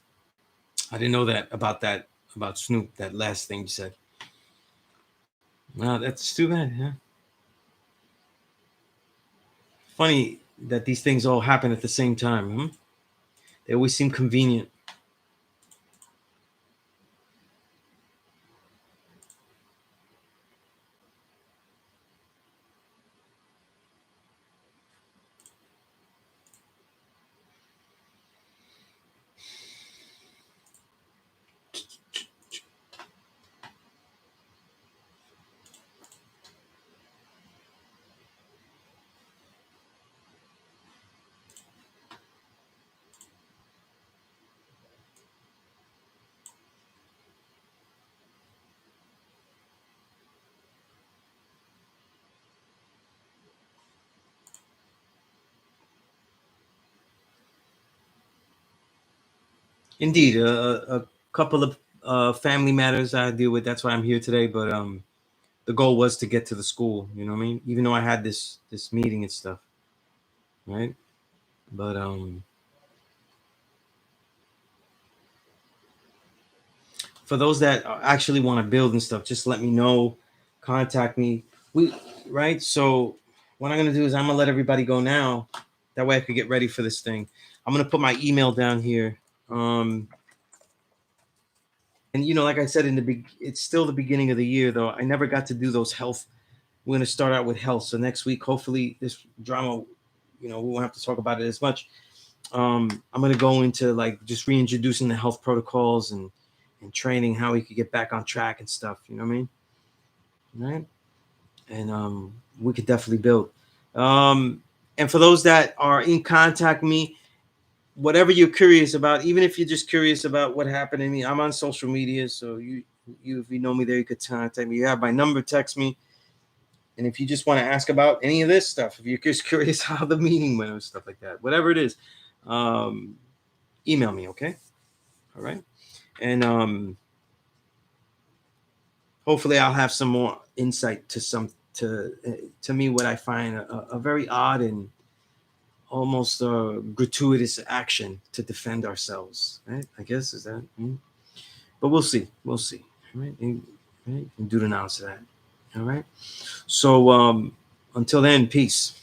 I didn't know that about Snoop. That last thing you said. Wow, that's too bad. Yeah. Funny that these things all happen at the same time. Hmm? They always seem convenient. Indeed, a couple of family matters I deal with. That's why I'm here today. But the goal was to get to the school. You know what I mean? Even though I had this meeting and stuff, right? But for those that actually want to build and stuff, just let me know. Contact me. We right. So what I'm gonna do is I'm gonna let everybody go now. That way I could get ready for this thing. I'm gonna put my email down here. And like I said in the it's still the beginning of the year though. I never got to do those health. We're gonna start out with health. So next week, hopefully, this drama, we won't have to talk about it as much. I'm gonna go into like just reintroducing the health protocols and training how we could get back on track and stuff. You know what I mean? Right? And we could definitely build. And for those that are in contact with me, whatever you're curious about, even if you're just curious about what happened to me, I'm on social media. So you if you know me there, you could contact me. You have my number, text me. And if you just want to ask about any of this stuff, if you're just curious how the meeting went or stuff like that, whatever it is, um, email me, okay? All right. And hopefully I'll have some more insight to me what I find a very odd and almost gratuitous action to defend ourselves. Right? I guess is that. But we'll see. We'll see. Right? And do the announce that. All right. So until then, peace.